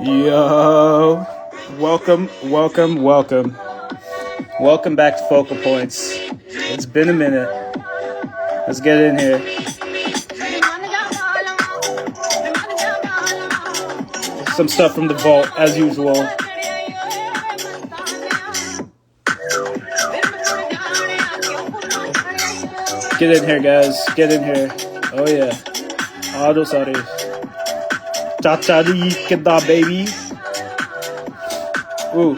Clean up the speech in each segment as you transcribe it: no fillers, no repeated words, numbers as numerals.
Yo, welcome back to Focal Points. It's been a minute. Let's get in here. Some stuff from the vault, as usual. Get in here, guys. Get in here. Oh, yeah. Oh, sorry. Chachadi kidda, baby. Ooh.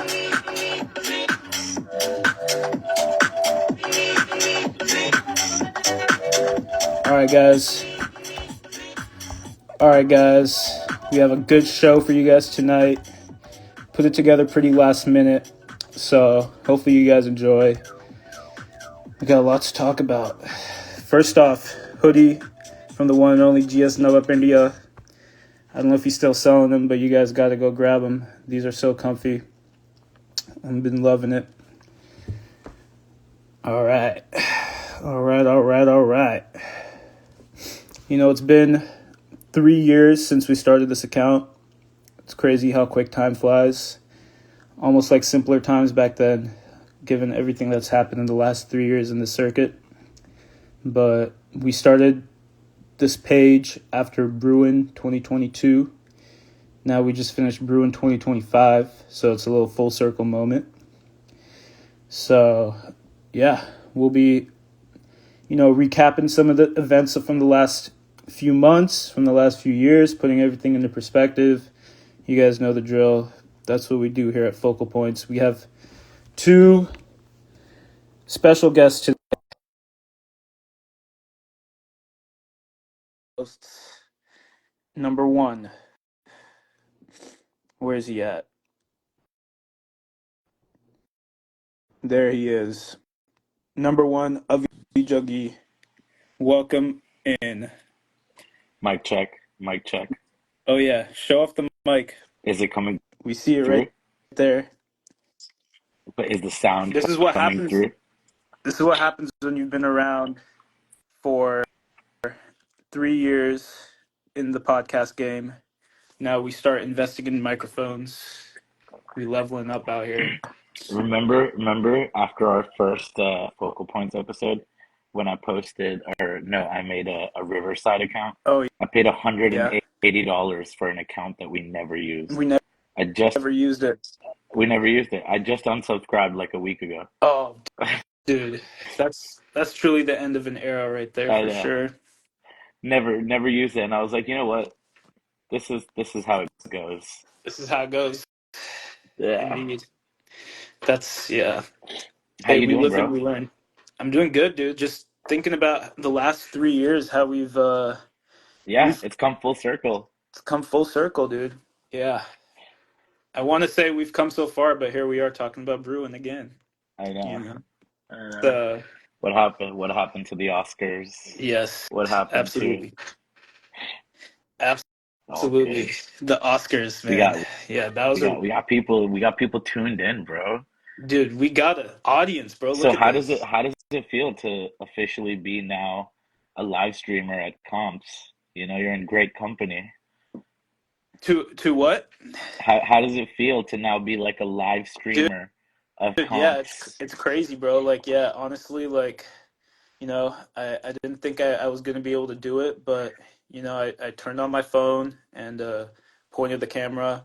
All right, guys. We have a good show for you guys tonight. Put it together pretty last minute. So hopefully you guys enjoy. We got a lot to talk about. First off, hoodie from the one and only GS Nova India. I don't know if he's still selling them, but you guys got to go grab them. These are so comfy. I've been loving it. All right. You know, it's been 3 years since we started this account. It's crazy how quick time flies. Almost like simpler times back then, given everything that's happened in the last 3 years in the circuit. But we started this page after Bruin 2022. Now we just finished Bruin 2025, so it's a little full circle moment. So, yeah, we'll be, recapping some of the events from the last few months, from the last few years, putting everything into perspective. You guys know the drill. That's what we do here at Focal Points. We have two special guests today. Number one. Where is he at? There he is. Number one, Avi Juggy. Welcome in. Mic check. Oh, yeah. Show off the mic. Is it coming We see it through? right there. But is the sound This is what coming happens. through? This is what happens when you've been around for 3 years in the podcast game. Now we start investing in microphones. We leveling up out here. Remember after our first Focal Points episode when I made a Riverside account. Oh, I paid yeah. $180 for an account that we never used. We never used it. We never used it. I just unsubscribed like a week ago. Oh, dude. That's truly the end of an era right there for sure. Never used it, and I was like, you know what? This is how it goes. This is how it goes. Yeah. Indeed. That's, yeah. How you doing, we live bro? and we learn. I'm doing good, dude. Just thinking about the last 3 years, how we've It's come full circle. come full circle, dude. Yeah. I want to say we've come so far, but here we are talking about Bruin again. I know. You know? I know. What happened? What happened to the Oscars? Yes. What happened Absolutely. to Absolutely. Okay. The Oscars, man. We got people tuned in, bro. Dude, we got an audience, bro. So Look at this. how does it feel to officially be now a live streamer at comps? You know, you're in great company. To what? How does it feel to now be like a live streamer of Dude, yeah, comps? it's crazy, bro. Like, yeah, honestly, like, I didn't think I was gonna be able to do it, but I turned on my phone and pointed the camera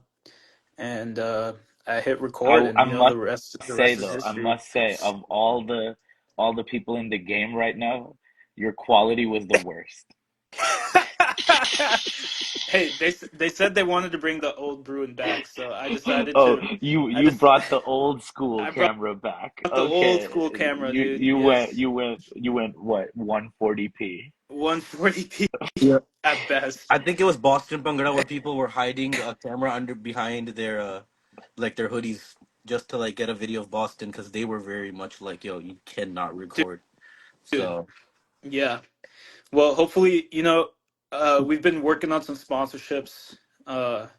and I hit record, and I the must say rest is though, I history. must say of all the people in the game right now, your quality was the worst. Hey, they said they wanted to bring the old Bruin back, so I decided Oh, to. I you just brought the old school I brought camera back. the old Okay. school camera, dude. You went Yes, what, 140p? 140p Yeah, at best. I think it was Boston Bhangra where people were hiding a camera under behind their like their hoodies just to like get a video of Boston because they were very much like, yo, you cannot record. Dude, So yeah. Well, hopefully, we've been working on some sponsorships, for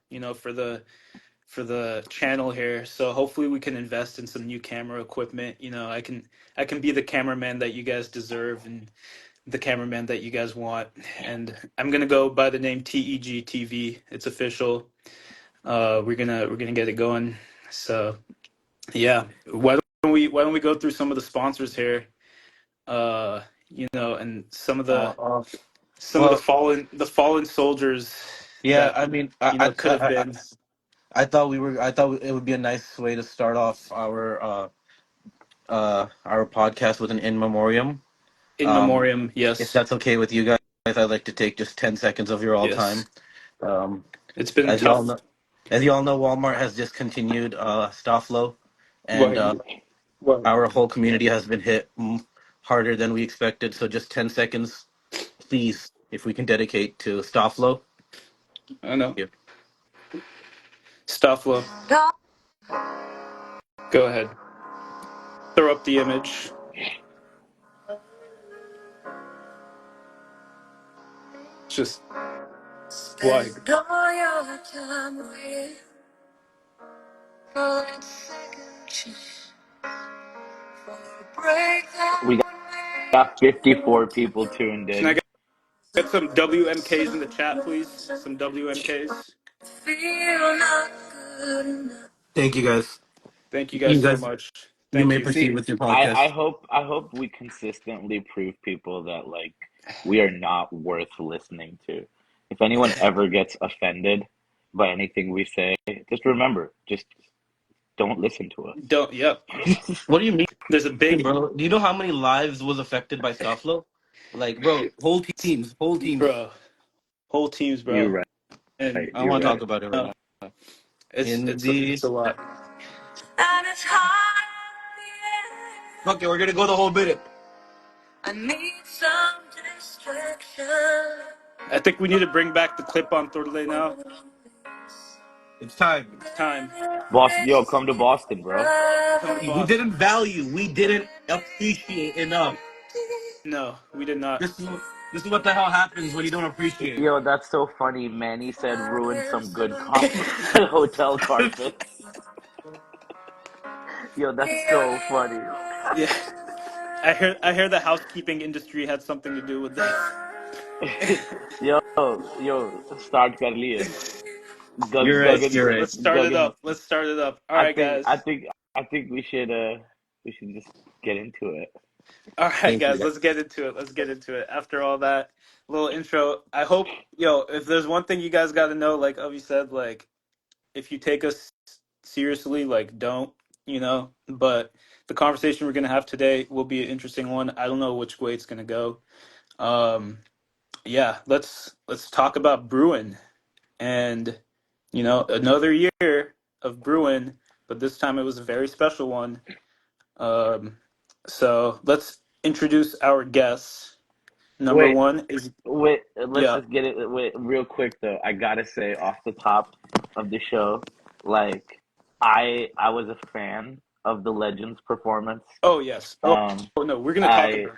the channel here. So hopefully we can invest in some new camera equipment. I can be the cameraman that you guys deserve and the cameraman that you guys want. And I'm gonna go by the name TEG TV. It's official. We're gonna get it going. So yeah, why don't we go through some of the sponsors here? And Uh, uh, some of well, the fallen soldiers yeah. that I mean, I, could I, have I, been I thought we were. I thought it would be a nice way to start off our podcast with an in memoriam. in Um, memoriam. if Yes, that's okay with you guys, I'd like to take just 10 seconds of your all time. yes. Um, It's been as you all tough. know, Walmart has discontinued Stoflo, and Right. our whole community has been hit harder than we expected. So just 10 seconds, please, if we can dedicate to Stoflo. I know. Yeah. Stuff. Well, go ahead. Throw up the image. Just like We got 54 people tuned can I in. get some WMKs in the chat, please? Some WMKs. Thank you guys. Thank you guys You so guys, much. you Thank may you. proceed See, with your I podcast. hope we consistently prove people that like we are not worth listening to. If anyone ever gets offended by anything we say, just remember, just don't listen to don't. Yep. us. What do you There's a mean, big, bro? Do you know how many lives was affected by Stoflo? Like, bro, whole teams, whole teams. bro. Whole teams, You're bro. And right. I don't You're want to right. talk about it right no, now. it's In it's the it's a lot. Okay, we're gonna go the whole minute. I think we need to bring back the clip on Thornley now. It's time. It's time. Boston, yo, come to Boston, bro. Come to We didn't Boston. value. We didn't appreciate enough. No, we did not. This is what the hell happens when you don't appreciate. Yo, that's so funny. Manny said ruin some good hotel carpets. Yo, that's so funny. Yeah, I hear the housekeeping industry had something to do with this. Yo, start kar liye. You're right. Gagan, You're right. Let's start it Gagan. up. Let's start it up. All I right, think, guys. I think, I think we should just get into it. All right, Thank guys. you. Let's get into it. Let's get into it. After all that little intro, I hope, if there's one thing you guys got to know, like Avi said, like if you take us seriously, like don't, but the conversation we're gonna have today will be an interesting one. I don't know which way it's gonna go. Um, yeah, let's talk about Bruin and another year of Bruin, but this time it was a very special one. Um, so let's introduce our guests. Number Wait, one is wait. Let's yeah. just get it. Wait, real quick though. I gotta say off the top of the show, like I was a fan of the Legends performance. Oh yes. Um, Oh no, we're gonna talk I about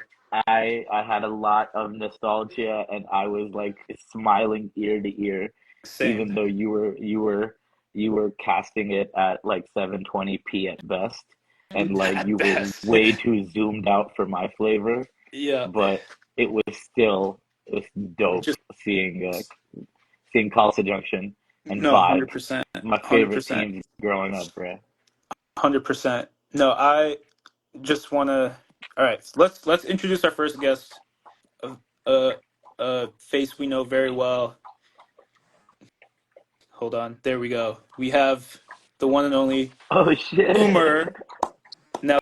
it. I had a lot of nostalgia, and I was like smiling ear to ear, Same. even though you were casting it at like 720p at best, and like At you were best. way too zoomed out for my flavor. Yeah. But it was dope Just seeing College Junction and no, Vibe, 100%. my favorite 100%. teams growing up, bruh. 100%. No, I just want to. All right, let's introduce our first guest. A, a face we know very well. Hold on, there we go. We have the one and only Oh shit! Umer. Now,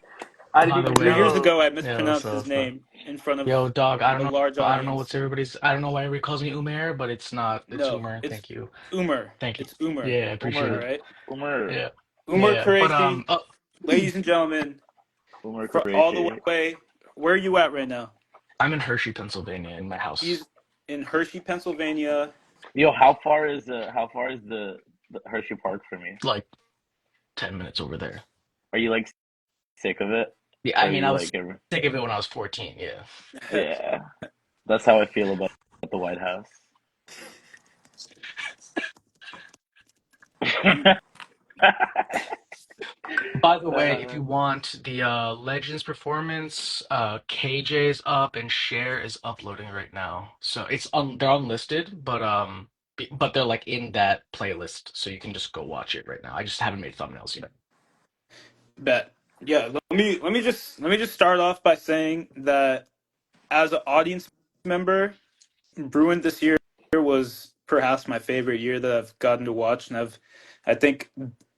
I By didn't the even 3 years way, know. ago, I yeah, what's mispronounced up? his What's up? name in front of Yo, dog, a large I don't know what's audience. everybody's, I don't know why everybody calls me Umer, but it's not. It's No, Umer. it's Thank you. Umer. Thank you. It's Umer. Yeah, I appreciate All Umer, it. right, Umer, Yeah. Umer Yeah. But Qureshi, oh, ladies and gentlemen, Umer for all the Qureshi. way. Where are you at right now? I'm in Hershey, Pennsylvania, in my house, He's in Hershey, Pennsylvania. Yo, how far is the Hershey Park from you? like 10 minutes over there. Are you like sick of it? Yeah, Or I are mean, you I was like ever? sick of it when I was 14. Yeah. Yeah, that's how I feel about the White House. By the way, if uh, you want the Legends performance, KJ's up and Share is uploading right now. So it's they're unlisted, but But they're like in that playlist, so you can just go watch it right now. I just haven't made thumbnails yet. Bet. Yeah, let me just start off by saying that as an audience member, Bruin this year was perhaps my favorite year that I've gotten to watch, and I think,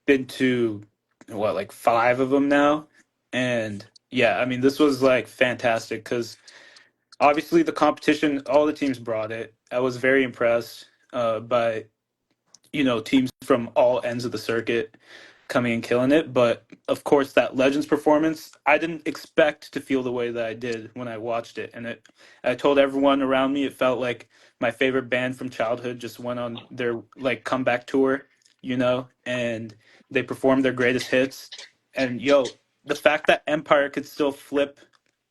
been to what, like five of them now. And yeah, I mean, this was like fantastic because obviously the competition, all the teams brought it. I was very impressed by teams from all ends of the circuit coming and killing it. But of course, that Legends performance, I didn't expect to feel the way that I did when I watched it. And I told everyone around me it felt like my favorite band from childhood just went on their like comeback tour, and they performed their greatest hits. And the fact that Empire could still flip,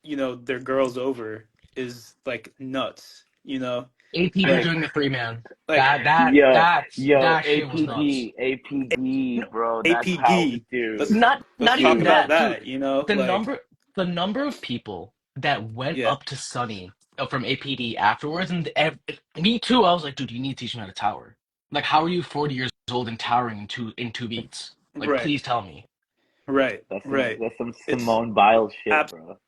their girls over is like nuts, APD like doing the three man. like That that Yo, that yo, that shit was nuts. APD, bro. That's how, APD. dude, Let's Not talk even dude. about that, that. dude. The Like number the number of people that went yeah, up to Sunny from APD afterwards, and me too. I was like, dude, you need to teach me how to tower. Like, how are you 40 years old and towering in two beats? Like, right, please tell me. right, That's some right. that's some It's Simone Biles shit, bro. Like,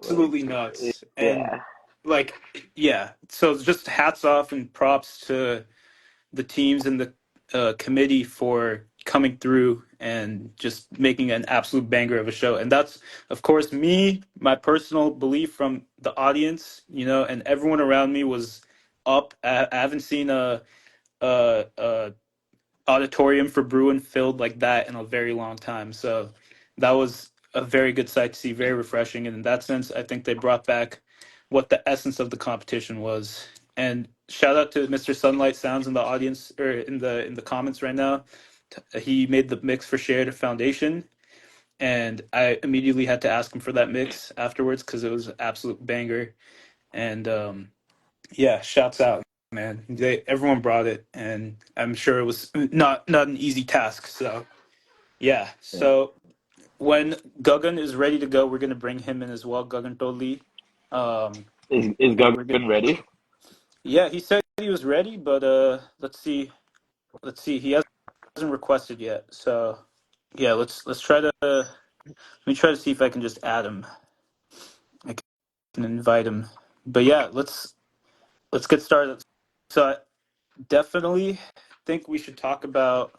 absolutely nuts. And yeah, like yeah, so just hats off and props to the teams and the committee for coming through and just making an absolute banger of a show. And that's, of course, my personal belief from the audience, and everyone around me was up. I haven't seen a auditorium for Bruin filled like that in a very long time. So that was a very good sight to see, very refreshing. And in that sense, I think they brought back what the essence of the competition was. And shout out to Mr. Sunlight Sounds in the audience or in the comments right now. He made the mix for Shared Foundation, and I immediately had to ask him for that mix afterwards because it was an absolute banger. And yeah, shouts out, man. Everyone brought it, and I'm sure it was not an easy task. So yeah. yeah. So when Gagan is ready to go, we're gonna bring him in as well, Gagan Dholi. Is And we're gonna Gagan ready? yeah, he said he was ready, but let's see. Let's see. He hasn't requested yet. So yeah, let's try to let me try to see if I can just add him. I can invite him. But yeah, let's get started. So I definitely think we should talk about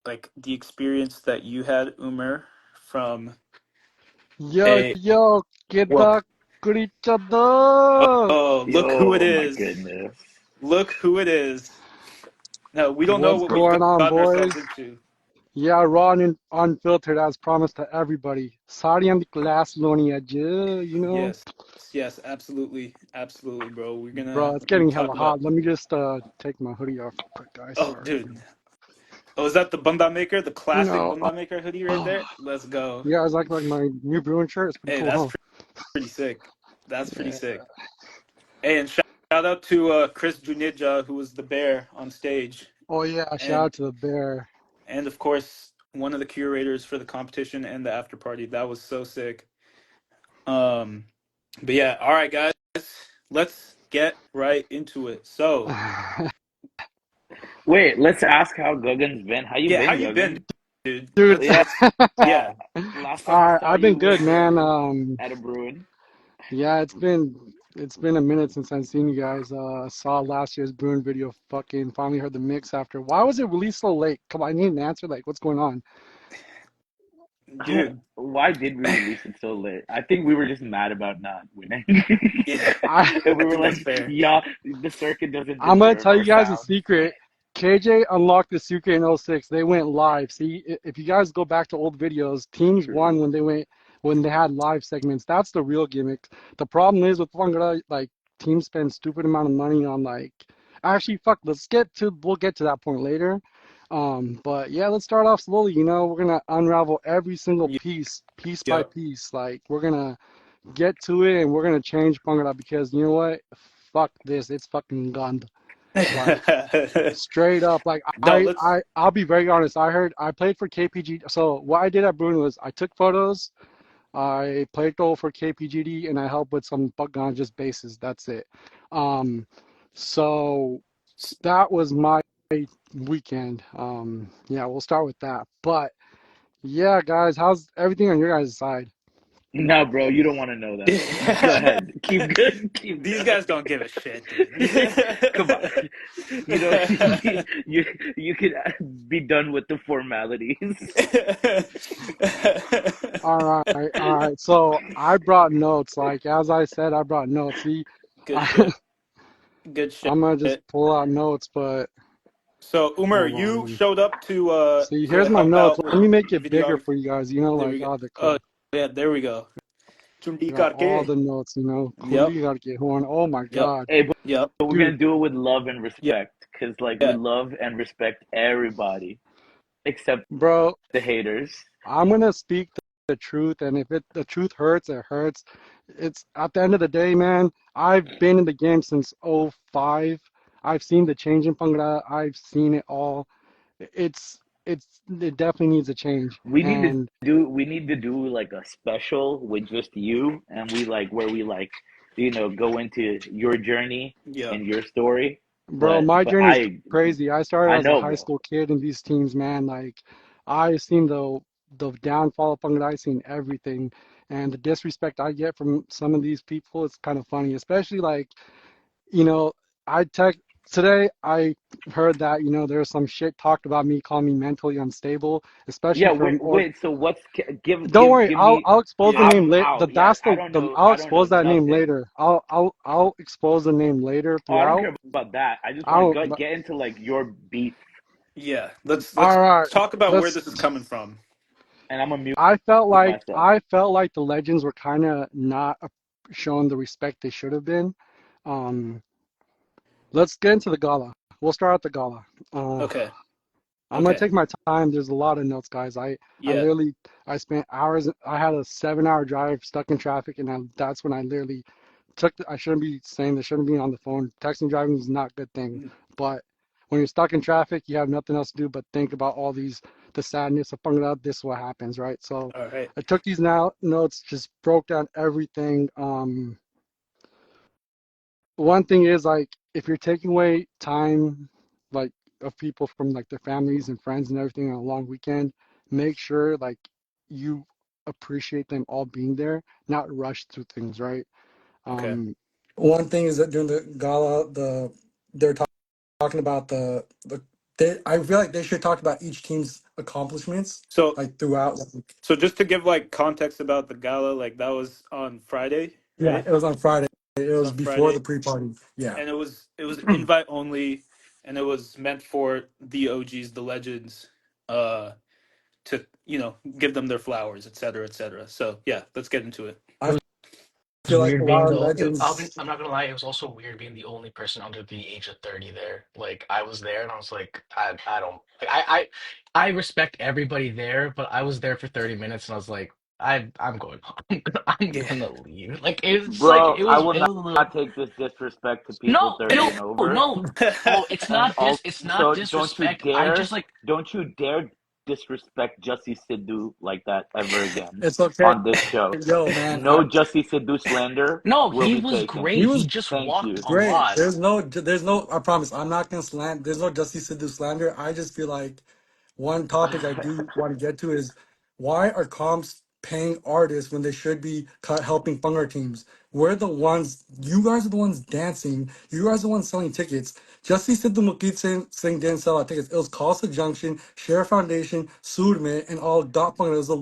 like the experience that you had, Umer, from Yo, a yo, get well. the Kurichada. Oh, look who it Yo, my is! goodness. Look who it is! No, we don't know What's what we've going on, gotten boys? ourselves into. Yeah, raw and unfiltered as promised to everybody. Sorry, I'm the glass Loni Yes, yes, absolutely, absolutely, bro. We're Bro, gonna it's we're getting gonna hella talk about. hot. Let me just take my hoodie off real quick, guys. Oh, Sorry. dude. Oh, is that the Bunda Maker, the You classic know, Bunda Maker hoodie right there? Let's go. you guys like my new Bruin shirt? It's pretty Hey, cool, that's huh? pretty sick. That's pretty Yeah. sick. Hey, and shout out to Chris Junidja, who was the bear on stage, Oh yeah, shout and out to the bear. of course one of the curators for the competition and the after party. That was so sick. Um, but yeah, all right, guys, let's get right into it. So Wait, let's ask how Gagan's been. How you yeah, how been, you been, Gagan? dude? Dude, Yeah, Yeah, last time I saw I've been you good, was man. at a Bruin. Yeah, it's been a minute since I've seen you guys. Saw last year's Bruin video. Fucking finally heard the mix after. Why was it released so late? Come on, I need an answer. Like, what's going on? dude. Why did we release it so late? I think we were just mad about not winning. Yeah, I And I we were think that's like, fair. yeah, the circuit doesn't I'm gonna deserve tell you our guys a sound. secret. KJ unlocked the secret in '06. They went live. See, if you guys go back to old videos, teams True. won when they had live segments. That's the real gimmick. The problem is with Bhangra, like teams spend stupid amount of money on like. Actually, fuck. We'll get to that point later. But yeah, let's start off slowly. We're gonna unravel every single piece, piece by Yep. piece. Like we're gonna get to it and we're gonna change Bhangra because you know what? Fuck this. It's fucking gone. Like straight up, like No, let's. I'll be very honest. I played for KPG. So what I did at Bruin was I took photos, I played goal for KPGD, and I helped with some just bases. That's it. Um, so that was my weekend. Yeah, we'll start with that. But yeah, guys, how's everything on your guys' side? No, bro, you don't want to know that. Go ahead. Keep good. Keep These going. guys don't give a shit, dude. Come on. You know, you could be done with the formalities. All right. So I brought notes. Like as I said, I brought notes. See, Good I, shit. Good shit. I'm gonna just pull out notes, but So Umer, hold on. you showed up See, to here's my help notes. out with Let me make it bigger videography. for you guys. You know, There like we go. oh, they're Oh cool. yeah, there we go. Chundi Got all karke. the notes. You know, Yep. Kuli got get horn. Oh my Yep. God, Hey, Yep. but we're dude, gonna do it with love and Yeah. respect, because like we Yeah. love and respect everybody except bro. the haters. I'm gonna speak the truth, and if the truth hurts, it hurts. It's at the end of the day, man. I've been in the game since '05. I've seen the change in Bhangra. I've seen it all. It's it definitely needs a change. And We need to do like a special with just you, and we like where we like, go into your journey Yeah. and your story. bro, But my but journey's I crazy. I started I as a know, high bro. school kid in these teams, man. Like I've seen the downfall of Bhangra. I've seen everything, and the disrespect I get from some of these people. It's kind of funny, especially like. You know, I tech today I heard that, there's some shit talked about me, calling me mentally unstable, especially Yeah, from or wait. So what's don't worry, give I'll me? I'll expose the Yeah. name I'm later. out. Yeah, That's the I'll I don't know expose that name nothing. later. I'll expose the name later Oh, I don't throughout. care about that. I just I want to don't but, get into like your beef, Yeah. Let's all right. talk about where Let's this is coming from. and I'm gonna mute I felt like myself. I felt like the legends were kind of not shown the respect they should have been. Um, let's get into the gala. We'll start at the gala. Uh, Okay. I'm gonna Okay. take my time. There's a lot of notes, guys. I Yeah. literally I spent hours. I had a 7 hour drive stuck in traffic, and that's when I literally I shouldn't be saying this. Shouldn't be on the phone. Texting driving is not a good thing, but when you're stuck in traffic, you have nothing else to do but think about all the sadness of finding out this is what happens, right? So All right. I took these now notes, just broke down everything. One thing is like if you're taking away time like of people from like their families and friends and everything on a long weekend, make sure like you appreciate them all being there, not rush through things, right? Okay. Um, one thing is that during the gala, they're talking about I feel like they should talk about each team's accomplishments So like throughout. Like, so just to give like context about the gala, like that was on Friday, yeah, right? it was on Friday. It It was was on before Friday, the pre-party. Yeah. and it was invite only, and it was meant for the OGs, the legends, uh, to give them their flowers, et cetera, et cetera. So yeah, let's get into it. I It was feel like a weird being lot of the. legends. I'm not gonna lie. It was also weird being the only person under the age of 30 there. Like I was there, and I was like, I don't. Like, I respect everybody there, but I was there for 30 minutes, and I was like, I'm going home. I'm Yeah. gonna leave. Like it was just like Bro, I will it was a little. not take this disrespect to people No, 30 no, and over. no. Oh, it's And not it's not also, disrespect. I just like don't you dare disrespect Jussie Sidhu like that ever again It's okay. on this show. Yo, man, No Jussie Sidhu slander no. will He be was taken. he great. was He just Thank walked you. a great. lot. I promise, I'm not gonna slander. There's no Justice Sidhu slander. I just feel like one topic I do want to get to is why are comps paying artists when they should be helping Funger teams? We're the ones, you guys are the ones dancing. You guys are the ones selling tickets. Justice Sidhu Mukit Singh didn't sell our tickets. It was Khalsa Junction, Share Foundation, Surme, and all dot Funger. It was the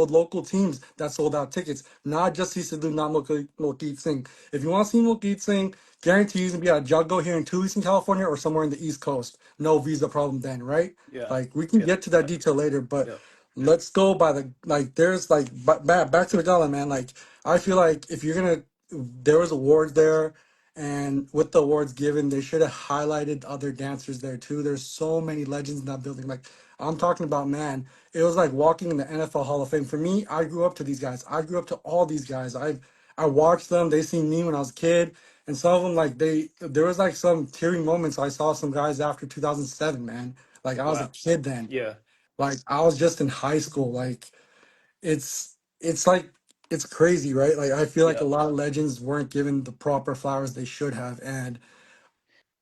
local teams that sold out tickets, not Justice Sidhu, not Mukit Singh. If you want to see Mukit Singh, guarantee he's gonna be at Juggo here in 2 weeks in California or somewhere in the East Coast. No visa problem then, right? Yeah. Like we can Yeah. get to that detail later, but Yeah. let's go by the like. There's like back to the gala, man. Like I feel like if you're gonna, there was awards there, and with the awards given, they should have highlighted other dancers there too. There's so many legends in that building. Like I'm talking about, man. It was like walking in the NFL Hall of Fame. For me, I grew up to these guys. I grew up to all these guys. I watched them. They seen me when I was a kid. And some of them, like there was like some tearing moments. I saw some guys after 2007, man. Like I was a Wow. kid then. Yeah. Like I was just in high school. Like it's like it's crazy, right? Like I feel like Yeah. a lot of legends weren't given the proper flowers they should have. And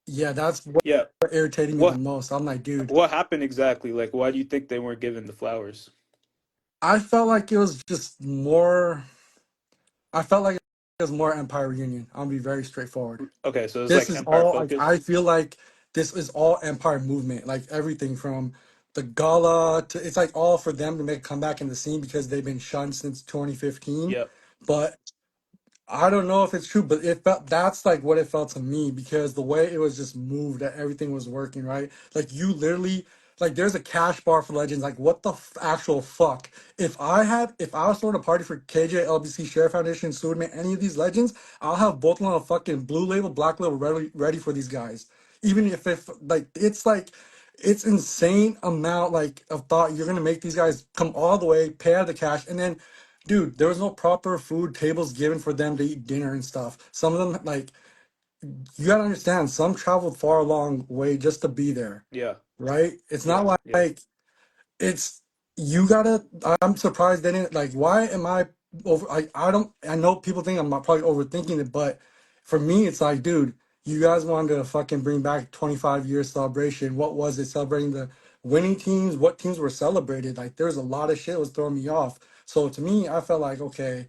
Yeah, that's what Yeah. irritated me the What most. I'm like, dude, what happened exactly? Like, why do you think they weren't given the flowers? I felt like it was just more. I felt like it was more Empire Reunion. I'm gonna be very straightforward. Okay, so it's This like is Empire all like I focused. feel like this is all Empire movement. Like everything from the gala to it's like all for them to make a comeback in the scene because they've been shunned since 2015. Yep. But I don't know if it's true, but it felt that's like what it felt to me because the way it was just moved, that everything was working right. Like you literally, like there's a cash bar for Legends. Like what the actual fuck? If I was throwing a party for KJ, LBC, Share Foundation, Sudaman, any of these Legends, I'll have both of them on a fucking blue label, black label, ready for these guys. Even if it's insane amount like of thought you're gonna make these guys come all the way, pay out the cash, and then dude, there was no proper food tables given for them to eat dinner and stuff. Some of them, like, you gotta understand, some traveled far a long way just to be there, Yeah. right? It's not Yeah. like it's you gotta. I'm surprised they didn't like. Why am I over? I don't. I know people think I'm probably overthinking it, but for me, it's like, dude, you guys wanted to fucking bring back 25 year celebration. What was it? Celebrating the winning teams? What teams were celebrated? Like, there's a lot of shit was throwing me off. So to me, I felt like, okay,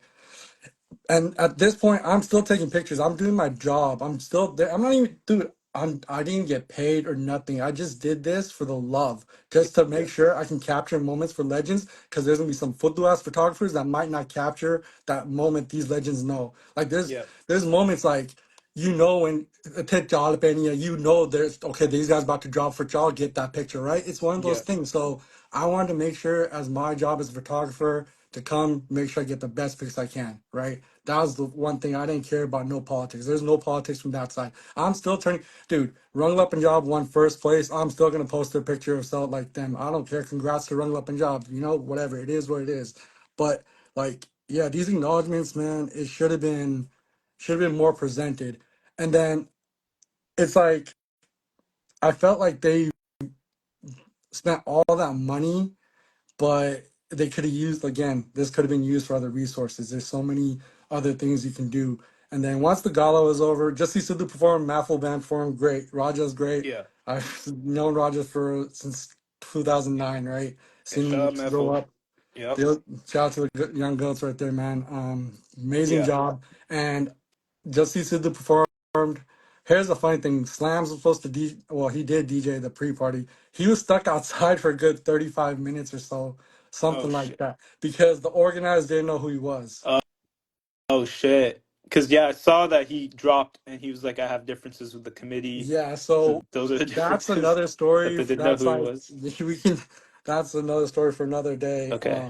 and at this point, I'm still taking pictures. I'm doing my job. I'm still there. I'm not even, dude. I didn't get paid or nothing. I just did this for the love, just to Yeah. make sure I can capture moments for legends. Because there's gonna be some football ass photographers that might not capture that moment these legends know. Like Yeah. there's moments like when Ted Jalapeno, there's okay, these guys about to drop for y'all, get that picture, right? It's one of those Yeah. things. So I wanted to make sure, as my job as a photographer, to come make sure I get the best pics I can, right? That was the one thing I didn't care about. No politics. There's no politics from that side. I'm still turning, dude. Rung Up and Job won first place. I'm still gonna post a picture of self like them. I don't care. Congrats to Rung Up and Job. Whatever it is, what it is. But like, yeah, these acknowledgments, man, it should have been more presented. And then it's like I felt like they spent all that money, but they could have used, again, this could have been used for other resources. There's so many other things you can do. And then once the gala was over, just used to do perform, Maffle Band performed great. Raja's great. Yeah. I've known Raja since 2009, right? Yeah. Seen Shout him out grow Meffel. up. Yep. Shout out to the young goats right there, man. Amazing Yeah. job. And just used to do performed. Here's the funny thing: Slams was supposed to well, he did DJ the pre-party. He was stuck outside for a good 35 minutes or so, Oh something like shit. that, because the organizers didn't know who he was. Uh, oh shit. Cause yeah, I saw that he dropped and he was like, I have differences with the committee. Yeah, So so those are the that's differences. another But story. they didn't know That's who he like was. we can. That's another story for another day. Okay.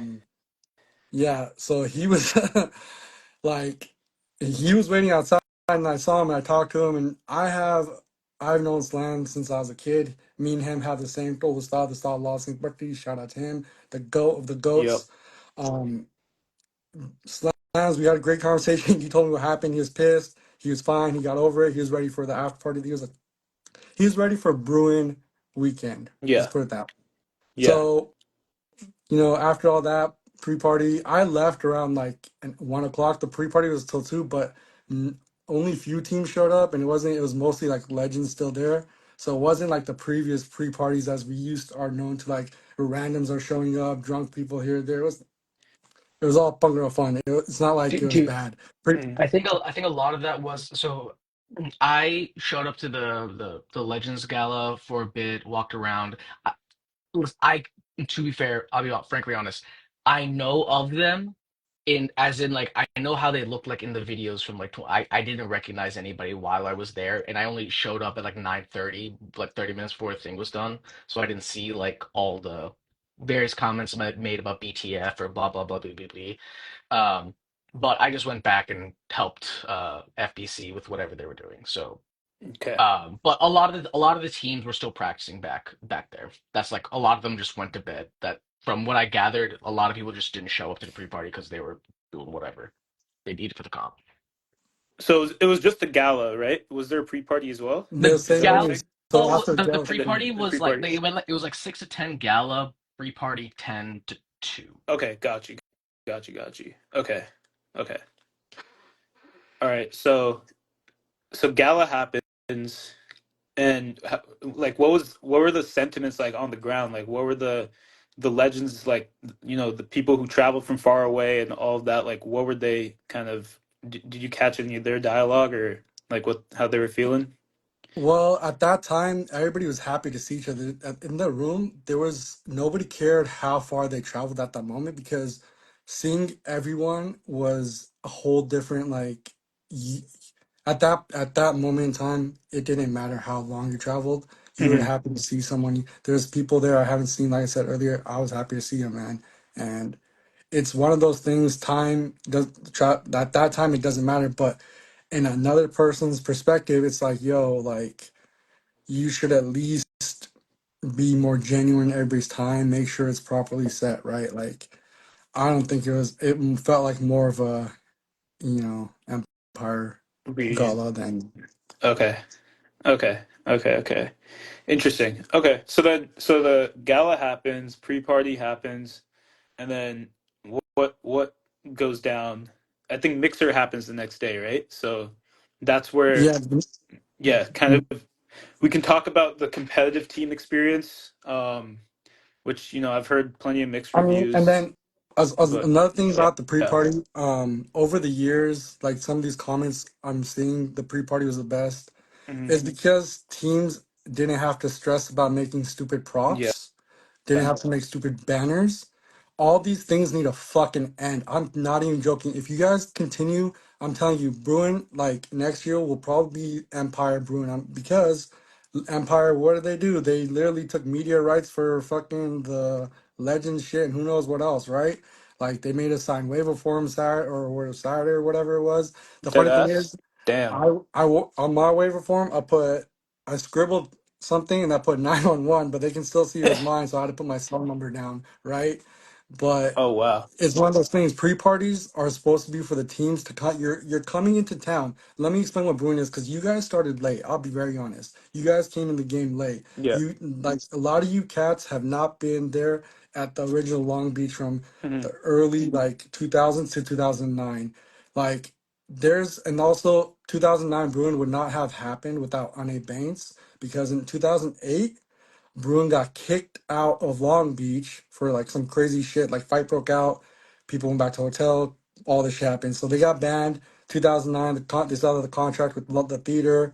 Yeah, so he was like he was waiting outside and I saw him and I talked to him and I've known Slam since I was a kid. Me and him have the same goal, the style lost in birthday. Shout out to him, the goat of the Yep. goats. Um Slams, we had a great conversation. He told me what happened. He was pissed. He was fine. He got over it. He was ready for the after party. He was ready for Bruin weekend. Let's Yeah. put it that way. Yeah. So after all that pre-party, I left around like 1 o'clock. The pre-party was till 2, but only few teams showed up, and it was mostly like legends still there. So it wasn't like the previous pre-parties as we are known to, like where randoms are showing up, drunk people here, there. It was all Bhangra fun. It's not like it was Dude, bad. Mm. I think a lot of that was so. I showed up to the Legends Gala for a bit, walked around. I to be fair, I'll be frankly honest. I know of them in as in like I know how they look like in the videos from like I didn't recognize anybody while I was there, and I only showed up at like 9:30, like 30 minutes before the thing was done, so I didn't see like all the various comments made about BTF or blah blah blah blah blah blah. Um, but I just went back and helped FBC with whatever they were doing. So Okay. but a lot of the teams were still practicing back there. That's like a lot of them just went to bed. That from what I gathered, a lot of people just didn't show up to the pre-party because they were doing whatever they needed for the comp. So it was just the gala, right? Was there a pre-party as well? The The Is same that what you're gal, thing. saying? So oh, after the, the Gala, And then pre-party the was like pre-party. they went like it was like 6 to 10 gala pre-party 10 to 2. Okay, got you. Got you. Got you. Okay. Okay. All right. So gala happens. And like, what were the sentiments like on the ground? Like, what were the legends like? You know, the people who traveled from far away and all of that. Like, what were they kind of? Did you catch any of their dialogue or like what how they were feeling? Well, at that time, everybody was happy to see each other. In the room, there was nobody cared how far they traveled at that moment because seeing everyone was a whole different like y- at that moment in time, it didn't matter how long you traveled. You were Hmm. happy to see someone. There's people there I haven't seen, like I said earlier. I was happy to see them, man. And it's one of those things. Time does at that time it doesn't matter, but in another person's perspective, it's like, yo, like you should at least be more genuine everybody's time, make sure it's properly set, right? Like I don't think it felt like more of a, empire Reunion. gala than Okay. Okay. Okay. Okay. Interesting. Okay. So the gala happens, pre-party happens, and then what goes down? I think Mixer happens the next day, right? So that's where, yeah. yeah, kind of we can talk about the competitive team experience, which I've heard plenty of mixed I mean, and reviews, then as but another thing yeah. about the pre-party, over the years, like some of these comments I'm seeing, the pre-party was the best, Hmm. is because teams didn't have to stress about making stupid Yeah. props. Didn't have to make stupid banners. All these things need a fucking end. I'm not even joking. If you guys continue, I'm telling you, Bruin, like next year will probably be Empire Bruin because Empire, what did they do? They literally took media rights for fucking the legend shit and who knows what else, right? Like they made us sign waiver form Saturday or Saturday or whatever it was. The Dead funny thing ass. is, Damn. on my waiver form, I scribbled something and I put 911, but they can still see it was mine, so I had to put my cell number down, right? But Oh wow. it's one of those things. Pre-parties are supposed to be for the teams to cut. You're coming into town. Let me explain what Bruin is, because you guys started late. I'll be very honest. You guys came in the game late. Yeah. You like a lot of you cats have not been there at the original Long Beach from Hmm. the early like 2000s to 2009. Like there's and also 2009 Bruin would not have happened without Ane Baines because in 2008 Bruin got kicked out of Long Beach for like some crazy shit. Like fight broke out, people went back to hotel, all this shit happened. So they got banned. 2009, they started the contract with the theater.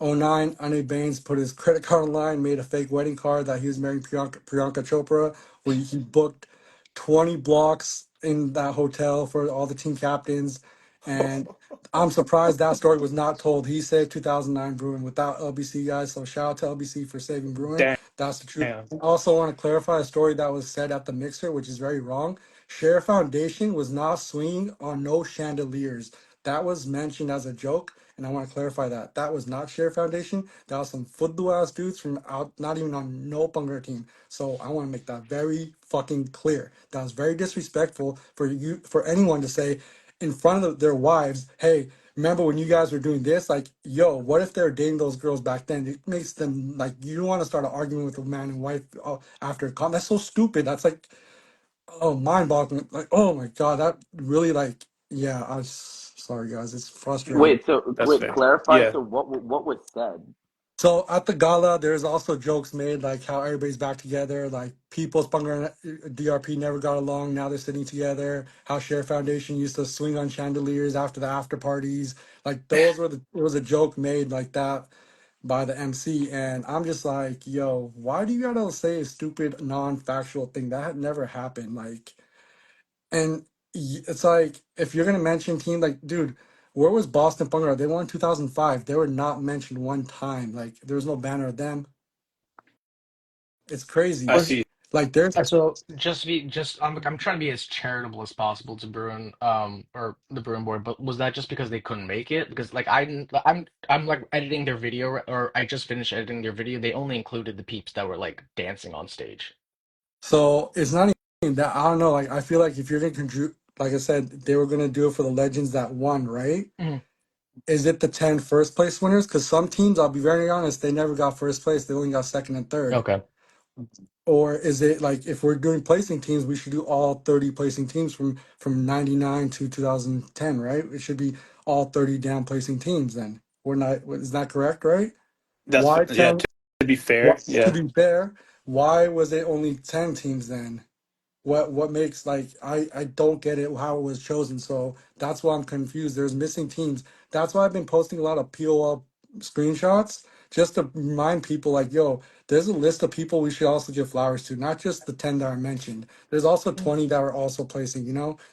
'09, Anu Baines put his credit card online, made a fake wedding card that he was marrying Priyanka Chopra, where he booked 20 blocks in that hotel for all the team captains. And I'm surprised that story was not told. He saved 2009 Bruin without LBC, guys. So shout out to LBC for saving Bruin. That's the truth. Damn. I also want to clarify a story that was said at the mixer, which is very wrong. Share Foundation was not swinging on no chandeliers. That was mentioned as a joke, and I want to clarify that. That was not Share Foundation. That was some football ass dudes from out, not even on no Bhangra team. So I want to make that very fucking clear. That was very disrespectful for anyone to say in front of their wives, hey, remember when you guys were doing this? Like, yo, what if they're dating those girls back then? It makes them like you don't want to start an argument with a man and wife after a con. That's so stupid. That's like, oh, mind-boggling. Like, oh my god, that really like, yeah. Sorry guys, it's frustrating. Wait, so That's wait, fair. clarify. Yeah. So what was said? So at the gala, there's also jokes made like how everybody's back together. Like People's Bhangra and DRP never got along. Now they're sitting together. How Share Foundation used to swing on chandeliers after the after parties. Like it was a joke made like that by the MC. And I'm just like, yo, why do you gotta say a stupid non-factual thing that had never happened? Like, and it's like if you're gonna mention team, like, dude, where was Boston Bhangra? They won 2005. They were not mentioned one time. Like there was no banner of them. It's I crazy. Was see. Like there's so just be just I'm trying to be as charitable as possible to Bruin or the Bruin board, but was that just because they couldn't make it? Because like I'm like editing their video or I just finished editing their video. They only included the peeps that were like dancing on stage. so it's not even that. I don't know. Like I feel like if you're gonna contribute, like I said, they were gonna do it for the legends that won, right? Mhm. Is it the 10 first place winners? Because some teams, I'll be very honest, they never got first place. They only got second and third. Okay. Or is it like if we're doing placing teams, we should do all 30 placing teams from 99 to 2010, right? It should be all 30 down placing teams then. We're not, is that correct, right? That's Why yeah. 10? To be What, fair, to yeah. be fair, why was it only 10 teams then? What makes like I don't get it how it was chosen. So that's why I'm confused. There's missing teams. That's why I've been posting a lot of POL screenshots just to remind people like, yo, there's a list of people we should also give flowers to, not just the 10 that I mentioned. There's also 20 that are also placing,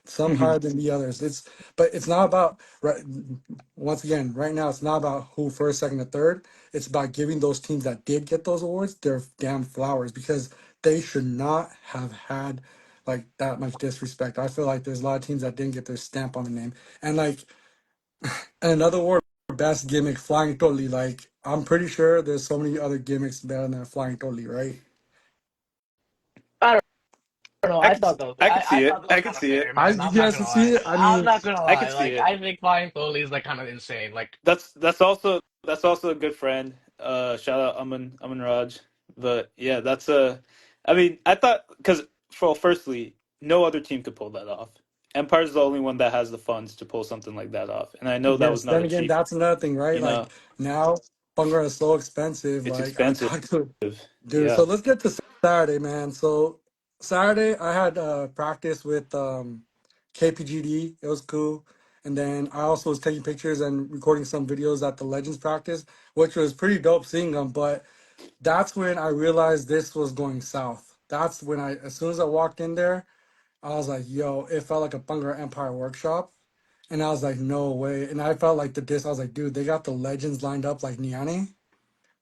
some Hmm. higher than the others. But it's not about right once again, right now it's not about who first, second, or third. It's about giving those teams that did get those awards their damn flowers because they should not have had like that much disrespect. I feel like there's a lot of teams that didn't get their stamp on the name. And like and another award, best gimmick, flying Totally. Like I'm pretty sure there's so many other gimmicks better than flying Totally, right? I don't know. I could I could see I it. thought that was I could kind of see fair, it. man. You I'm not guys gonna can see lie. it. I I'm mean, not gonna I could lie. see Like it. I think Flying Totally is like kind of insane. Like That's also a good friend. Shout out Aman Raj. But yeah, that's a. I mean, I thought because firstly, no other team could pull that off. Empire's the only one that has the funds to pull something like that off, and I know that was yes. not Then a again, cheap. that's another thing, right? You Like know, now, Bunga is so expensive. it's Like I expensive. talked to dude. So Yeah. let's get to Saturday, man. So Saturday, I had practice with KPGD. It was cool. And then I also was taking pictures and recording some videos at the Legends practice, which was pretty dope seeing them. But that's when I realized this was going south. That's when as soon as I walked in there, I was like, yo, it felt like a Bunga Empire workshop. And I was like, no way. And I felt like I was like, dude, they got the legends lined up like Niani.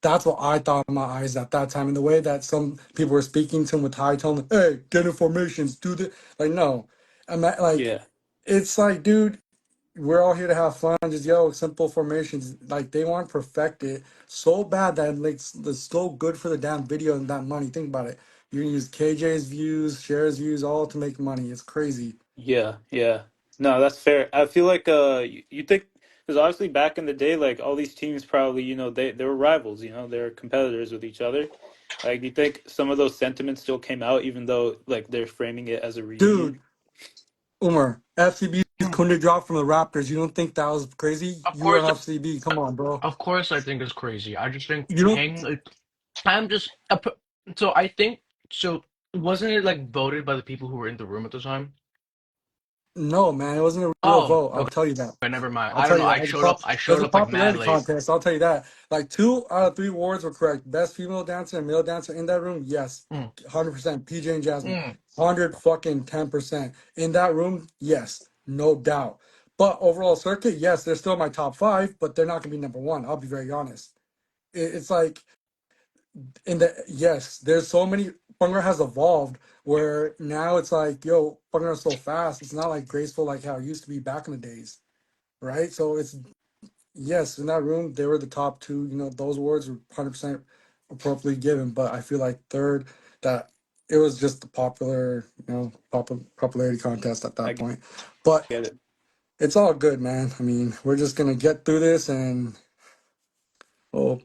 That's what I thought in my eyes at that time. And the way that some people were speaking to him with high tone, like, hey, get in formations, do this. Like, no. Like, Yeah. it's like, dude, we're all here to have fun. Just, yo, simple formations. Like, they want to perfect it so bad that it's so good for the damn video and that money. Think about it. You're going to use KJ's views, Cher's views, all to make money. It's crazy. Yeah, yeah. No, that's fair. I feel like you think because obviously back in the day, like all these teams probably, they were rivals, they're competitors with each other. Like, do you think some of those sentiments still came out even though like they're framing it as a reunion? Dude, Umer, FCB's couldn't drop from the Raptors. You don't think that was crazy? of You were course, on FCB. Come on, bro. of course, I think it's crazy. I just think You don't. hang. Like, I'm just. So I think so. Wasn't it like voted by the people who were in the room at the time? No, man, it wasn't a real Oh, vote. I'll okay. tell you that. Never mind. I'll I don't tell know. you that. I It was showed a up like mad popularity late. contest. I'll tell you that. Like 2 out of 3 awards were correct. Best female dancer and male dancer in that room. Yes, Mm, 100%. PJ and Jasmine, mm. 100 fucking 10% in that room. Yes, no doubt. But overall circuit, yes, they're still my top 5, but they're not gonna be number one. I'll be very honest. It's like in the yes, there's so many. Bhangra has evolved where now it's like, yo, Bhangra is so fast. It's not like graceful like how it used to be back in the days, right? So it's yes, in that room they were the top two. Those awards were 100% appropriately given, but I feel like third that it was just the popularity contest at that I point. But get it. it's all good, man. I mean, we're just gonna get through this and oh,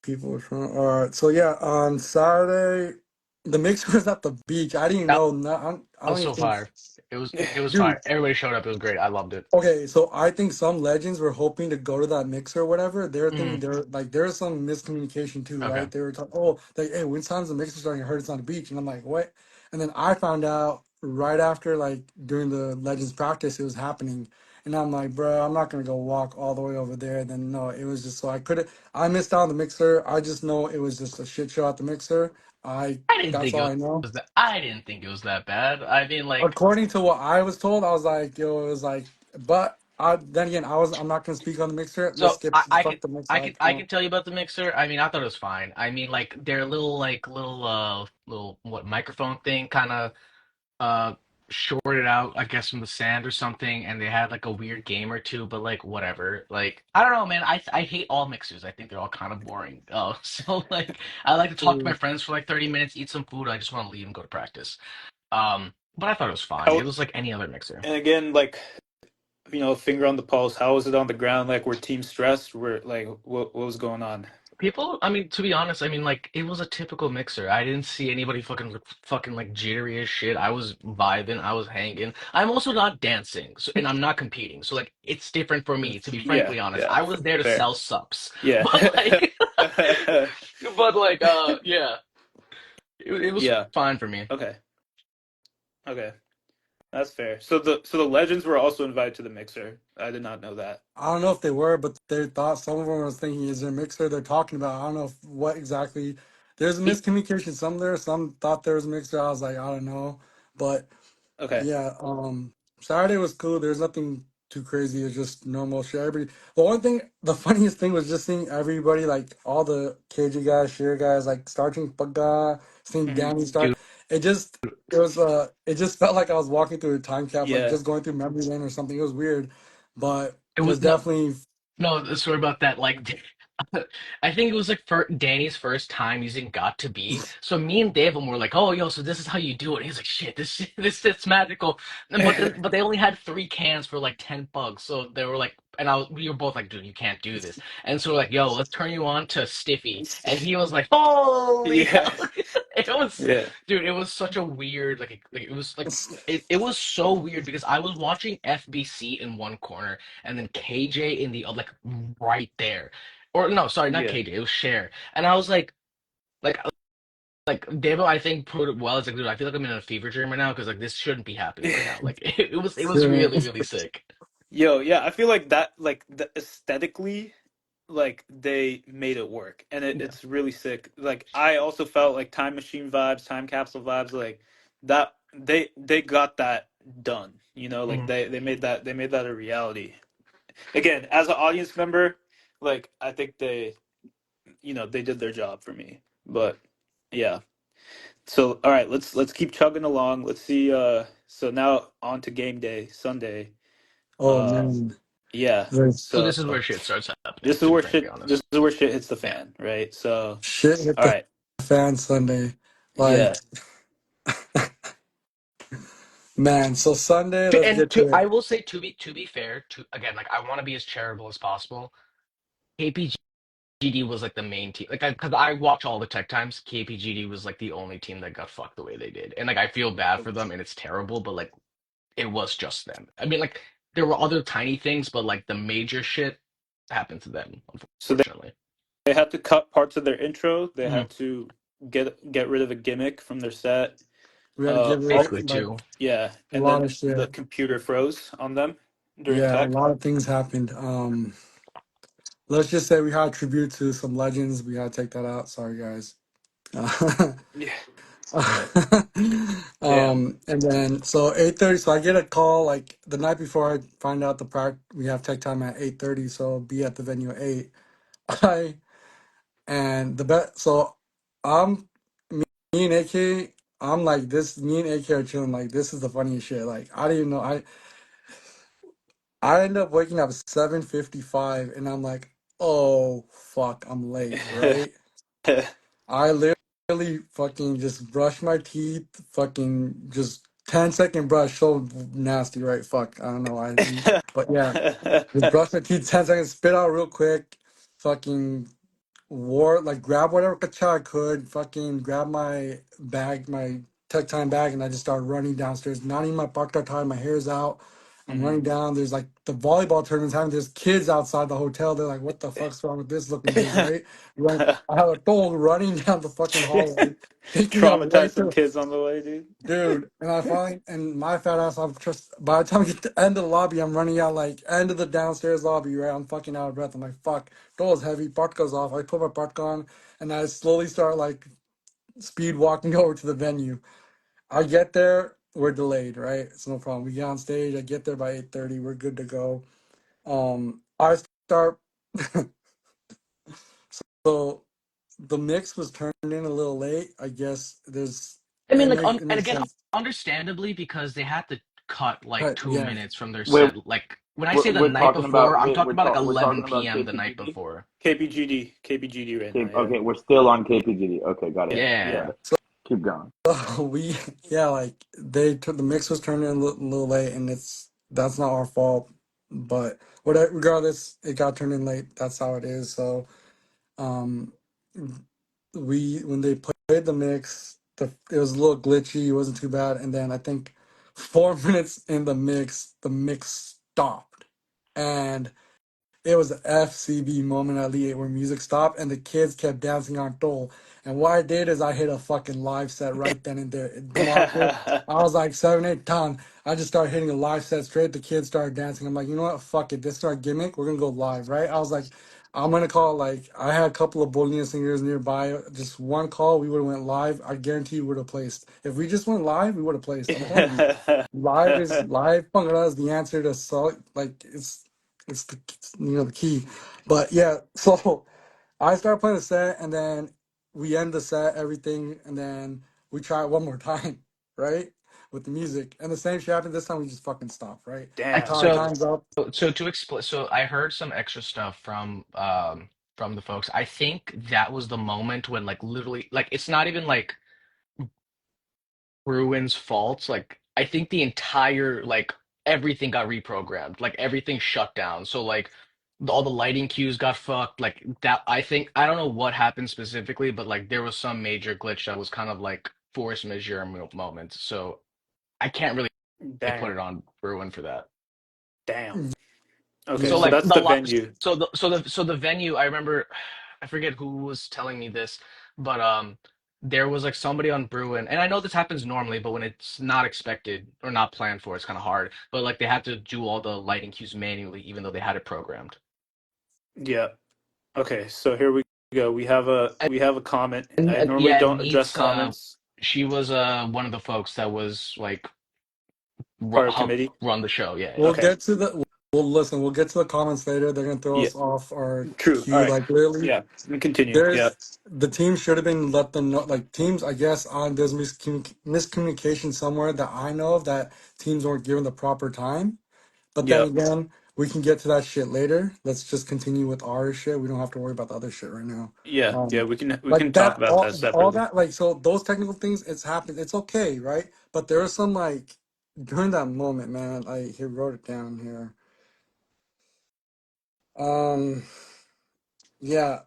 people were trying. All right, so yeah, on Saturday, the mix was at the beach. I didn't That know. No, I don't was even so think, fire. It was dude. fire. Everybody showed up. It was great. I loved it. Okay, so I think some legends were hoping to go to that mix or whatever. They were thinking Mm, there like there's some miscommunication too, okay. right? They were talking, oh, like, hey, when time's the mix is starting? I heard it's on the beach, and I'm like, what? And then I found out right after, like during the legends practice, it was happening, and I'm like, bro, I'm not gonna go walk all the way over there. Then no, it was just so I couldn't. I missed out on the mixer. I just know it was just a shit show at the mixer. I didn't That's think all it I know. was that. I didn't think it was that bad. I mean, like, According to what I was told, I was like, yo, it was like, but then again, I'm not gonna speak on the mixer. Let's so skip I, to the I fuck could, the mix I side. could, Come I on. could tell you about the mixer. I mean, I thought it was fine. I mean, like, their little what microphone thing kind of uh shorted out, I guess, from the sand or something, and they had like a weird game or two. But like, whatever. Like, I don't know, man. I hate all mixers. I think they're all kind of boring. Oh, so like, I like to talk to my True. friends for like 30 minutes, eat some food. I just want to leave and go to practice. But I thought it was fine. How It was like any other mixer. and again, like finger on the pulse. How was it on the ground? Like, were teams stressed? Were like, what was going on? People, I mean, to be honest, I mean, like, it was a typical mixer. I didn't see anybody fucking like jittery as shit. I was vibing, I was hanging. I'm also not dancing, so, and I'm not competing. So, like, it's different for me, to be Yeah, frankly honest. yeah, I was there to fair. sell sups. Yeah. But, like, but, like, yeah, it was Yeah. fine for me. Okay. Okay. That's fair. So the legends were also invited to the mixer. I did not know that. I don't know if they were, but they thought some of them was thinking is there a mixer they're talking about. I don't know what exactly. There's a He miscommunication. Some there, some thought there was a mixer. I was like, I don't know, but okay. yeah, Saturday was cool. There's nothing too crazy. It's just normal shit. Everybody. The one thing, the funniest thing was just seeing everybody, like all the KG guys, Sheer guys, like starting Paga, seeing Hmm. Danny Dude, start. It just, it just felt like I was walking through a time cap, like Yeah. just going through memory lane or something. It was weird, but it it was was no. definitely. No, sorry about that. Like, I think it was like for Danny's first time using Got to Be. So me and Devin were like, "Oh, yo, so this is how you do it." He's like, "Shit, this shit, this is magical." But they only had 3 cans for like 10 bucks. So they were like, and we were both like, "Dude, you can't do this." And so we're like, "Yo, let's turn you on to Stiffy." And he was like, "Holy Yeah. hell!" It was, Yeah. dude, it was such a weird like it was like it was so weird because I was watching FBC in one corner and then KJ in the like right there. Or no, sorry, not Yeah. KJ, it was Cher. And I was like like Devo, I think put it well. It's like, dude, I feel like I'm in a fever dream right now because like this shouldn't be happening right now. Like it was really, really sick. Yo, yeah, I feel like that like aesthetically like they made it work and Yeah. it's really sick. Like I also felt like time machine vibes, time capsule vibes like that they got that done. You know, like Mhm. they made that a reality. Again, as an audience member, like I think they did their job for me. But yeah. So all right, let's keep chugging along. Let's see so now on to game day, Sunday. Oh Uh man, yeah. there's So So this is where shit starts happening, this is to be where frankly shit this honest. is where shit hits the Yeah. fan, right? So shit hit all the right. fan Sunday. Yeah. Like man, so Sunday, let's And get to I it. will say to be fair, to again, like I want to be as charitable as possible. KPGD was like the main team. Like, because I watch all the tech times, KPGD was like the only team that got fucked the way they did, and like I feel bad for them, and it's terrible. But like, it was just them. I mean, like there were other tiny things, but like the major shit happened to them, So unfortunately. they had to cut parts of their intro. They Mhm. had to get rid of a gimmick from their set. We had to get rid All Basically, like too. yeah, a and lot then of the shit. computer froze on them during Yeah, a tech. lot of things happened. Let's just say we had a tribute to some legends. We had to take that out. Sorry, guys. Yeah. Damn. And then so 8:30. So I get a call like the night before. I find out the part we have tech time at 8:30. So be at the venue at 8. I and the bet. So I'm me and AK. I'm like this. Me and AK are chilling. Like this is the funniest shit. Like I didn't even know. I end up waking up 7:55, and I'm like, oh fuck, I'm late, right? I literally fucking just brush my teeth, fucking just 10-second brush, so nasty, right? Fuck, I don't know why. But yeah, just brush my teeth 10 seconds, spit out real quick, fucking wore like grab whatever kacha I could, fucking grab my bag, my tech time bag, and I just started running downstairs. Not even my parked time, my hair's out. I'm Hmm. running down. There's like the volleyball tournament's happening. There's kids outside the hotel. They're like, "What the fuck's wrong with this looking dude?" Right? Run. I have a dog running down the fucking hallway, thinking I'm Traumatize late some to kids on the way, dude. dude. And I finally, and my fat ass, I'm just by the time I get to the end of the lobby, I'm running out like end of the downstairs lobby. Right? I'm fucking out of breath. I'm like, fuck. Door is heavy. Part goes off. I put my part on, and I slowly start like speed walking over to the venue. I get there. We're delayed, right? It's no problem. We get on stage. I get there by 8:30. We're good to go. I start. So the mix was turned in a little late. I guess there's I mean, like, it and makes again, sense. understandably, because they had to cut like But two yeah, minutes from their Wait, set. Like, when I say the we're night talking about before, I'm wait, talking about like we're talking 11 about p.m. the night KPGD. before. KPGD right now, yeah. Okay, we're still on KPGD. Okay, got it. Yeah, Got yeah. Yeah. it. Keep going. we yeah, like they took the mix was turned in a little late, and that's not our fault. But whatever, regardless, it got turned in late. That's how it is. So Um, we when they played the mix, it was a little glitchy. It wasn't too bad, and then I think 4 minutes in the mix stopped, and it was an FCB moment at Elite where music stopped and the kids kept dancing on Dole. And what I did is I hit a fucking live set right then and there. The marker, I was like 7, 8 ton. I just started hitting a live set straight. The kids started dancing. I'm like, you know what? Fuck it. This is our gimmick. We're gonna go live, right? I was like, I'm gonna call like I had a couple of Bolivian singers nearby. Just one call, we would have went live. I guarantee we would have placed. If we just went live, we would have placed. I'm telling you, live Bhangra is the answer to like it's the the key. But yeah, so I start playing the set and then we end the set, everything, and then we try it one more time, right? With the music. And the same shit happened. This time we just fucking stop, right? We Damn. count our So times up. to explain, so I heard some extra stuff from the folks. I think that was the moment when like literally like it's not even like Bruin's fault. Like I think the entire like everything got reprogrammed. Like everything shut down. So like all the lighting cues got fucked. Like that I think I don't know what happened specifically, but like there was some major glitch that was kind of like force majeure moment. So I can't really put Damn. it on Bruin for that. Damn. Okay, So so Yeah. like that's the the lot, venue. so the venue. I remember, I forget who was telling me this, but there was like somebody on Bruin, and I know this happens normally, but when it's not expected or not planned for, it's kind of hard. But like they had to do all the lighting cues manually, even though they had it programmed. Yeah. Okay, so here we go. We have a comment. I And normally yeah, don't address Neats, comments. she was one of the folks that was like Part of committee. run the show. Yeah, yeah. We'll Okay. get to the we'll listen, we'll get to the comments later. They're gonna throw Yeah. us off our True. All cue. right. Like literally, Yeah. We continue. Yeah. there's the team should have been let them know like teams, I guess on there's miscommunication somewhere that I know of that teams weren't given the proper time. But then Yeah. again, we can get to that shit later. Let's just continue with our shit. We don't have to worry about the other shit right now. Yeah. Yeah. Um, We can like talk that, about all that all separately. that, like so those technical things, it's happened. It's okay, right? But there was some like during that moment, man. I he wrote it down here. Um, yeah,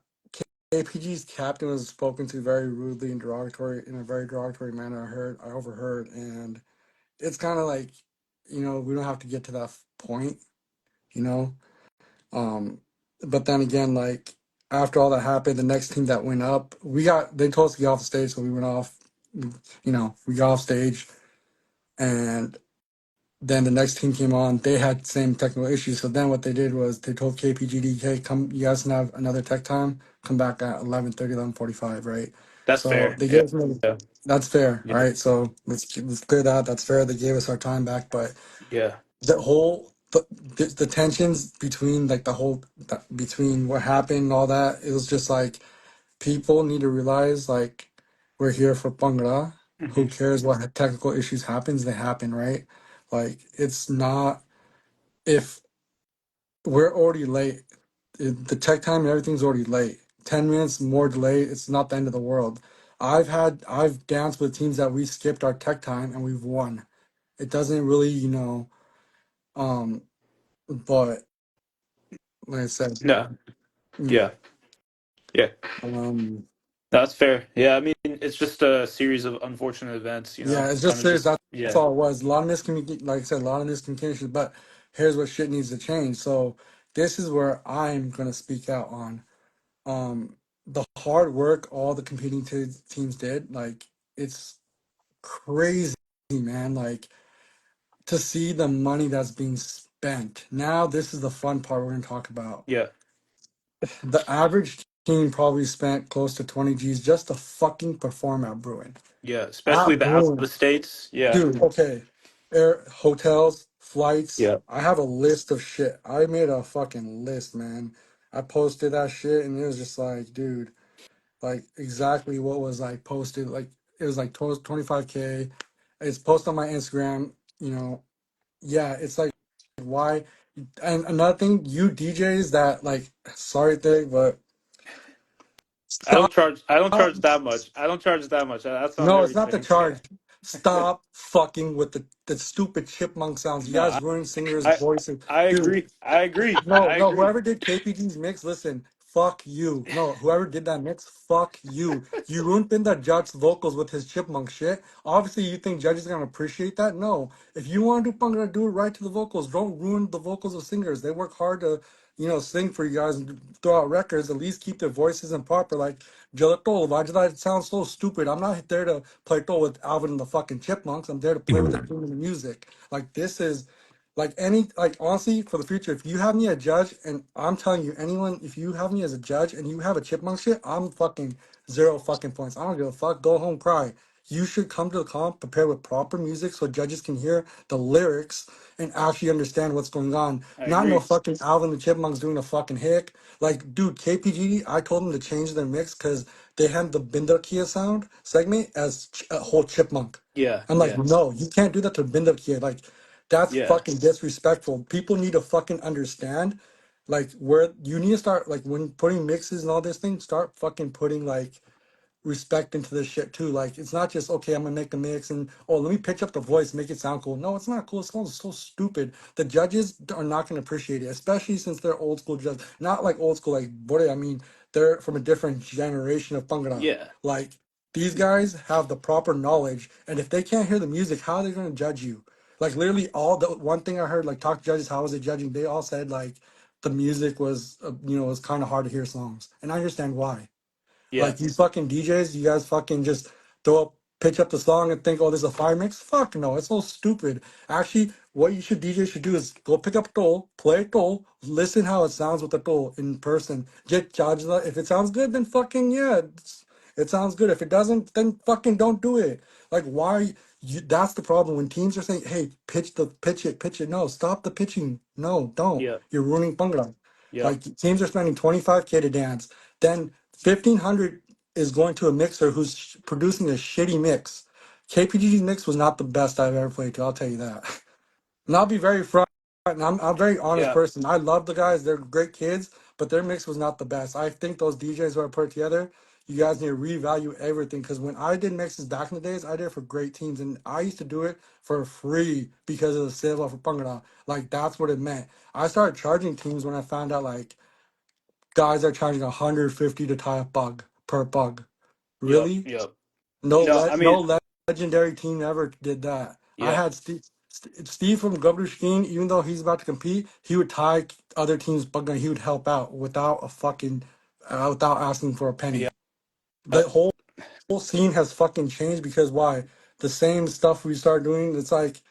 APG's captain was spoken to very rudely and derogatory in a very derogatory manner. I overheard, and it's kind of like, we don't have to get to that point, you know. Um, but then again, like after all that happened, the next team that went up, they told us to get off the stage, so we went off. We got off stage, and then the next team came on. They had same technical issues. So then what they did was they told KPGD, "Hey, come, you guys can have another tech time. Come back at 11:30, 11:45, right?" That's So fair. they Yeah. gave us. Yeah. That's fair, all Yeah. right. So let's clear that. That's fair. They gave us our time back, but Yeah. the tensions between like between what happened and all that, it was just like people need to realize like we're here for Bhangra. Who Hmm. cares what technical issues happens? They happen, right? Like it's not if we're already late. The tech time and everything's already late. 10 minutes more delay, it's not the end of the world. I've danced with teams that we skipped our tech time and we've won. It doesn't really, um, but like I said, No. mm, Yeah. Yeah. um, That's fair. Yeah. I mean, it's just a series of unfortunate events. yeah, it's Kind just of serious. just. That's Yeah. all it was. A lot of miscommunication, like I said, a lot of miscommunication. But here's what shit needs to change. So this is where I'm gonna speak out on. The hard work all the competing teams did, like it's crazy, man. Like to see the money that's being spent. Now this is the fun part we're gonna talk about. Yeah. The average team probably spent close to 20 G's just to fucking perform at Bruin. Yeah. Especially At the out of the Bruin. states. Yeah. Dude, okay. Air hotels, flights. Yeah. I have a list of shit. I made a fucking list, man. I posted that shit and it was just like, dude, like exactly what was like posted. Like it was like 25K. It's posted on my Instagram, you know. Yeah, it's like why and another thing, you DJs that like sorry thing, but I don't stop. charge. I don't charge that much. I don't charge that much. That's on No, it's not the everything. Yeah. charge. Stop fucking with the stupid chipmunk sounds. You No. guys ruined singers' I voices. I Dude, agree. I agree. no, I no, agree. whoever did KPG's mix, listen, fuck you. No, whoever did that mix, fuck you. You ruined the judge's vocals with his chipmunk shit. Obviously, you think judges are gonna appreciate that? No. If you want to do Bhangra, do it right to the vocals. Don't ruin the vocals of singers. They work hard to, sing for you guys and throw out records. At least keep their voices in proper. Like, Jalatol, Vajda, it sounds so stupid. I'm not there to play tol with Alvin and the fucking Chipmunks. I'm there to play with the tune and the music. Like, this is. Like honestly, for the future, if you have me a judge, and I'm telling you, anyone, if you have me as a judge and you have a chipmunk shit, I'm fucking zero fucking points. I don't give a fuck. Go home, cry. You should come to the comp prepared with proper music so judges can hear the lyrics and actually understand what's going on. I Not no agree. fucking Alvin the Chipmunks doing a fucking hick. Like, dude, KPGD, I told them to change their mix because they had the Binder Kia sound segment as a whole chipmunk. Yeah, I'm like, yeah, no, you can't do that to Binder Kia. Like, that's yeah, fucking disrespectful. People need to fucking understand, like, where you need to start, like, when putting mixes and all this thing, start fucking putting, like, respect into this shit too. Like, it's not just, okay, I'm gonna make a mix and, oh, let me pitch up the voice, make it sound cool. No, it's not cool. It sounds so stupid. The judges are not gonna appreciate it, especially since they're old school judges. Not like old school, like, what I mean, they're from a different generation of Bhangra. yeah, Like, these guys have the proper knowledge, and if they can't hear the music, how are they gonna judge you? Like, literally, all the one thing I heard, like, talk to judges, how was it judging? They all said, like, the music was, was kind of hard to hear songs, and I understand why. yeah, Like, you fucking DJs, you guys fucking just pitch up the song and think, oh, there's a fire mix. Fuck no, it's so stupid. Actually, what DJ should do is go pick up toll, play toll, listen how it sounds with the toll in person. Get judge that. If it sounds good, then fucking yeah, it sounds good. If it doesn't, then fucking don't do it. Like, why? That's the problem when teams are saying, "Hey, pitch it." No, stop the pitching. No, don't. yeah, You're ruining Bhangra. yep, Like, teams are spending 25K to dance, then 1,500 is going to a mixer who's producing a shitty mix. KPG's mix was not the best I've ever played to. I'll tell you that. And I'll be very front. And I'm a very honest yeah, person. I love the guys. They're great kids, but their mix was not the best. I think those DJs who I put together, you guys need to revalue everything. Because when I did mixes back in the days, I did it for great teams. And I used to do it for free because of the sale of Pangana. Like, that's what it meant. I started charging teams when I found out, like, guys are charging 150 to tie a bug per bug. yep, Really? yep. No, I mean, no legendary team ever did that. I yeah, had Steve from Gubrushkin, even though he's about to compete, he would tie other teams, but he would help out without a fucking, without asking for a yeah, penny. The whole scene has fucking changed because why? The same stuff we start doing, it's like,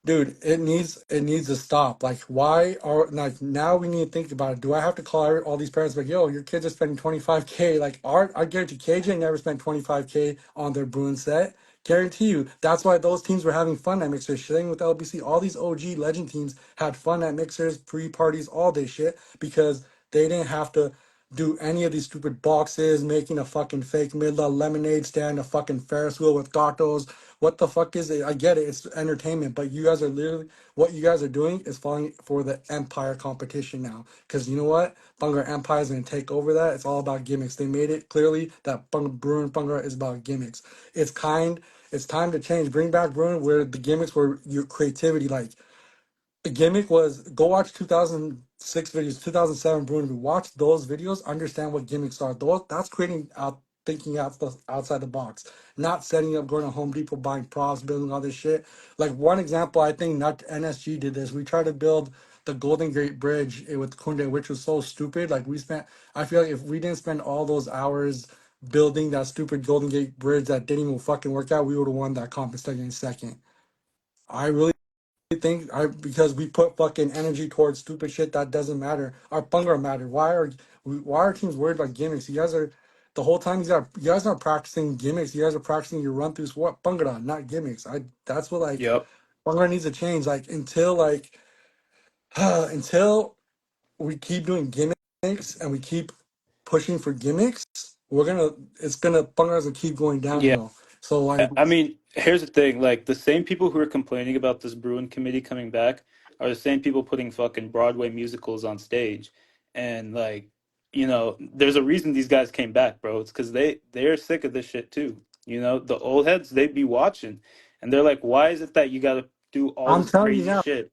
dude, it needs to stop. Like, why are, like, now we need to think about it. Do I have to call all these parents like, yo, your kids are spending 25K? Like, I guarantee KJ never spent 25K on their Bruin set. Guarantee you. That's why those teams were having fun at mixers. Same with LBC. All these OG legend teams had fun at mixers, pre-parties, all day shit because they didn't have to do any of these stupid boxes, making a fucking fake Midla lemonade stand, a fucking Ferris wheel with gatos. What the fuck is it? I get it, it's entertainment, but you guys are literally, what you guys are doing is falling for the Empire competition now. Because you know what? Bhangra Empire is going to take over that. It's all about gimmicks. They made it clearly that Bruin Bhangra is about gimmicks. It's time to change. Bring back Bruin where the gimmicks were your creativity. Like, the gimmick was go watch 2006 videos, 2007 Bruno. Watch those videos, understand what gimmicks are. Those that's creating thinking outside the box, not setting up going to Home Depot buying props, building all this shit. Like, one example, I think not NSG did this. We tried to build the Golden Gate Bridge with Kunde, which was so stupid. Like, I feel like if we didn't spend all those hours building that stupid Golden Gate Bridge that didn't even fucking work out, we would have won that comp instead of getting second. I really think because we put fucking energy towards stupid shit that doesn't matter. Our Bhangra matter. Why are teams worried about gimmicks? You guys are the whole time you guys aren't practicing gimmicks. You guys are practicing your run throughs. What Bhangra, not gimmicks. That's what, like, yep, Bhangra needs to change. Like, until we keep doing gimmicks and we keep pushing for gimmicks, Bhangra's gonna keep going yeah. downhill. So, like, I mean, here's the thing. Like, the same people who are complaining about this Bruin committee coming back are the same people putting fucking Broadway musicals on stage. And, like, there's a reason these guys came back, bro. It's because they're sick of this shit too. The old heads, they'd be watching. And they're like, why is it that you gotta do all I'm this telling you crazy now, shit.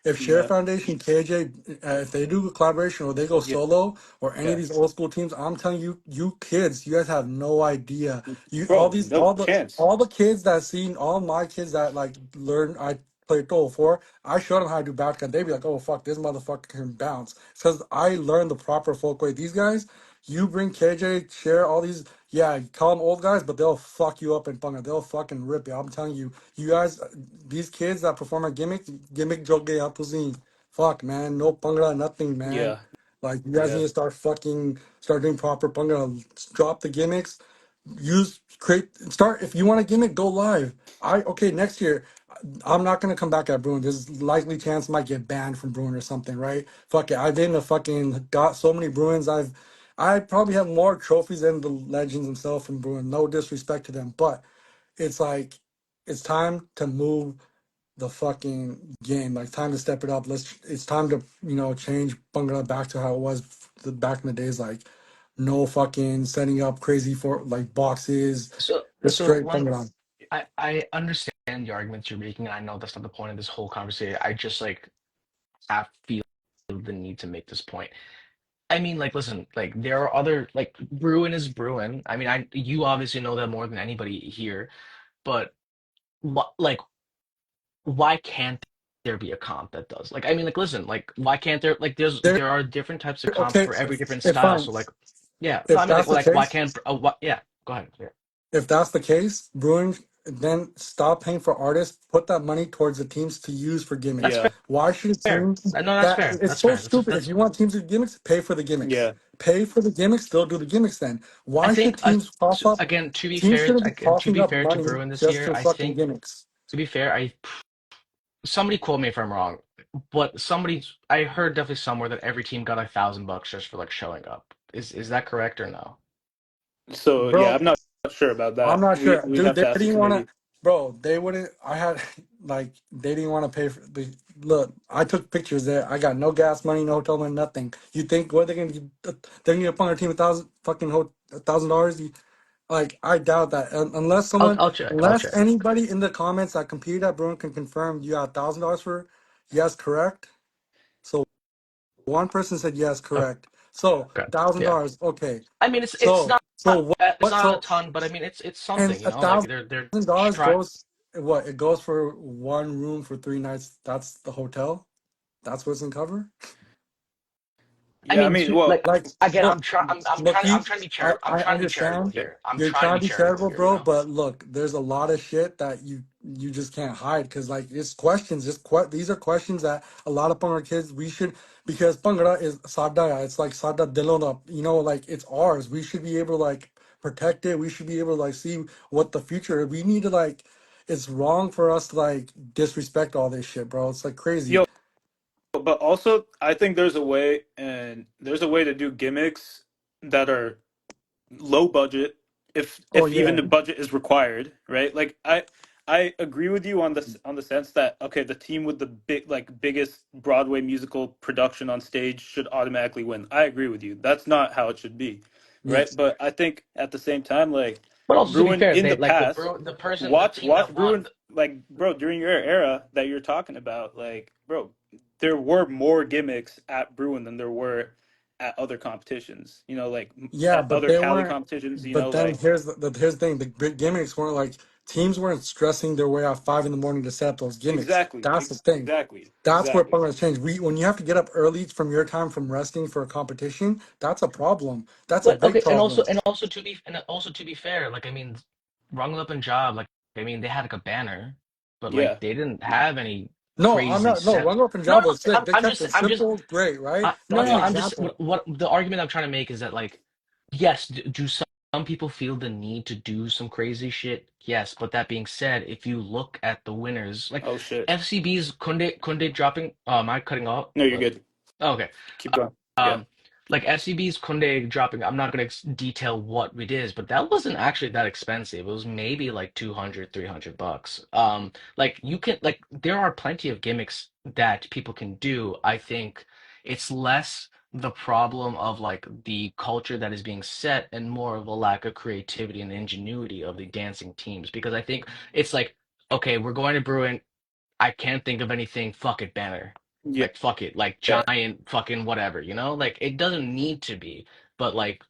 if Share Yeah, Foundation, KJ, if they do a collaboration or they go yeah, solo or any of yeah, these old school teams, I'm telling you, you kids, you guys have no idea. You all bro, these no chance. all the kids that seen all my kids that like learn I played Dole for, I showed them how to do back and they'd be like, oh fuck, this motherfucker can bounce. It's because I learned the proper folk way. These guys, you bring KJ, Share, all these, yeah, you call them old guys, but they'll fuck you up in Punga. They'll fucking rip you. I'm telling you, you guys, these kids that perform at gimmick joke apuzin. Fuck, man, no Punga, nothing, man. Yeah, Like you guys need yeah. to start doing proper Punga. Drop the gimmicks. Start if you want a gimmick, go live. Next year, I'm not gonna come back at Bruin. There's likely chance I might get banned from Bruin or something, right? Fuck it. I've been a fucking got so many Bruins. I probably have more trophies than the legends themselves from Bruin. No disrespect to them, but it's like it's time to move the fucking game. Like time to step it up. It's time to change Bangla back to how it was back in the days. Like no fucking setting up crazy for like boxes. So Just so straight one Bangla. I understand the arguments you're making, and I know that's not the point of this whole conversation. I just like have feel the need to make this point. I mean, like, listen, like there are other like Bruin is Bruin. I mean, I you obviously know that more than anybody here, but like why can't there be a comp that does? Like, I mean, like, listen, like, why can't there like There, there are different types of comps okay, for every different if style. fine. So like, yeah, no, I If mean, that's the like why case, can't what? Yeah, go ahead. Yeah. if that's the case, Bruins then stop paying for artists. Put that money towards the teams to use for That's gimmicks. Yeah, Why should a fair. team No, that's that fair. it's That's so fair. stupid? If That's you want teams with gimmicks, pay for the gimmicks. yeah. Pay for the gimmicks. They'll do the gimmicks then. I Why should think teams cough up? again Teams shouldn't be to coughing be up fair to money Bruin this just year, for I fucking think gimmicks. to be fair, I somebody quote me if I'm wrong, but somebody I heard definitely somewhere that every team got $1,000 just for like showing up. Is that correct or no? So yeah, Bro, I'm not sure about I'm that. not We sure, we'd dude. have They to ask the didn't want to, committee. bro. They wouldn't. I had like they didn't want to pay for the look. I took pictures there. I got no gas money, no hotel money, nothing. You think what they gonna get? They're gonna put on their team $1,000? Like I doubt that. I'll check. I'll Unless check. anybody in the comments that competed at Bruin can confirm you got $1,000 for. Yes, correct. So one person said yes, correct. So Okay. thousand Yeah. dollars. Okay. I mean, So it's what? not a So ton, but I mean, it's and something, you a know. Like thousand they're dollars try. goes what? It goes for one room for 3 nights. That's the hotel. That's what's in cover. I Yeah, I mean, mean, to well, like Like, again, look, I'm trying to be I I'm trying to be charitable understand yeah, here. I'm you're trying to trying be to be charitable charitable, here, you bro. know. But look, there's a lot of shit that you just can't hide because like it's questions. These are questions that a lot of Bhangra kids we should because Bhangra is sadaya. It's like sada dilona. Like it's ours. We should be able to like protect it. We should be able to like see what the future. We need to like. It's wrong for us to like disrespect all this shit, bro. It's like crazy. yo, but also I think there's a way to do gimmicks that are low budget Oh if even yeah, the budget is required, right? Like I agree with you on the sense that okay, the team with the biggest Broadway musical production on stage should automatically win. I agree with you. That's not how it should be, yeah, right? But I think at the same time, like But also to be Bruin fair, in they the like past, the team watch that won. Bruin, like bro, during your era that you're talking about, like bro, there were more gimmicks at Bruin than there were at other competitions. Like yeah. at But other they Cali weren't. competitions. But then Like here's the thing: the big gimmicks weren't like teams weren't stressing their way out 5 in the morning to set up those gimmicks. exactly, That's the thing. That's where exactly. Pokemon changed. When you have to get up early from your time from resting for a competition, that's a problem. That's a But big okay, problem. and also to be fair, like I mean, Rung Up and Job, like I mean, they had like a banner, but like Yeah, they didn't have any No, I'm crazy not. No, set. Run Up and No, Jab no, was sick. They kept it I'm just simple, great, right? no, That's no, an yeah. I'm just example. what the argument I'm trying to make is that like, yes, do some people feel the need to do some crazy shit? Yes, but that being said, if you look at the winners, like Oh shit. FCB's Kunde dropping, am I cutting off? No, you're What? good. Okay. Keep going. Yeah. Um, like FCB's Kunde dropping, I'm not going to detail what it is, but that wasn't actually that expensive. It was maybe like 200, $300. Like you can, like, there are plenty of gimmicks that people can do. I think it's less the problem of like the culture that is being set and more of a lack of creativity and ingenuity of the dancing teams. Because I think it's like, okay, we're going to Bruin. I can't think of anything. Fuck it, banner. Yeah, Like fuck it, like giant fucking whatever. Like it doesn't need to be, but like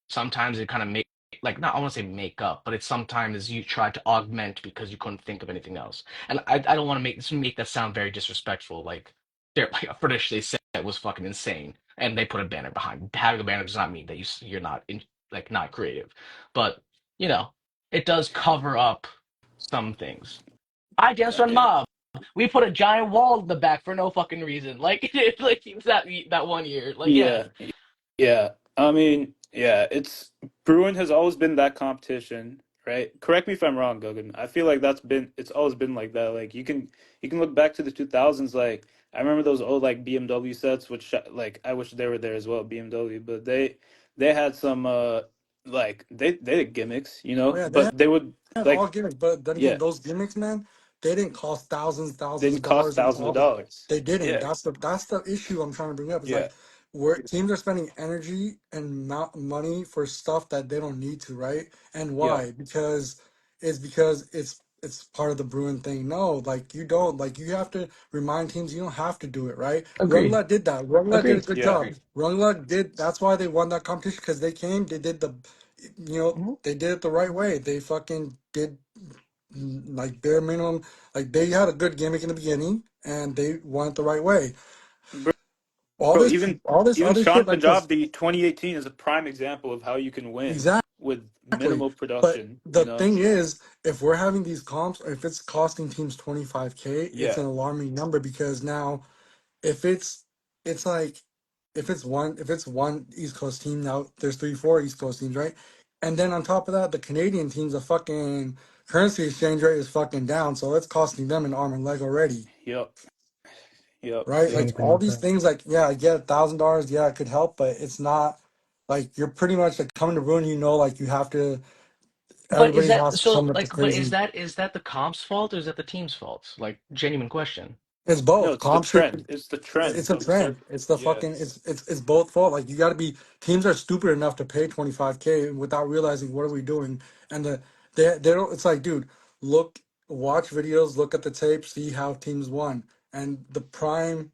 sometimes it kind of make like not I want to say make up, but it's sometimes you try to augment because you couldn't think of anything else. And I don't want to make that sound very disrespectful. Like they're like a footage they said was fucking insane, and they put a banner behind. Having a banner does not mean that you're not like not creative, but you know it does cover up some things. I just run yeah, mob. We put a giant wall in the back for no fucking reason. Like, like that one year. Like, yeah, yeah. Yeah, I mean, yeah, it's Bruin has always been that competition, right? Correct me if I'm wrong, Gagan. I feel like it's always been like that. Like you can look back to the 2000s. Like I remember those old like BMW sets, which like I wish they were there as well, BMW. But they had some like they had gimmicks, Oh yeah, they but they would had all like gimmicks, but then again, yeah, those gimmicks, man, they didn't cost thousands didn't of cost dollars and thousands of all that. dollars. They didn't. Yeah, That's the issue I'm trying to bring up. It's yeah, like where teams are spending energy and money for stuff that they don't need to, right? And yeah, why? Because it's part of the Bruin thing. No, like you don't. Like you have to remind teams you don't have to do it, right? agreed, Rungla did that. Rungla did a agreed, good yeah, job. agreed. Rungla did. That's why they won that competition because they came. They did Mhm. they did it the right way. They fucking did like bare minimum. Like they had a good gimmick in the beginning, and they won it the right way. All Bro, this, even all this even other shit, Sean like this, Punjab, the 2018 is a prime example of how you can win exactly. with minimal But production, the thing is, if we're having these comps, if it's costing teams 25K, it's Yeah, an alarming number because now if it's like if it's one East Coast team now, there's 3, 4 East Coast teams, right? And then on top of that, the Canadian teams, the fucking currency exchange rate is fucking down, so it's costing them an arm and leg already, yep, yep, right? Like Same thing all with these that. things, like yeah, I get $1,000, yeah, it could help, but it's not like you're pretty much like coming to ruin. Like you have to, But is everybody that has to so? come with the Like, but is crazy. that the comp's fault or is that the team's fault? Like, genuine question. It's No, both. it's the Comp should. trend. It's the trend It's a of the trend. circuit. It's the Yeah, fucking. It's both fault. Like you got to be. Teams are stupid enough to pay 25K without realizing what are we doing, and they don't. It's like, dude, look, watch videos, look at the tape, see how teams won, and the prime.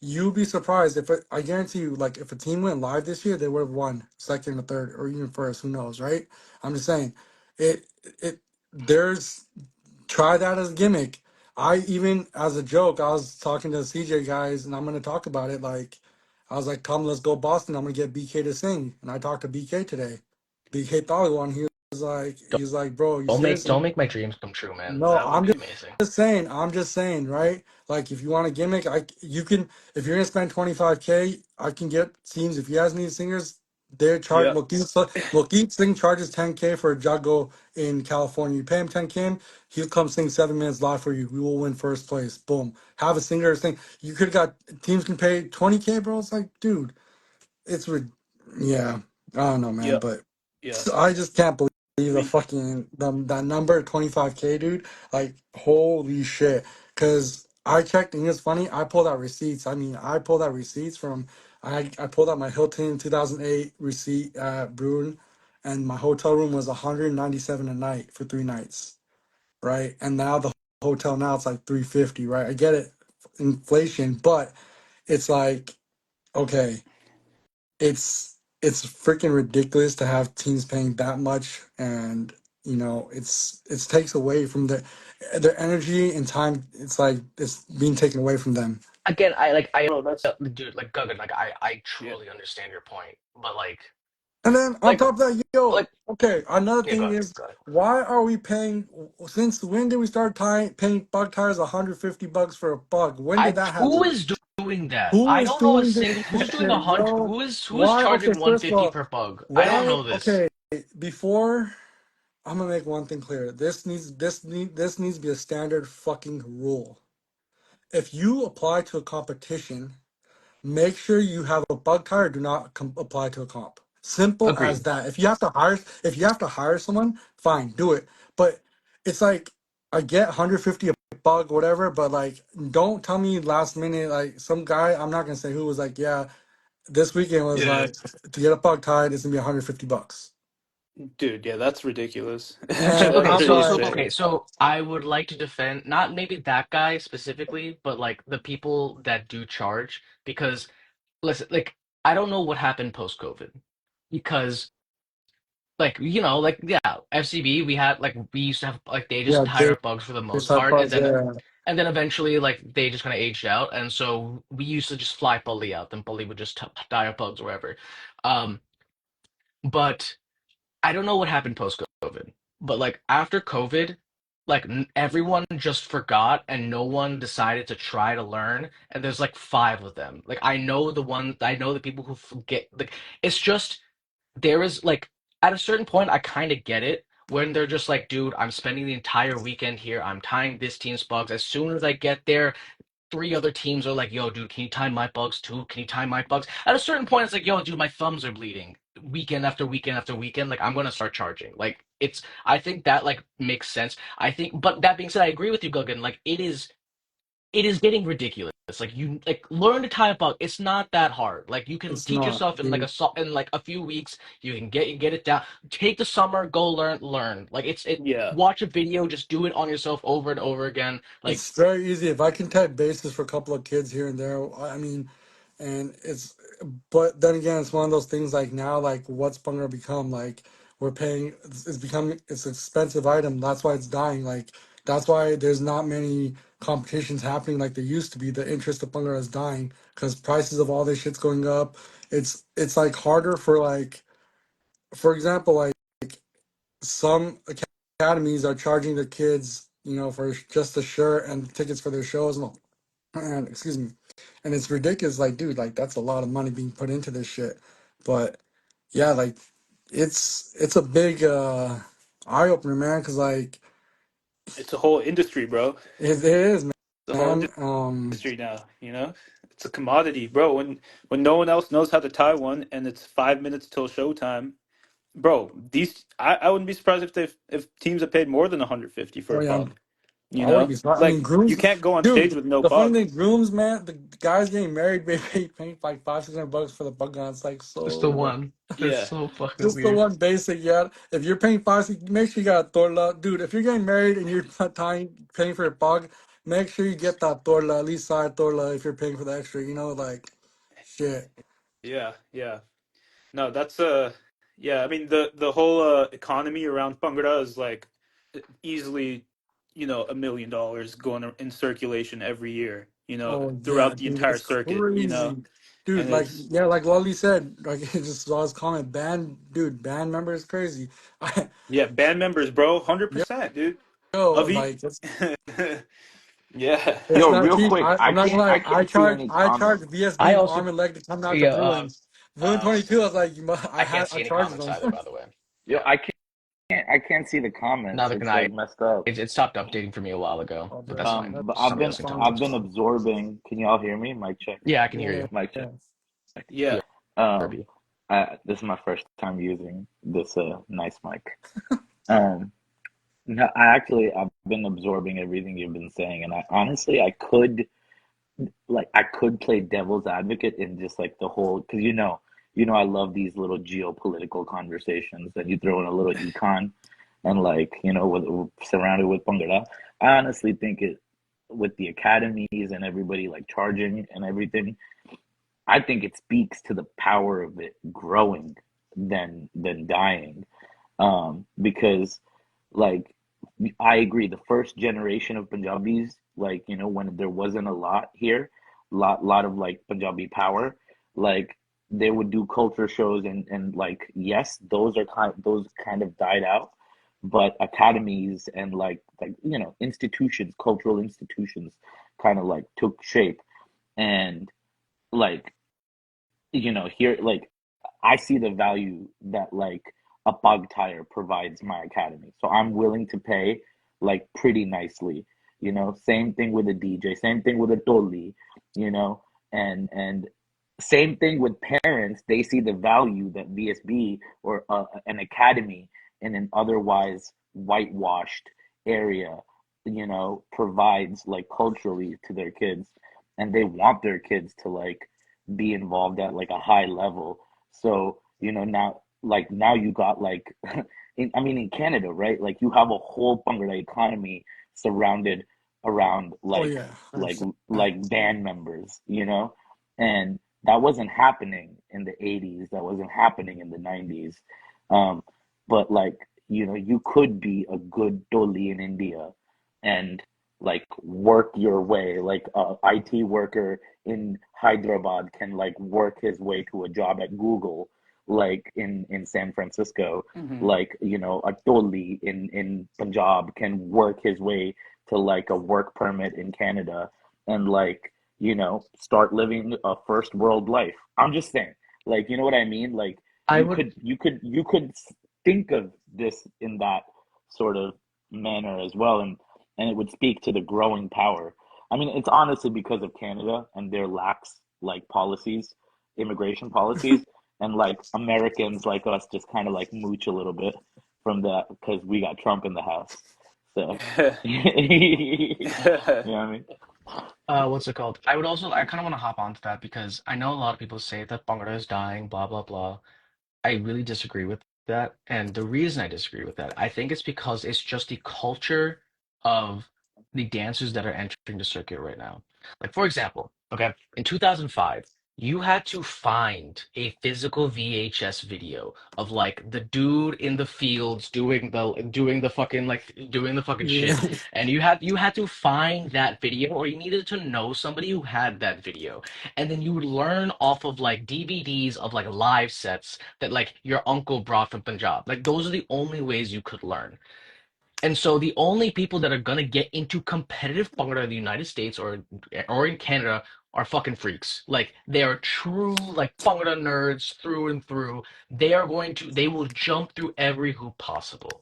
You'd be surprised if I guarantee you, like if a team went live this year, they would have won second or third or even first. Who knows, right? I'm just saying, it it there's try that as a gimmick. I even as a joke, I was talking to the CJ guys, and I'm gonna talk about it. Like, I was like, "Come, let's go Boston. I'm gonna get BK to sing." And I talked to BK today. BK thought we won. Don't He's like, "Bro, you don't serious?" make my dreams come true, man. No, That would be amazing. I'm just saying, right? Like if you want a gimmick, you can if you're gonna spend 25K, I can get teams. If you guys need singers, they charge yeah, Look, each thing charges 10K for a Jago in California. You pay him 10K, he'll come sing 7 minutes live for you. We will win first place. Boom. Have a singer thing. You could got teams can pay 20K, bro. It's like, dude, it's yeah. I don't know, man, yeah, but yeah. I just can't believe I the mean, fucking that number 25K, dude. Like holy shit. Cause I checked and it's funny. I pulled out receipts. I mean, I pulled out receipts from I pulled out my Hilton 2008 receipt at Bruin, and my hotel room was 197 a night for 3 nights, right? And now the hotel now it's like 350, right? I get it, inflation, but it's like okay it's freaking ridiculous to have teams paying that much, and it takes away from their energy and time. It's like it's being taken away from them. Again, I bro, that's dude, like Gagan, like I yeah, truly understand your point, but And then on like top of that, yo, like okay, another yeah, go thing ahead, is, go ahead. why are we paying? Since when did we start paying bug tires $150 for a bug? When did that Who happen? is doing that? Who I is don't know a doing this single who's doing shit, bro? who's Why? Okay, charging first of 150 all, per bug. I don't why? know this. Okay, before. I'm gonna make one thing clear. This needs to be a standard fucking rule. If you apply to a competition, make sure you have a bug tire. Do not apply to a comp. Simple as Agreed. that. If you have to hire someone, fine, do it. But it's like I get 150 a bug, whatever. But like, don't tell me last minute. Like some guy, I'm not gonna say who was like, yeah, this weekend was yeah, like to get a bug tied, it's gonna be $150. Dude, yeah, that's ridiculous. And So That's okay, I'm pretty like, insane. so I would like to defend not maybe that guy specifically, but like the people that do charge because listen, like I don't know what happened post COVID because like like yeah, FCB we had like we used to have like they just yeah, tied our bugs for the this most type part, of yeah, and then eventually like they just kind of aged out, and so we used to just fly Bully out, then Bully would just tie our bugs or whatever. Um, but I don't know what happened post COVID, but like after COVID, like everyone just forgot and no one decided to try to learn. And there's like five of them. Like I know the people who forget. Like it's just there is like at a certain point, I kind of get it when they're just like, dude, I'm spending the entire weekend here. I'm tying this team's bugs. As soon as I get there, three other teams are like, yo, dude, can you time my bugs too? Can you time my bugs? At a certain point, it's like, yo, dude, my thumbs are bleeding. Weekend after weekend after weekend, like I'm gonna start charging. Like I think that like makes sense. I think, but that being said, I agree with you, Guggen. Like it is getting ridiculous. Like you like learn to tie a bug. It's not that hard. Like you can it's teach not, yourself in like dude. in like a few weeks. You can get it down. Take the summer, go learn. Like it. Yeah. Watch a video, just do it on yourself over and over again. Like It's very easy if I can type bases for a couple of kids here and there. I mean, and it's, but then again, it's one of those things like now, like what's gonna become like we're paying. It's becoming it's an expensive item. That's why it's dying. Like that's why there's not many competitions happening like there used to be. The interest of Bhangra is dying because prices of all this shit's going up. It's like harder for like, for example, like some academies are charging their kids, for just the shirt and tickets for their shows and excuse me, and it's ridiculous. Like, dude, like that's a lot of money being put into this shit. But yeah, like it's a big eye opener, man. Because like It's a whole industry, bro. it is, The whole man. industry now, you know? It's a commodity, bro. When no one else knows how to tie one and it's 5 minutes till showtime, bro, I wouldn't be surprised if teams have paid more than 150 for Oh a yeah, pug. You I wouldn't know? be surprised. I mean, Like you grooms, can't go on stage dude. with no The funny pug. thing, grooms, man. The guys getting married, paying like 500-600 bucks for the bug on. It's like just the so. one. It's Yeah. so fucking Just the weird. one basic, yeah. If you're paying five, make sure you got a torla, dude. If you're getting married and you're not paying for a pug, make sure you get that torla, at least side torla, if you're paying for the extra. Like shit. Yeah, yeah. No, that's yeah, I mean the whole economy around Pangra is like easily, $1 million going in circulation every year, Oh yeah, throughout the dude, entire it's circuit. crazy, dude. And Like it's yeah, like Lolly said, like it just saw his comment. Band member is crazy. I, yeah, band members, bro, yo, 100%, dude. Of each like yeah. it's Yo, not real cheap. quick, I'm not gonna I lie. I can't see charge any I charge comments. I VSB also arm and leg to come out to yeah Bruin. Bruin 22. I was like, I can't I see any charged comments them. either, by the way. Yo, Yeah. I can't see the comments. Neither can It's I. like messed up. It stopped updating for me a while ago, Oh, but bro, that's fine. But Somebody else that's can fine. talk. I've That's been fine. absorbing. Can y'all hear me? Mic check. Yeah, I can hear Yeah, you. Mic check. yeah. Yeah. Yeah, Um, Kirby. this is my first time using this nice mic. Um, no, I've been absorbing everything you've been saying, and I honestly I could play devil's advocate in just like the whole because I love these little geopolitical conversations that you throw in a little econ and like surrounded with Bangla. I honestly think it with the academies and everybody like charging and everything. I think it speaks to the power of it growing than dying. Because like I agree, the first generation of Punjabis, like, when there wasn't a lot here, lot of like Punjabi power, like they would do culture shows and like yes, those kind of died out, but academies and institutions, cultural institutions kind of like took shape and like here, like I see the value that like a bug tire provides my academy. So I'm willing to pay like pretty nicely. Same thing with a DJ, same thing with a Dholi, you know, and same thing with parents. They see the value that VSB or an academy in an otherwise whitewashed area, provides like culturally to their kids, and they want their kids to like be involved at like a high level. So, now like now you got like I mean in Canada, right? Like you have a whole Bhangra economy surrounded around Oh yeah, like 100%. like band members, you know? And that wasn't happening in the 80s, that wasn't happening in the 90s. Um, but like, you know, you could be a good Dholi in India and like work your way, like a IT worker in Hyderabad can like work his way to a job at Google, like in San Francisco, Mm-hmm. like you know a Dholi in Punjab can work his way to like a work permit in Canada and like you know start living a first world life. I'm just saying, like you know what I mean? Like I would you could think of this in that sort of manner as well, and it would speak to the growing power. I mean, it's honestly because of Canada and their lax like policies, immigration policies, and like Americans like us just kind of like mooch a little bit from that because we got Trump in the house. So, you know what I mean? what's it called? I would also I kind of want to hop onto that because I know a lot of people say that Bhangra is dying, blah blah blah. I really disagree with that. And the reason I disagree with that, I think it's because it's just the culture of the dancers that are entering the circuit right now. Like, for example, okay, in 2005, you had to find a physical VHS video of like the dude in the fields doing the fucking Yeah. shit. And you had to find that video or you needed to know somebody who had that video. And then you would learn off of like DVDs of like live sets that like your uncle brought from Punjab. Like those are the only ways you could learn. And so the only people that are gonna get into competitive Bhangra in the United States or in Canada are fucking freaks. Like they are true like Bhangra nerds through and through. They will jump through every hoop possible.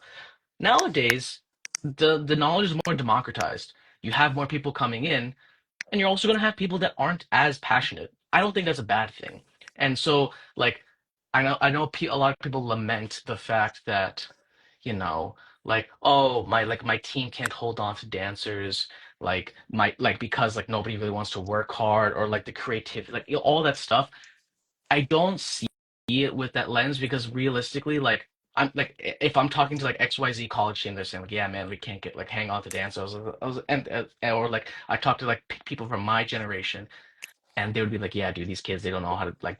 Nowadays, the knowledge is more democratized. You have more people coming in, and you're also going to have people that aren't as passionate. I don't think that's a bad thing. And so, like, I know a lot of people lament the fact that, you know, like, oh, my team can't hold on to dancers, because like nobody really wants to work hard or like the creativity, like all that stuff. I don't see it with that lens because realistically, like I'm like if I'm talking to like XYZ college team, they're saying like, yeah, man, we can't get like hang on to dance. Or like I talk to like people from my generation, and they would be like, yeah, dude, these kids they don't know how to like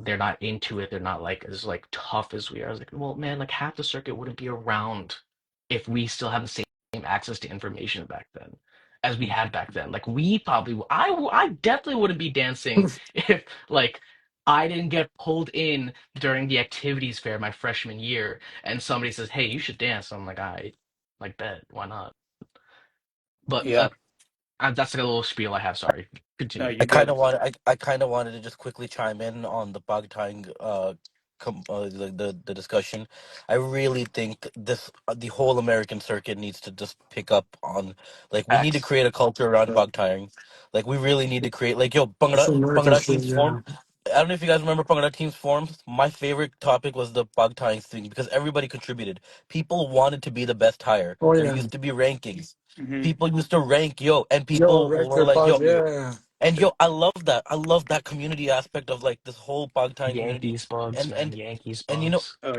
they're not into it. They're not like as like tough as we are. I was like, well, man, like half the circuit wouldn't be around if we still have the same access to information back then as we had back then. Like we probably, I definitely wouldn't be dancing if like I didn't get pulled in during the activities fair my freshman year, and somebody says, "Hey, you should dance." I'm like, I like bet, why not? But Yeah. that's like a little spiel I have. Sorry, No, continue. you're good. I kind of wanted to just quickly chime in on the Bogtang the discussion. I really think the whole American circuit needs to just pick up on like we need to X. create a culture around Bogtang. Like we really need to create like yo That's the American Bhangra shit, teams form. yeah. I don't know if you guys remember Bhangra teams forms. My favorite topic was the Bogtang thing because everybody contributed. People wanted to be the best hire. Oh There yeah. used to be rankings. Mm-hmm. People used to rank yo, and Yo, people right were there, like pause, yo. yeah. And yo, I love that. I love that community aspect of like this whole Bogtine community. Yankees bugs, And man. Yankees and bugs. Oh,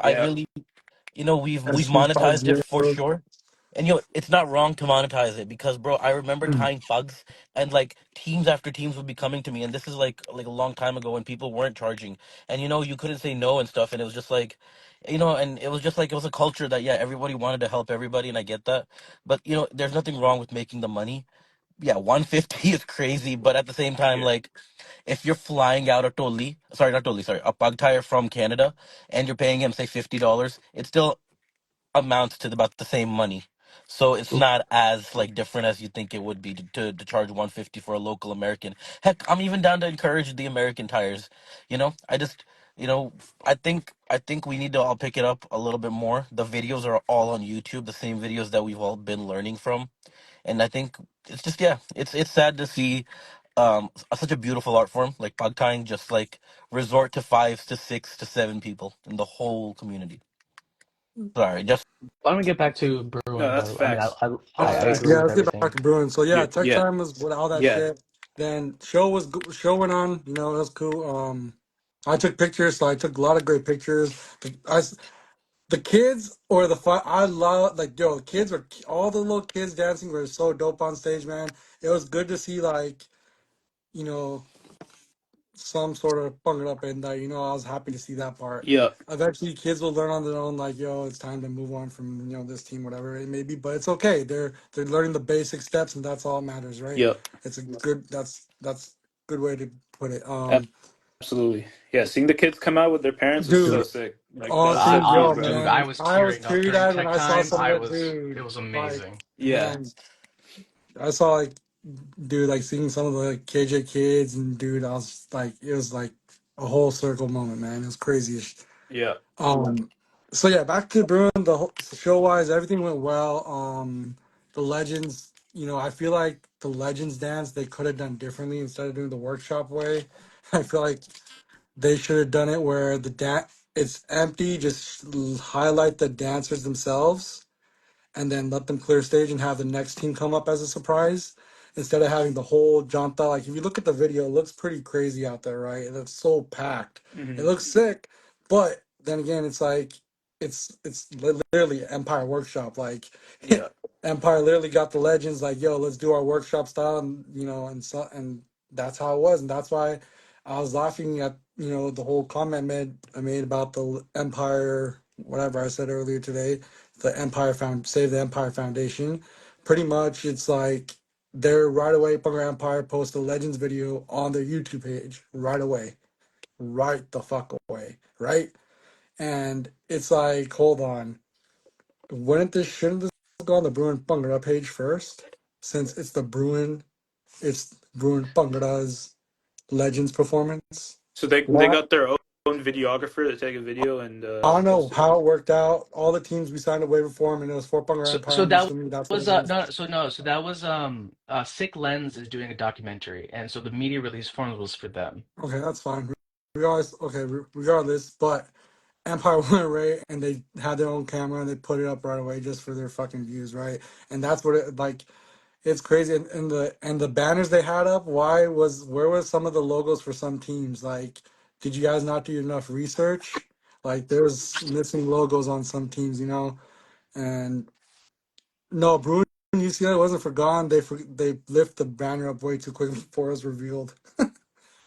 I yeah. really we've SG monetized it Fuzz, for sure. And it's not wrong to monetize it because bro, I remember yeah. tying pugs and like teams after teams would be coming to me and this is like a long time ago when people weren't charging and you couldn't say no and stuff and it was just like and it was just like it was a culture that yeah, everybody wanted to help everybody and I get that. But there's nothing wrong with making the money. Yeah, 150 is crazy, but at the same time, Yeah. like if you're flying out a Toli, sorry, not Toli, sorry, a pug tire from Canada, and you're paying him say $50, it still amounts to about the same money. So it's not as like different as you think it would be to charge 150 for a local American. Heck, I'm even down to encourage the American tires. I just I think we need to all pick it up a little bit more. The videos are all on YouTube, the same videos that we've all been learning from. And I think it's just yeah, it's sad to see such a beautiful art form like pagtine just like resort to 5 to 6 to 7 people in the whole community. Sorry, just Why don't we get back to No, Bruin? that's But I mean, facts. I agree Yeah, with let's get back everything. to Bruin. So yeah, Yeah. tech Yeah. time was with all that Yeah. shit. Then show went on. It was cool. I took pictures, so I took a lot of great pictures. The kids or the fun, I love like yo, the kids were all the little kids dancing were so dope on stage, man. It was good to see like you know some sort of punk it up, and I was happy to see that part. Yep. Eventually, kids will learn on their own, like yo, it's time to move on from this team, whatever it may be. But it's okay. They're learning the basic steps, and that's all that matters, right? Yep. It's a good that's good way to put it. Absolutely. Yeah, seeing the kids come out with their parents is so Dude, sick. Like that's honestly, such good yo, Dude, brotherhood. I man, was I was tearing up teary during eyed when tech I saw time. some of that, It dude. was Like, amazing. Yeah. man, I saw like, dude, like seeing some of the like, KJ kids, and dude, I was like, it was like a whole circle moment, man. It was crazy. Yeah. Um, so yeah, back to Bruin. The whole show wise, everything went well. The legends, I feel like the legends dance they could have done differently instead of doing the workshop way. I feel like they should have done it where it's empty, just highlight the dancers themselves and then let them clear stage and have the next team come up as a surprise instead of having the whole janta. Like if you look at the video, it looks pretty crazy out there, right? It looks so packed. It Hmm. looks sick, but then again, it's like it's literally Empire Workshop. Like Yeah. Empire literally got the legends like, yo, let's do our workshop style, and and that's how it was, and that's why I was laughing at the whole comment I made about the Empire, whatever I said earlier today, the Save the Empire Foundation. Pretty much, it's like they're right away. Bunker Empire post a Legends video on their YouTube page right away, right the fuck away, right? And it's like, hold on, shouldn't this go on the Bruin Bhangra page first, since it's Bruin Bhangra's Legends performance? So they Why? got their own videographer to take a video and I don't know post it. how it worked out. All the teams we signed a waiver for him, and it was for Bhangra Empire. So I'm that assuming that's what was it was. so that was Sick Lens is doing a documentary, and so the media release forms was for them. Okay, that's fine. Regardless, but Empire went right, and they had their own camera, and they put it up right away just for their fucking views, right? And that's what it like. It's crazy, and the banners they had up. Where was some of the logos for some teams? Like, did you guys not do enough research? Like, there's missing logos on some teams, and no, Bruin UCLA wasn't forgotten. They lift the banner up way too quick before it was revealed.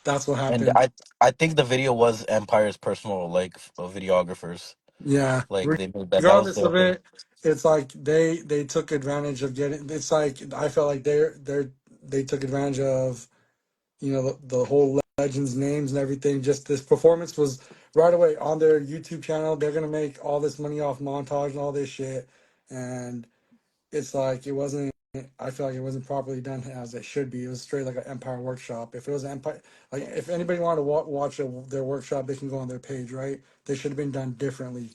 That's what And happened. I think the video was Empire's personal like videographers. Yeah. Like they made that was Regardless their of thing. it, it's like they took advantage of getting. It's like I felt like they took advantage of the whole legends names and everything. Just this performance was right away on their YouTube channel. They're gonna make all this money off montage and all this shit, and it's like it wasn't. I feel like it wasn't properly done as it should be. It was straight like an Empire workshop. If it was an Empire, like if anybody wanted to watch their workshop, they can go on their page, right? They should have been done differently.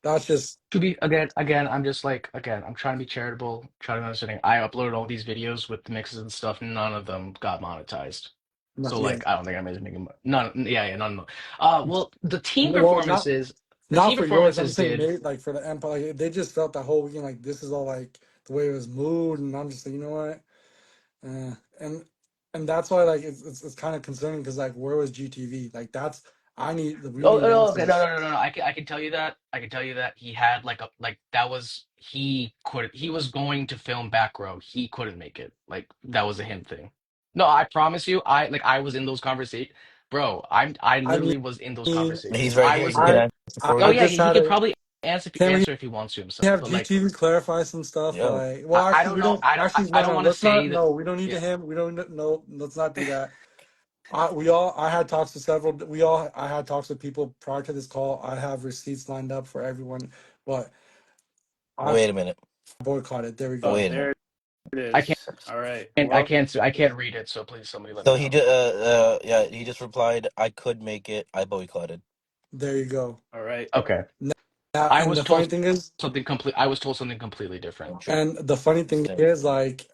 That's just To be again, I'm just like I'm trying to be charitable, trying to be understanding. I uploaded all these videos with the mixes and stuff. None of them got monetized. not So yeah. like I don't think I'm making none. Yeah, none of them. Well, Well, not the team for yours. I'm performances just saying, did. mate. Like for the Empire, like, they just felt that whole weekend like this is all like the way it was moved, and I'm just like, you know what? Uh, and that's why like it's kind of concerning because like where was GTV? Like we Oh, need no, okay, answers. no. I can tell you that. I can tell you that he had that was he was going to film back row. He couldn't make it. Like that was a him thing. No, I promise you, I was in those conversations, bro. I I literally was in those mean, conversations. He's right I here. was He can I answer for oh I you. yeah, just he had could a probably can we answer if he wants to himself, have but like GTV clarify some stuff? Yeah. Like, well, I actually, don't we know. don't actually I no don't no want to let's not say that. no we don't need to Yeah. him we don't no let's not do that. I had talks with people prior to this call. I have receipts lined up for everyone, but I Wait a minute. boycotted. There we Oh, go. Wait a minute. there it I can't is. All right. Well, I can't read it, so please somebody let me So he know. just yeah, he just replied, I could make it, I boycotted. There you go. all right. Okay. Now, I and was the funny told thing is, I was told something completely different. and the funny thing Same. is, like,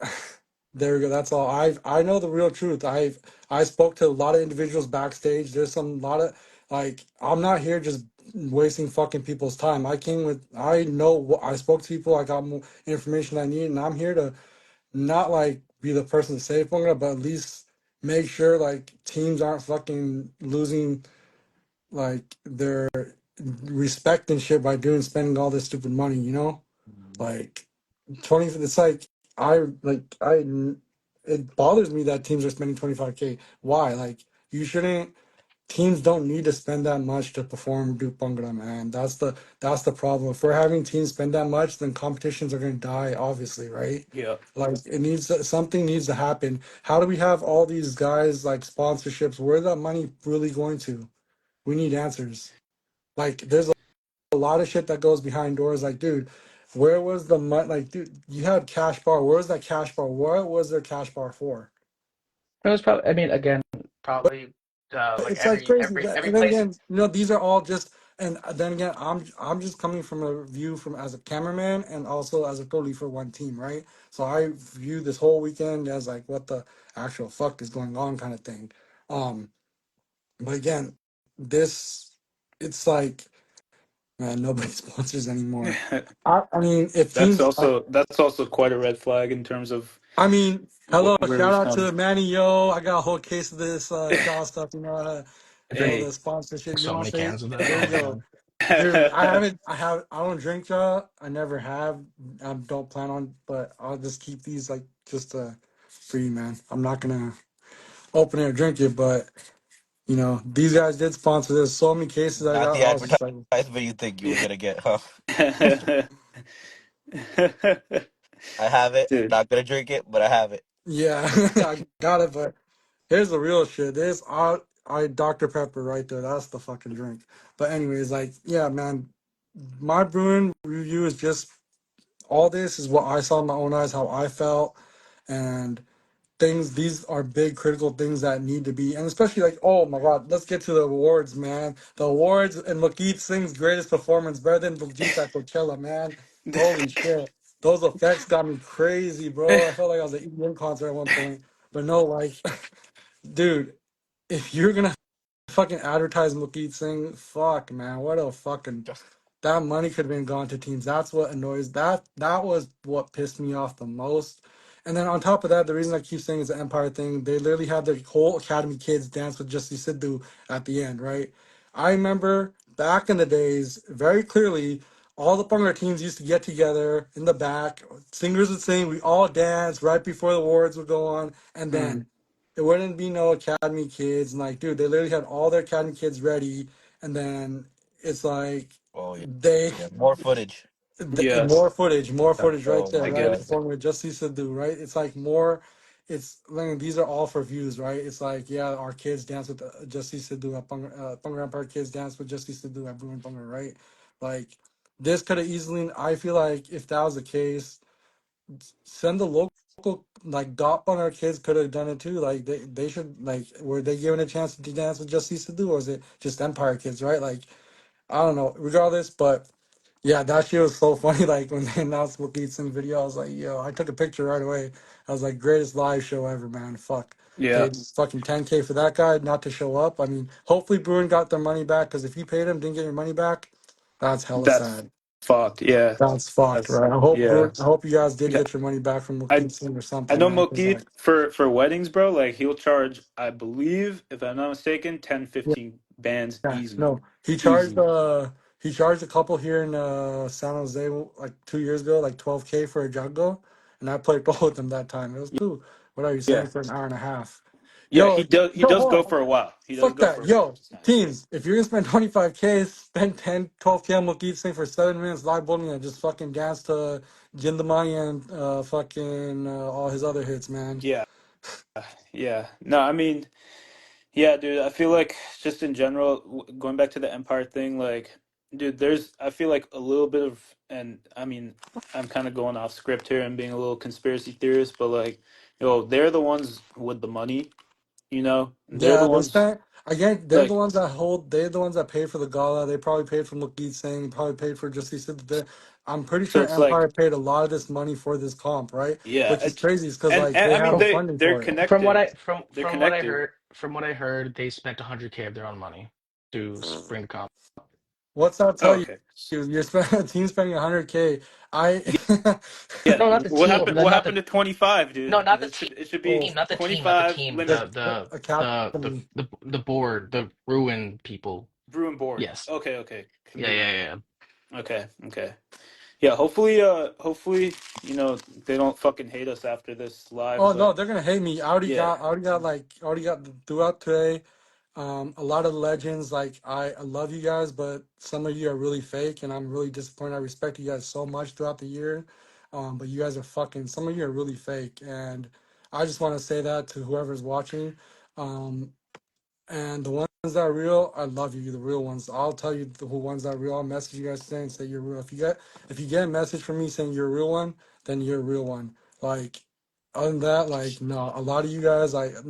there we go. That's all. I know the real truth. I spoke to a lot of individuals backstage. There's some lot of like I'm not here just wasting fucking people's time. I know what I spoke to people. I got more information I need, and I'm here to not like be the person to save Bunga, but at least make sure like teams aren't fucking losing their respect and shit by spending all this stupid money, you know? Like 20, it's like I it bothers me that teams are spending 25K. Why? Like you shouldn't teams don't need to spend that much to perform Duke Bhangra, man. That's the problem. If we're having teams spend that much, then competitions are gonna die, obviously, right? Yeah. Like something needs to happen. How do we have all these guys like sponsorships? Where's that money really going to? We need answers. Like there's a lot of shit that goes behind doors. Like, dude, where was the money? Like, dude, you had cash bar. Where was that cash bar? What was their cash bar for? It was probably. I mean, again, probably like It's like crazy. every And then place. again, these are all just. And then again, I'm just coming from a view from as a cameraman and also as a goalie for one team, right? So I view this whole weekend as like what the actual fuck is going on kind of thing. Um, but again, this it's like man, nobody sponsors anymore. I mean, if teams like That's also quite a red flag in terms of I mean, hello, where shout we've out come. to Manny Yo. I got a whole case of this Shaw stuff, I drink the Hey. sponsorship, you so know what I'm many saying? cans of that. Oh There you my go. god. Dude, I don't drink Jaw. I never have. I don't plan on, but I'll just keep these like just for you, man. I'm not gonna open it or drink it, but these guys did sponsor this. So many cases I Not got. the I was just like, advertisement you think you were gonna get, huh? Dude. I have it. Not gonna drink it, but I have it. yeah, I got it, but here's the real shit. This I Dr. Pepper right there. That's the fucking drink. But anyways, like, yeah, man, my Bruin review is just all this is what I saw in my own eyes, how I felt, and things. These are big critical things that need to be, and especially like, oh my god, let's get to the awards, man. The awards and Lakeith Singh's greatest performance, better than Baljeet at Coachella, man. Holy shit. Those effects got me crazy, bro. I felt like I was at an EDM concert at one point. But no, like, dude, if you're gonna fucking advertise Malkeet Singh, fuck man, what a fucking that money could have been gone to teams. That's what annoys that was what pissed me off the most. And then on top of that, the reason I keep saying it's the Empire thing, they literally had the whole Academy kids dance with Justy Sidhu at the end, right? I remember back in the days very clearly. All the Bhangra teams used to get together in the back. Singers would sing. We all dance right before the awards would go on, and Mm, then there wouldn't be no Academy kids. And like, dude, they literally had all their Academy kids ready, and then it's like Oh yeah, they yeah. More footage. yeah, more footage right Oh there, my I right? get it. god. Performing with Just Cease to Do, right? It's like more. It's like these are all for views, right? It's like yeah, our kids dance with Just Cease to Do at Bhangra Empire kids dance with Just Cease to Do at Bruin Bhangra, right? Like this could have easily. I feel like if that was the case send the local like dot on our kids could have done it too. Like they should like were they given a chance to dance with Just Cease to Do, or is it just Empire kids, right? Like I don't know. Regardless, but yeah, that shit was so funny. Like when they announced Wilkie's video, I was like, yo, I took a picture right away. I was like, greatest live show ever, man. Fuck. Yeah, Paid fucking 10K for that guy not to show up. I mean, hopefully Bruin got their money back because if you paid him, didn't get your money back, that's hella that's sad. fucked. Yeah, That's fucked, that's right? I hope yeah. Bruin, I hope you guys did Yeah, get your money back from I Wilkie's or I something, know man. Because Mokeith like, for weddings, bro. Like he'll charge, I believe, if I'm not mistaken, 10, yeah, 15 bands yeah, easy, no, easy. he charged a couple here in San Jose like 2 years ago, like 12K for a Jungle, and I played ball with him that time. It was cool. What are you Yeah, saying for an hour and a half? yeah. Yo, He yo, does hold go on. for a while. He does Fuck go that. for a while. Yo, teams, if you're gonna spend 25K, spend 10, 12K on Malkeith Singh for 7 minutes live bowling and just fucking dance to Jindamani and fucking all his other hits, man. Yeah, yeah. No, I mean, yeah, dude. I feel like just in general, going back to the Empire thing, like, dude, there's I feel like a little bit of, and I mean, I'm kind of going off script here and being a little conspiracy theorist, but like, they're the ones with the money, they're the Yeah, they ones spent again. They're the like, ones that hold. They're the ones that paid for the gala. They probably paid for Malkeet Singh. Probably paid for just he said that. I'm pretty so sure it's like, Empire paid a lot of this money for this comp, right? yeah, Which is crazy, is because like and they I mean have the From funding they're for it. connected, they're from what I connected. heard they spent 100K of their own money to bring the comp. What's that Oh, tell you? okay. You're a team spending 100K. I Yeah. No, not the What team. happened? The, What not the happened to 25, no, dude? not the team. It should be oh Not the team. Not the 25 team. the limit. academy. The board. The Bruin people. Bruin board. Yes. Okay, okay. Can Yeah, be yeah, yeah. okay, okay. Yeah, hopefully, they don't fucking hate us after this live, Oh but no, they're gonna hate me. yeah. I already got throughout today. A lot of legends. Like I love you guys, but some of you are really fake, and I'm really disappointed. I respect you guys so much throughout the year, but you guys are fucking. Some of you are really fake, and I just want to say that to whoever's watching. Um, and the ones that are real, I love you, the real ones. I'll tell you the ones that are real. I'll message you guys saying say you're real. If you get a message from me saying you're a real one, then you're a real one. Like other than that, like no, a lot of you guys, a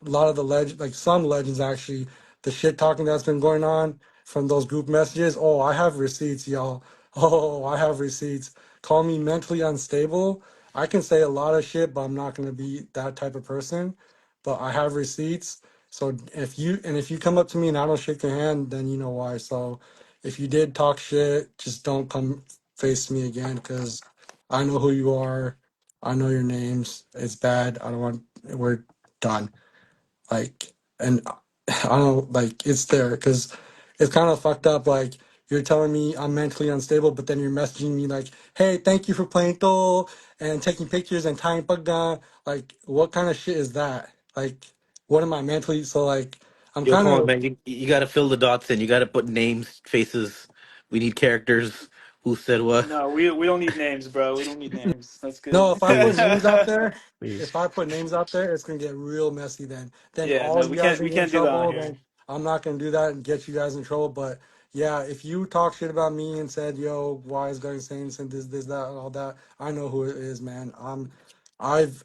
lot of the like some legends actually, the shit talking that's been going on from those group messages. Oh, I have receipts, y'all. Oh, I have receipts. Call me mentally unstable. I can say a lot of shit, but I'm not gonna be that type of person. But I have receipts. So if you come up to me and I don't shake your hand, then you know why. So if you did talk shit, just don't come face me again because I know who you are. I know your names. It's bad. I don't want. We're done. Like, and I don't like it's there because it's kind of fucked up. Like you're telling me I'm mentally unstable, but then you're messaging me like, "Hey, thank you for playing Dole and taking pictures and tying Gagan." Like, what kind of shit is that? Like, what am I mentally? So like, I'm Yo, kind come on, of man. You got to fill the dots in. You got to put names, faces. We need characters. Who said what? No, we don't need names, bro. We don't need names. That's good. no. If I put Please, names out there, please. if I put names out there, it's gonna get real messy. Then Yeah, all no, you we guys can't are we gonna get in can't do that on trouble. here. Then I'm not gonna do that and get you guys in trouble. But yeah, if you talk shit about me and said, "Yo, why is going Saints and this, that, and all that," I know who it is, man. I've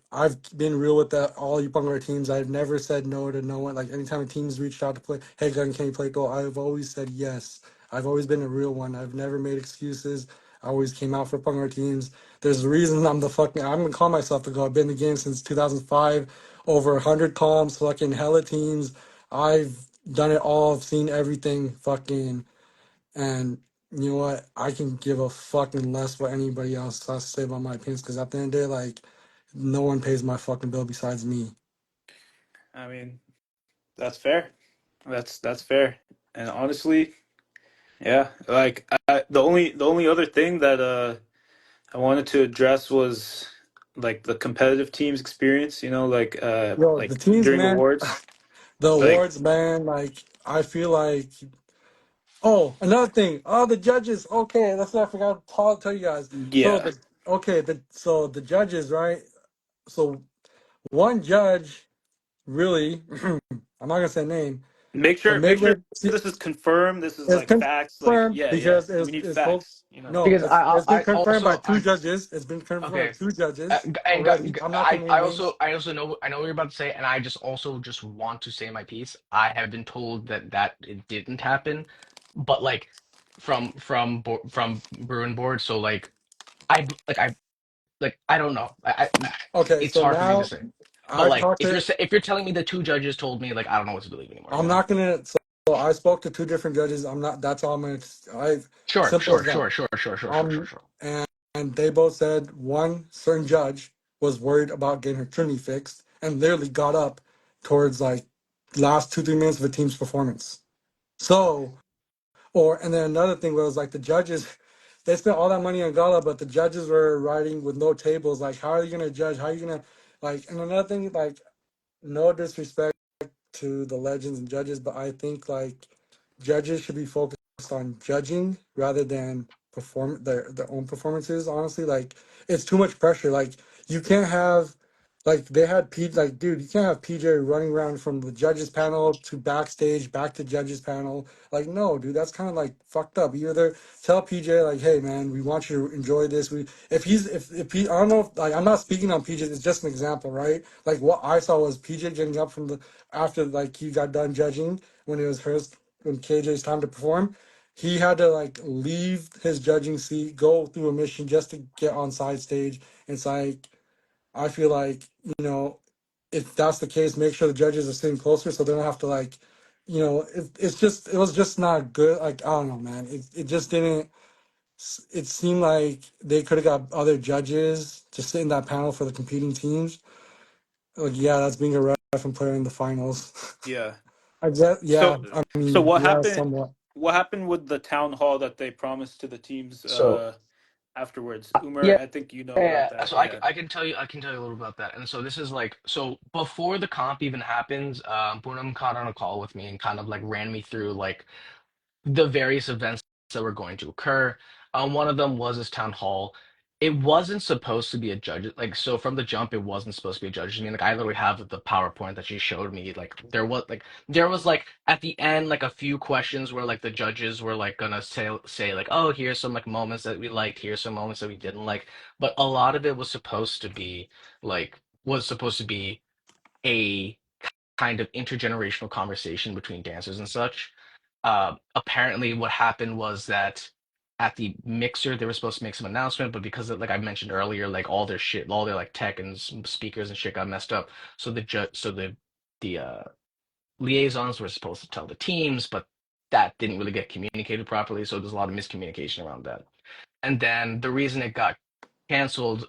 been real with that. All you Bhangra teams, I've never said no to no one. Like anytime a team's reached out to play, "Hey, Gun, can you play goal?" I've always said yes. I've always been a real one. I've never made excuses. I always came out for Bhangra teams. There's a reason I'm gonna call myself the GOAT. I've been in the game since 2005, over 100 comps, fucking hella teams. I've done it all. I've seen everything, fucking, and you know what? I can give a fucking less what anybody else has to say about my opinions because at the end of the day, like, no one pays my fucking bill besides me. I mean, that's fair. That's fair. And honestly, yeah, like the only other thing that I wanted to address was like the competitive teams experience, Yo, the like teams, during man, awards. the Like, awards, man, like, I feel like, oh, another thing. Oh, the judges. Okay, that's what I forgot to tell you guys. So yeah. the judges, right? So one judge really, I'm not gonna say name, Make but sure make midway sure this is confirmed. This is it's like facts. Like, confirmed yeah, yeah. because We need it's folk. facts. No, Because it's been I confirmed by also two I'm judges. It's been confirmed by okay. two judges already. I'm not gonna name names. I also know what you're about to say, and I just also just want to say my piece. I have been told that it didn't happen, but like from Bruin board, so I I don't know. Okay, It's so hard for me to now say. But I've like talked to. if you're telling me the two judges told me, like I don't know what to believe anymore, you I'm know? not gonna. So I spoke to two different judges. I'm not. That's all I'm gonna. I Sure, simple as sure, that. sure, sure, sure, sure, sure, sure, Um, sure. and they both said one certain judge was worried about getting her trinity fixed and literally got up towards like last 2 3 minutes of a team's performance. So, and then another thing was like the judges, they spent all that money on gala, but the judges were riding with no tables. Like, how are you gonna judge? How are you gonna like? And another thing, like, no disrespect to the legends and judges, but I think like judges should be focused on judging rather than perform their own performances. Honestly, like it's too much pressure. Like you can't have like they had P like dude, you can't have PJ running around from the judges panel to backstage back to judges panel. Like no, dude, that's kind of like fucked up. You either tell PJ like, hey man, we want you to enjoy this. We if he I don't know if, like I'm not speaking on PJ. It's just an example, right? Like what I saw was PJ getting up from the after like he got done judging when it was hers when KJ's time to perform. He had to like leave his judging seat, go through a mission just to get on side stage. It's like I feel like if that's the case, make sure the judges are sitting closer so they don't have to like, it was just not good. Like I don't know, man. It just didn't. It seemed like they could have got other judges to sit in that panel for the competing teams. Like yeah, that's being a ref and player in the finals. Yeah. I guess So yeah. I so mean what yeah, happened? somewhat. what happened with the town hall that they promised to the teams So afterwards? yeah, Umer, I think you know about yeah. that. So Yeah. I can tell you a little about that. And so this is like so before the comp even happens, Poonam caught on a call with me and kind of like ran me through like the various events that were going to occur. One of them was this town hall. It wasn't supposed to be a judge. Like, so from the jump, it wasn't supposed to be a judge. I mean, like, I literally have the PowerPoint that she showed me. There was like at the end, like a few questions where like the judges were like gonna say like, oh, here's some like moments that we liked, here's some moments that we didn't like. But a lot of it was supposed to be was supposed to be a kind of intergenerational conversation between dancers and such. Apparently, what happened was that at the mixer, they were supposed to make some announcement, but because of, like I mentioned earlier, like all their shit, all their like tech and speakers and shit got messed up. So the liaisons were supposed to tell the teams, but that didn't really get communicated properly. So there's a lot of miscommunication around that. And then the reason it got canceled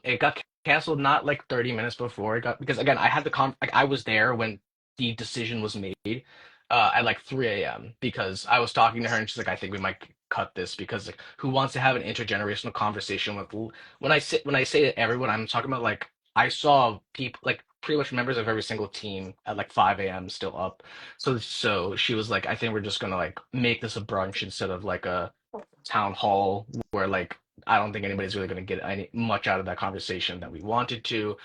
not like 30 minutes before it got, because again, I had like I was there when the decision was made at like 3 a.m. because I was talking to her and she's like, I think we might cut this because like who wants to have an intergenerational conversation with when I say to everyone, I'm talking about like I saw people like pretty much members of every single team at like 5 a.m. still up. So she was like, I think we're just gonna like make this a brunch instead of like a town hall where like I don't think anybody's really going to get any much out of that conversation that we wanted to.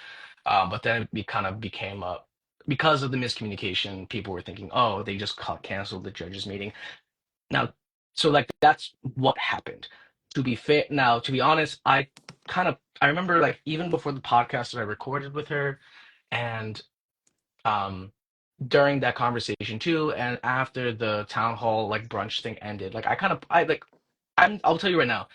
But then it kind of became a because of the miscommunication, people were thinking, oh, they just canceled the judges meeting. Now, so like that's what happened. To be honest, I remember like even before the podcast that I recorded with her, and um during that conversation too, and after the town hall like brunch thing ended, like I'll tell you right now.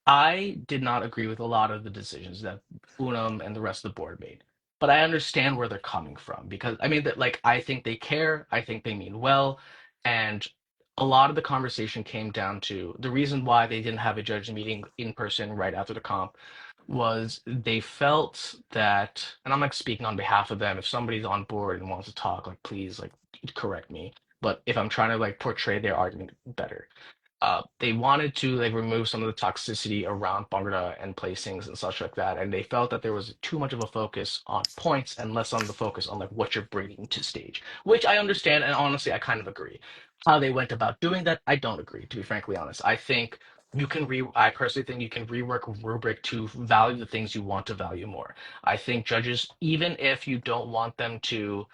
I did not agree with a lot of the decisions that Unum and the rest of the board made, but I understand where they're coming from because I mean that like I think they care, I think they mean well, and a lot of the conversation came down to the reason why they didn't have a judge meeting in person right after the comp was they felt that, and I'm like speaking on behalf of them. If somebody's on board and wants to talk, like please like correct me. But if I'm trying to like portray their argument better, they wanted to like remove some of the toxicity around Bhangra and placings and such like that, and they felt that there was too much of a focus on points and less on the focus on like what you're bringing to stage, which I understand, and honestly, I kind of agree. How they went about doing that, I don't agree, to be frankly honest. I personally think you can rework rubric to value the things you want to value more. I think judges, even if you don't want them to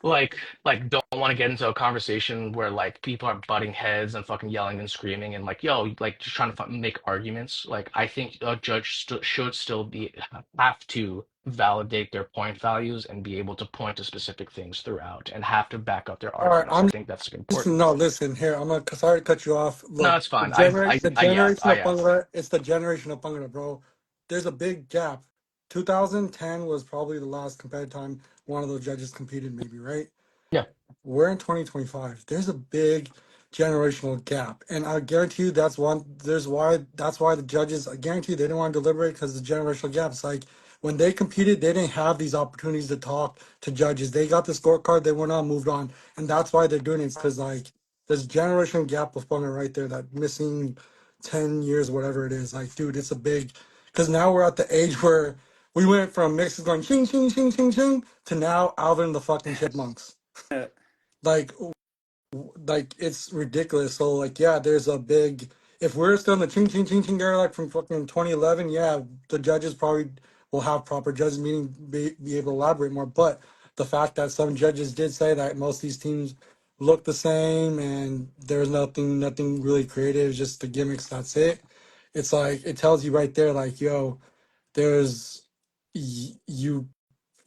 don't want to get into a conversation where like people are butting heads and fucking yelling and screaming and like yo like just trying to make arguments. Like I think a judge should still be have to validate their point values and be able to point to specific things throughout and have to back up their All right, arguments. I think that's important. no, listen here. I'm gonna sorry to cut you off. No, Look, it's fine. the Yeah, generation of yeah. Bangla, it's the generation of Bangla, bro. There's a big gap. 2010 was probably the last competitive time one of those judges competed, maybe, right? Yeah. We're in 2025. There's a big generational gap, and I guarantee you that's why the judges. I guarantee you they didn't want to deliberate because the generational gap. It's like when they competed, they didn't have these opportunities to talk to judges. They got the scorecard, they went on, moved on, and that's why they're doing it. It's because like there's generational gap of Bangla right there, that missing 10 years, whatever it is. Like, dude, it's a big because now we're at the age where we went from mixes going ching ching ching ching ching to now Alvin the fucking Chipmunks. Like it's ridiculous. So like yeah, there's a big if we're still in the ching ching ching ching era like from fucking 2011, yeah, the judges probably will have proper judges meeting be able to elaborate more. But the fact that some judges did say that most of these teams look the same and there's nothing really creative, just the gimmicks, that's it. It's like it tells you right there, like, yo, there's you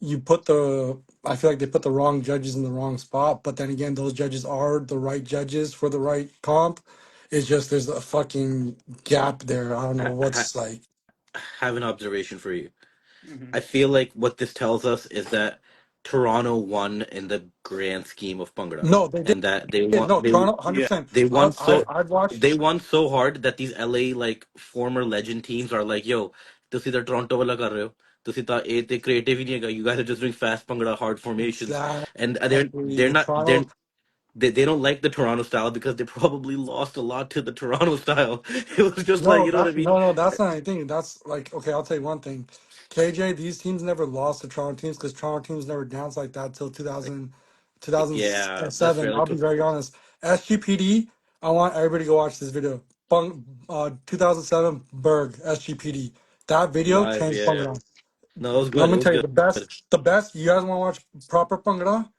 you put the I feel like they put the wrong judges in the wrong spot, but then again, those judges are the right judges for the right comp. It's just there's a fucking gap there. I don't know I what's like. have an observation for you. Hmm. I feel like what this tells us is that Toronto won in the grand scheme of Bhangra, No, they did. and that they won. No, Toronto, Yeah. 100%. They won so I've watched. they won so hard that these LA like former legend teams are like, yo, ਤੁਸੀਂ ਤਾਂ Toronto ਵਾਲਾ ਕਰ ਰਹੇ ਹੋ, ਤੁਸੀਂ ਤਾਂ ਇਹ ਤੇ creative ਹੀ ਨਹੀਂ ਹੈਗਾ. You guys are just doing fast Bhangra hard formations, Exactly. and they're The not they're Toronto. they don't like the Toronto style because they probably lost a lot to the Toronto style. It was just like, No, you know what I that mean? no, that's not anything. That's like okay. I'll tell you one thing, KJ. These teams never lost to Toronto teams because Toronto teams never danced like that till Like, 2000 yeah, that's fair. 2007. Like, I'll be very honest. SGPD. I want everybody to go watch this video. 2007 Berg SGPD. That video live, changed yeah. Bhangra. No, it was Let good. It me was tell you, good. the best. You guys want to watch proper Bhangra?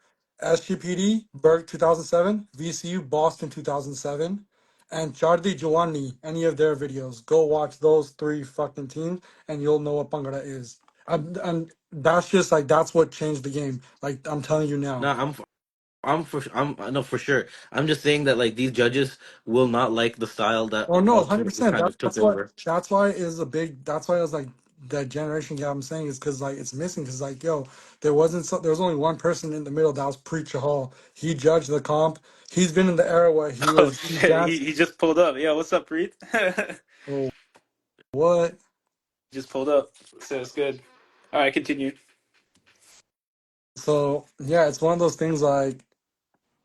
SGPD, Berg 2007, VCU, Boston 2007, and Chardi Jawani, any of their videos. Go watch those three fucking teams, and you'll know what Bhangra is. And that's just like, that's what changed the game. Like, I'm telling you No, now. I'm I know for sure. I'm just saying that like these judges will not like the style that Oh no, ultimately 100%. kind of took That's what. over. That's why is a big. That's why I was like that generation gap. I'm saying is because like it's missing. Because like yo, there was only one person in the middle that was Preacher Hall. He judged the comp. He's been in the era where Oh he shit, danced. he just pulled up. Yeah, what's up, Preet? Oh what? Just pulled up. So it's good. All right, continue. So yeah, it's one of those things like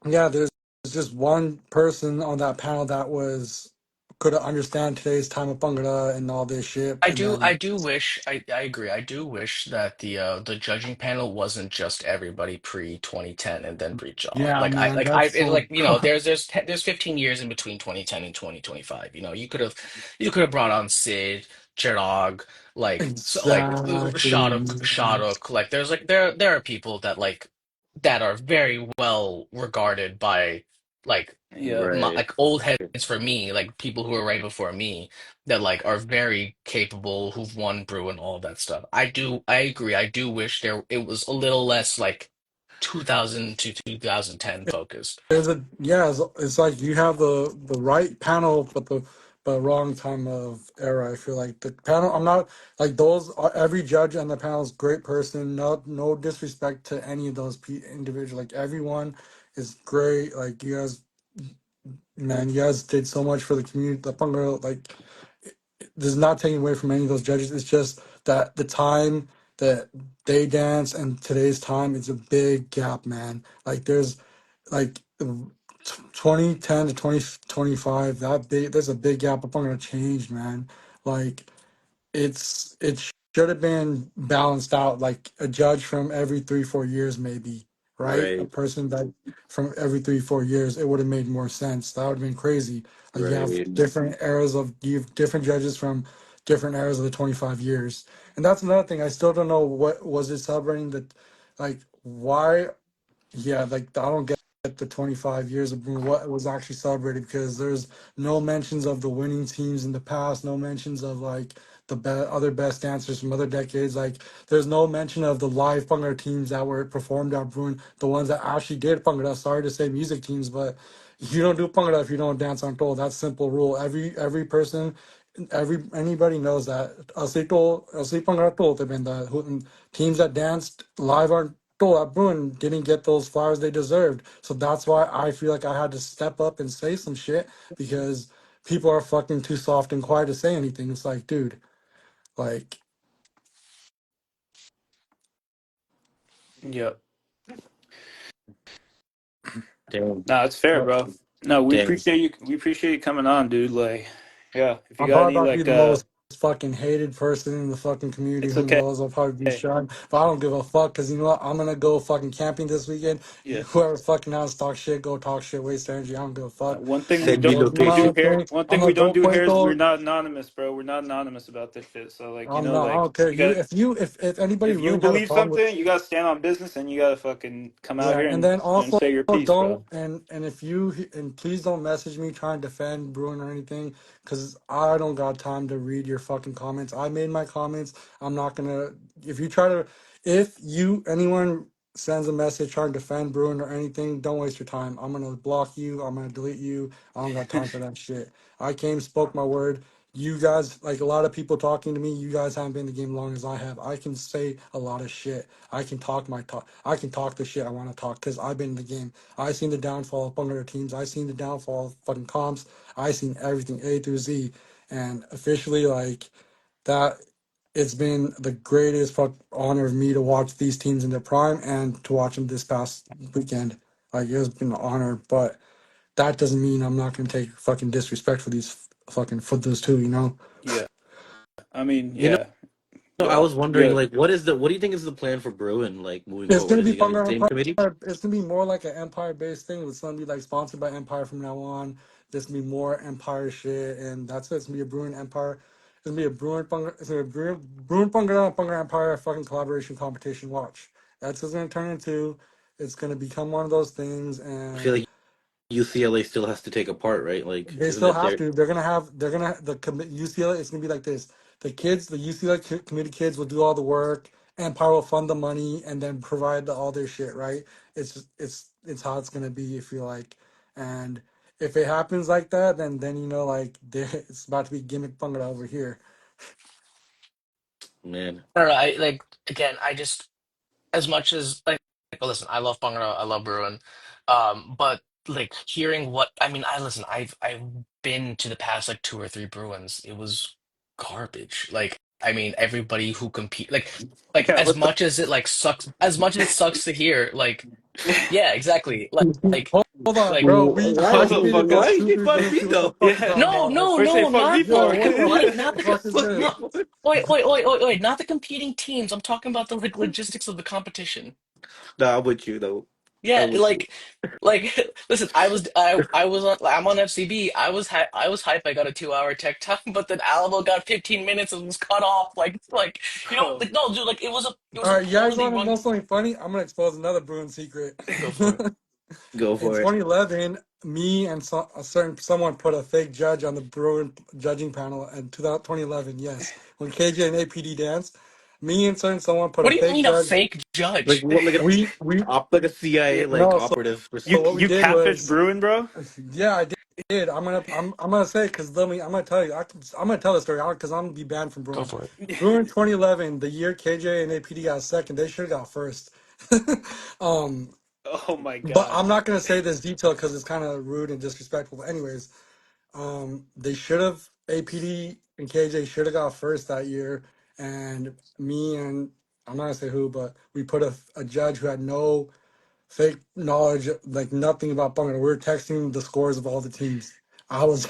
yeah, there's just one person on that panel that was could understand today's time of Bhangra and all this shit, and I then do wish I agree. I do wish that the judging panel wasn't just everybody pre 2010 and then pre Jaw. yeah, man, that's so. Like there's 15 years in between 2010 and 2025. You know, you could have brought on Sid, Chirag, like so like Exactly, man. Shaduk. Like there's like there are people that like that are very well regarded by like Yeah. Right. like old heads for me, like people who are right before me that like are very capable, who've won Brew and all of that stuff. I agree. I do wish there it was a little less like 2000 to 2010 focused. There's a yeah, it's like you have the right panel, but wrong time of era. I feel like the panel. I'm not like those. Every judge on the panel is a great person. No disrespect to any of those individuals. Like everyone is great. Like you guys, man, you guys did so much for the community. The Punga, like this is not taking away from any of those judges. It's just that the time that they dance and today's time is a big gap, man. Like there's like 2010 to 2025, that big there's a big gap. I'm gonna change, man. Like it should have been balanced out, like a judge from every 3 4 years maybe, right? A Right. person that from every 3 4 years, it would have made more sense. That would have been crazy. Like Right. you have different judges from different eras of the 25 years. And that's another thing. I still don't know what was it celebrating that, like why. Yeah, like I don't get the 25 years of what was actually celebrated because there's no mentions of the winning teams in the past, no mentions of like the other best dancers from other decades. Like there's no mention of the live Bhangra teams that were performed at Bruin, the ones that actually did Bhangra. Sorry to say music teams, but you don't do Bhangra if you don't dance on toll. That's simple rule. Every person, anybody knows that. Asli Bhangra told them, and the teams that danced live on Bruin didn't get those flowers they deserved. So that's why I feel like I had to step up and say some shit because people are fucking too soft and quiet to say anything. It's like, dude, like, Yep. Damn. No, it's fair, uh, bro. No, we Damn. appreciate you. We appreciate you coming on, dude. Like, yeah. If you I'm got probably any about to be like, the most fucking hated person in the fucking community. it's Who okay. knows? I'll probably be shot. But I don't give a fuck because you know what? I'm gonna go fucking camping this weekend. Yeah. Whoever fucking wants to talk shit, go talk shit, waste energy. I don't give a fuck. One thing I'm we Send me gonna don't go do my do location. own here. thing. One I'm thing we gonna don't go do play here is we're gold. not anonymous, bro. We're not anonymous about this shit. So like, I'm not. I like don't care. you got If anybody if you really had a believe problem with. something, you gotta stand on business and you gotta fucking come out Yeah, here and and then also say your piece, don't bro. and if you and please don't message me trying to defend Bruin or anything because I don't got time to read your fucking comments. I made my comments. I'm not gonna if you try to if you anyone sends a message trying to defend Bruin or anything, don't waste your time. I'm gonna block you. I'm gonna delete you. I don't got time for that shit. I came, spoke my word. You guys, like a lot of people talking to me, you guys haven't been in the game long as I have. I can say a lot of shit. I can talk my talk. I can talk the shit I want to talk because I've been in the game. I seen the downfall of other teams. I seen the downfall of fucking comps. I seen everything A through Z, and officially like that. It's been the greatest honor of me to watch these teams in their prime and to watch them this past weekend. Like it's been an honor, but that doesn't mean I'm not gonna take fucking disrespect for these fucking for those two. You know, Yeah. I mean, You know, yeah. I Go. was wondering, Yeah. like, what do you think is the plan for Bruin, like, moving it's forward? gonna Is be he gonna be Bhangra the same committee? Empire. It's gonna be more like an Empire based thing. It's gonna be like sponsored by Empire from now on. There's gonna be more Empire shit, and that's it. It's gonna be a Bruin Empire. It's gonna be a Bruin Bhangra. It's gonna be a Bruin Bhangra Empire fucking collaboration competition. Watch. That's what it's gonna turn into. It's gonna become one of those things, I feel and like UCLA still has to take a part, right? Like, they isn't still it have there? to. They're gonna have. They're gonna the UCLA. It's gonna be like this. The kids, the UCLA community kids, will do all the work. Empire will fund the money and then provide all their shit. Right? It's how it's gonna be. If you like, and if it happens like that, then you know like it's about to be gimmick bunga over here. Man, I don't know. I like again. I just as much as like, listen, I love Bhangra, I love Bruin, but like hearing what I mean, I listen. I've been to the past like two or three Bruins. It was garbage. Like I mean, everybody who compete like Yeah. as What the? much as it like sucks, as much as it sucks to hear, like yeah, exactly. Like Hold on, like bro. We why Hold is the he? undefeated fuck those up. Why is two he three fuck games me too. What the though? fuck you Yeah. talking no, about? Like, no, First they no, fuck me not yo, for what the wait, fuck? not The the fuck is Fuck this? no. wait, not the competing teams. I'm talking about the like logistics of the competition. Nah, I'm with you though. Yeah, I'm with you. like listen, I was on I'm on FCB. I was hype. I got a 2 hour tech time, but then Alamo got 15 minutes and was cut off. Like you know Bro. like no dude like it was All a right, you guys poorly want to run. know something funny? I'm gonna expose another Bruin secret. Go for it. Go In for it. 2011, me and a certain someone put a fake judge on the Bruin judging panel in 2011. Yes, when KJ and APD danced, me and certain someone put What a do you fake mean a judge. fake Like judge? what? Like We like a CIA like no. So operative or so You what something. we you did catfish was, Bruin, bro? yeah, I did. I'm gonna say because let me. I'm gonna tell you. I'm gonna tell the story because I'm gonna be banned from Go Bruin. for it. Bruin 2011, the year KJ and APD got second, they should have got first. um, Oh my but god. I'm not gonna say this detail because it's kind of rude and disrespectful. But anyways, they should have APD and KJ should have got first that year, and me and I'm not gonna say who, but we put a judge who had no fake knowledge, like nothing about bunker. We were texting the scores of all the teams. I was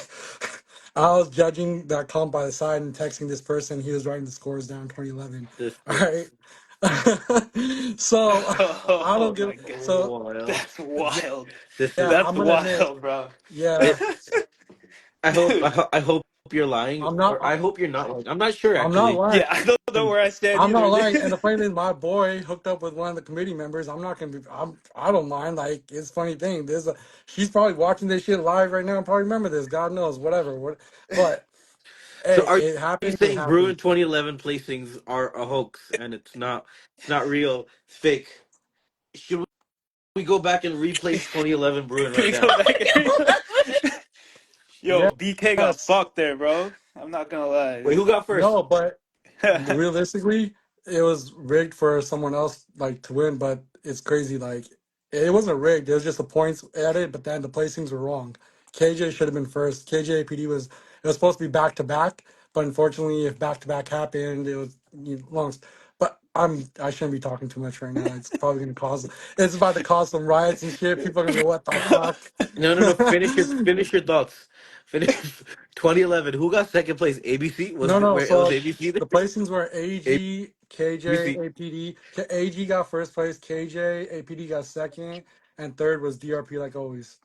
I was judging that comp by the side and texting this person. He was writing the scores down 2011. This All is right. So I Oh don't give my god. so wild. That's wild. This is. yeah, That's I'm gonna admit, wild, bro. yeah, It, Dude. I hope you're lying, I'm or I not hope you're not lying. I'm not sure I'm not actually. lying. Yeah, I don't know where I stand I'm not either, lying. And the dude. funny thing, my boy hooked up with one of the committee members. I'm not gonna be. I don't mind. Like it's a funny thing. She's probably watching this shit live right now. And probably remember this. God knows, whatever. But So hey, are it you happened. It saying happened. Bruin 2011 placings are a hoax and it's not real, it's fake? Should we go back and replace 2011 Bruin Can right we now? go back and Yo, DK got Yes. fucked there, bro. I'm not gonna Wait, lie. who got first? No, but realistically, it was rigged for someone else like to win. But it's crazy. Like it wasn't rigged. It was just the points added, but then the placings were wrong. KJ should have been first. KJPD was it was supposed to be back to back, but unfortunately, if back to back happened, it was long. But I shouldn't be talking too much right now. It's probably gonna cause. It's about to cause some riots and shit. People are gonna be what the fuck. No, no, no. Finish your thoughts. Finish 2011. Who got second place? ABC was No, it no. where it was So ABC there? the placings were AG, KJ, ABC. APD. AG got first place, KJ, APD got second, and third was DRP like always.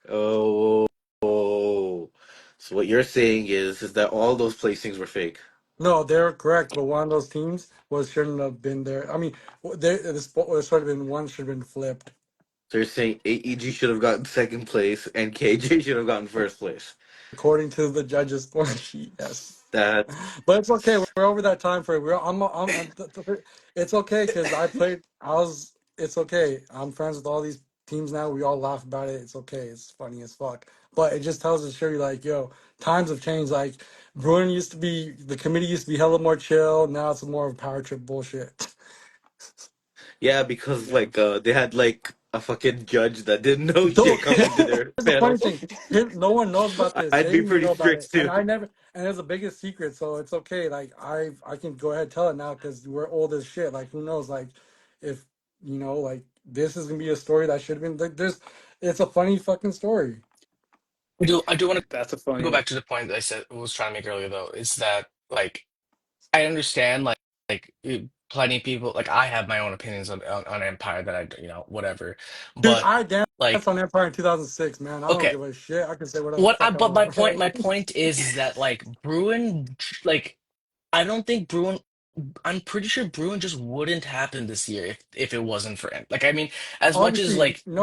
Oh, oh. So what you're saying is that all those placings were fake. No, they're correct, but one of those teams shouldn't have been there. I mean, the spot was sort of been one should have been flipped So you're saying AEG should have gotten second place and KJ should have gotten first place. according to the judges' score sheet. Yes. That's But it's okay. We're over that time frame. It's okay because I played. I was. It's okay. I'm friends with all these teams now. We all laugh about it. It's okay. It's funny as fuck. But it just tells us, sure, like, yo, times have changed. Like, Bruin used to be, the committee used to be hella more chill. Now it's more of a power trip bullshit. yeah, because Yeah. like they had like a fucking judge that didn't know Though, shit coming into their here's the funny panel. thing. No one knows about this. I'd They be didn't even pretty know about it, strict and too. I never. And it's the biggest secret, so it's okay. Like I can go ahead and tell it now because we're old as shit. Like who knows? Like if like this is gonna be a story that should have been like there's it's a funny fucking story. I do want to That's a go funny. back to the point that I said was trying to make earlier though, is that like I understand plenty of people like I have my own opinions on Empire that whatever. Dude, But I danced like on Empire in 2006, man. I don't okay, give a shit. I can say whatever the fuck I but my want, point right? my point is that like Bruin like I don't think Bruin I'm pretty sure Bruin just wouldn't happen this year if it wasn't for him. Like I mean, as much as Obviously, like no,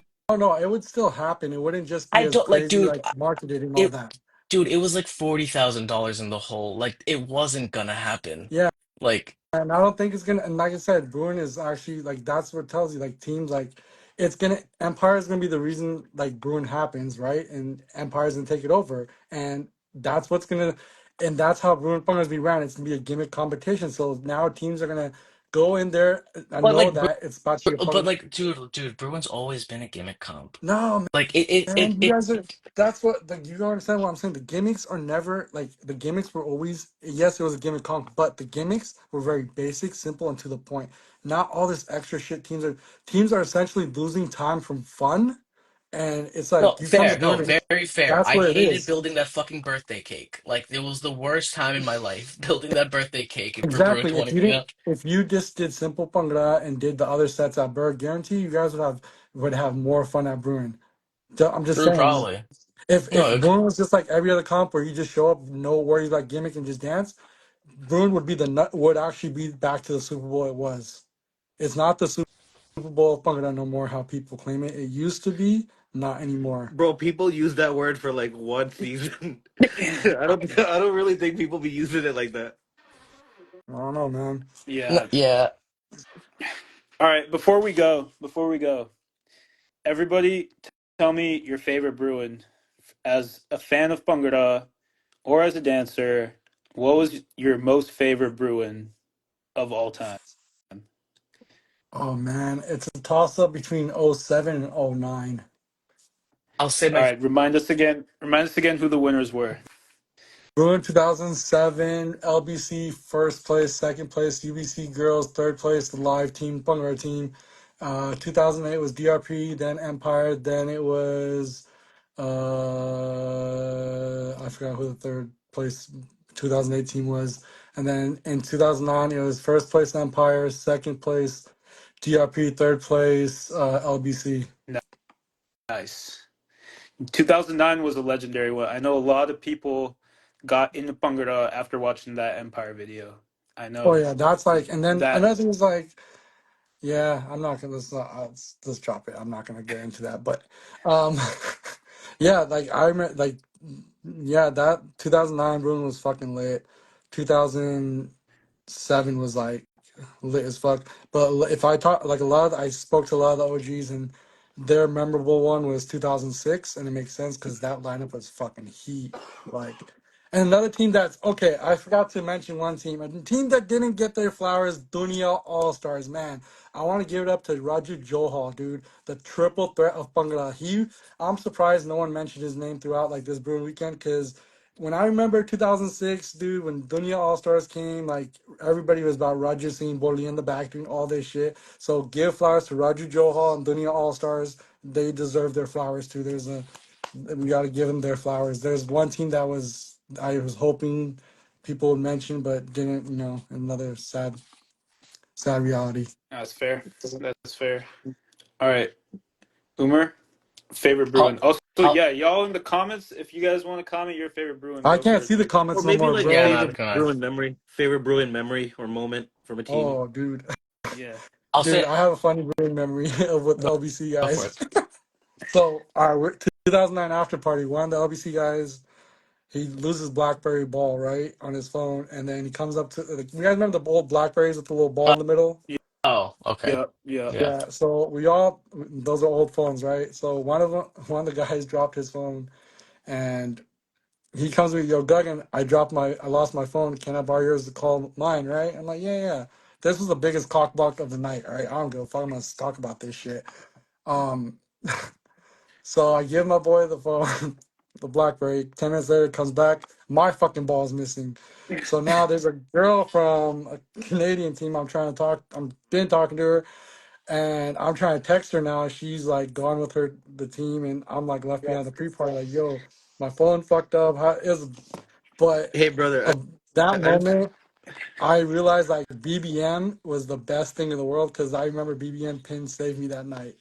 it would still happen. It wouldn't just be I as don't like crazy dude like marketed and all it that. dude, it was like $40,000 in the hole. Like it wasn't gonna happen. Yeah. Like And I don't think it's gonna. And like I said, Bruin is actually like that's what tells you like teams like it's gonna Empire is gonna be the reason like Bruin happens, right? And Empire's gonna take it over, and that's what's gonna, and that's how Bruin Fun is be ran. It's gonna be a gimmick competition. So now teams are gonna go in there and but know like that it's about to be a but fucking like dude, Bruin's always been a gimmick comp. no. Like And you guys are that's what like you don't understand what I'm saying. The gimmicks are never like the gimmicks were always yes, it was a gimmick conk, but the gimmicks were very basic, simple, and to the point. Not all this extra shit teams are essentially losing time from fun and it's no, like you come to fair, no, doing it. very fair. That's I what it hated is. building that fucking birthday cake. Like it was the worst time in my life building that birthday cake for Bruin Exactly. 20. Yeah, If you just did simple Pangra and did the other sets at Berg, guarantee you guys would have more fun at Bruin. I'm just true, saying probably. if No, Bruin was just like every other comp where you just show up, no worries about gimmick and just dance, Bruin would be would actually be back to the Super Bowl it was. It's not the Super Bowl of Punkadon no more. How people claim it. It used to be, not anymore. Bro, people use that word for like one season. I don't really think people be using it like that. I don't know, man. no, Yeah. yeah. All right. Before we go, everybody, tell me your favorite Bruin as a fan of Bhangra or as a dancer. What was your most favorite Bruin of all time? Oh man, it's a toss up between '07 and '09. I'll say All my right. Remind us again. Remind us again who the winners were. Bruin 2007, LBC first place, second place, UBC girls third place, the live team, Bhangra team. 2008 was DRP, then Empire, then it was I forgot who the third place 2018 was. And then in 2009, it was first place Empire, second place DRP, third place LBC. Nice. 2009 was a legendary one. I know a lot of people got into Bhangra after watching that Empire video. I Oh know yeah, that's like, and then that. another thing is like, yeah, I'm not gonna let's drop it. I'm not gonna get into that, but um, yeah, like I remember, like yeah, that 2009 Bruin was fucking lit. 2007 was like lit as fuck. But if I talk like I spoke to a lot of the OGs, and their memorable one was 2006, and it makes sense because that lineup was fucking heat. Like, and another team that's okay. I forgot to mention one team, a team that didn't get their flowers. Dunia All Stars, man. I want to give it up to Raju Johal, dude. The triple threat of Bangla. I'm surprised no one mentioned his name throughout like this Bruin weekend because when I remember 2006, dude, when Dunya All Stars came, like everybody was about Raju Singh Bolli in the back doing all this shit. So give flowers to Raju Johal and Dunya All Stars. They deserve their flowers too. We got to give them their flowers. There's one team that I was hoping people would mention, but didn't. Another sad reality. That's fair. That's fair. All right, Umer, favorite Bruin. I'll Also, I'll yeah, y'all in the comments, if you guys want to comment your favorite Bruin, I go can't for it see the too. Or comments no maybe more, like yeah, bro. not favorite gonna Bruin memory or moment from a team. Oh, dude, Yeah. I'll dude, say I have a funny Bruin memory of with the go, LBC go for guys. it. So, all right, 2009 after party. One of the LBC guys, he loses BlackBerry ball right on his phone, and then he comes up to. Like, you guys remember the old Blackberries with the little ball Uh, in the middle? oh, okay. Yeah. Yeah. Yeah. Yeah. So those are old phones, right? So one of the guys dropped his phone, and he comes to me, yo, Gagan, I lost my phone. Can I borrow yours to call mine? Right? I'm like, yeah, yeah. This was the biggest cockblock of the night. All right, I don't give a fuck. I'm gonna talk about this shit. Um, So I give my boy the phone, the BlackBerry. 10 minutes later, it comes back. My fucking ball is missing. So now there's a girl from a Canadian team. I'm trying to talk. I'm been talking to her. And I'm trying to text her now. She's like gone with the team, and I'm like left behind the pre-party. Like, yo, my phone fucked up. It was, but Hey, brother. of that I just, moment, I realized like BBM was the best thing in the world because I remember BBM pin saved me that night.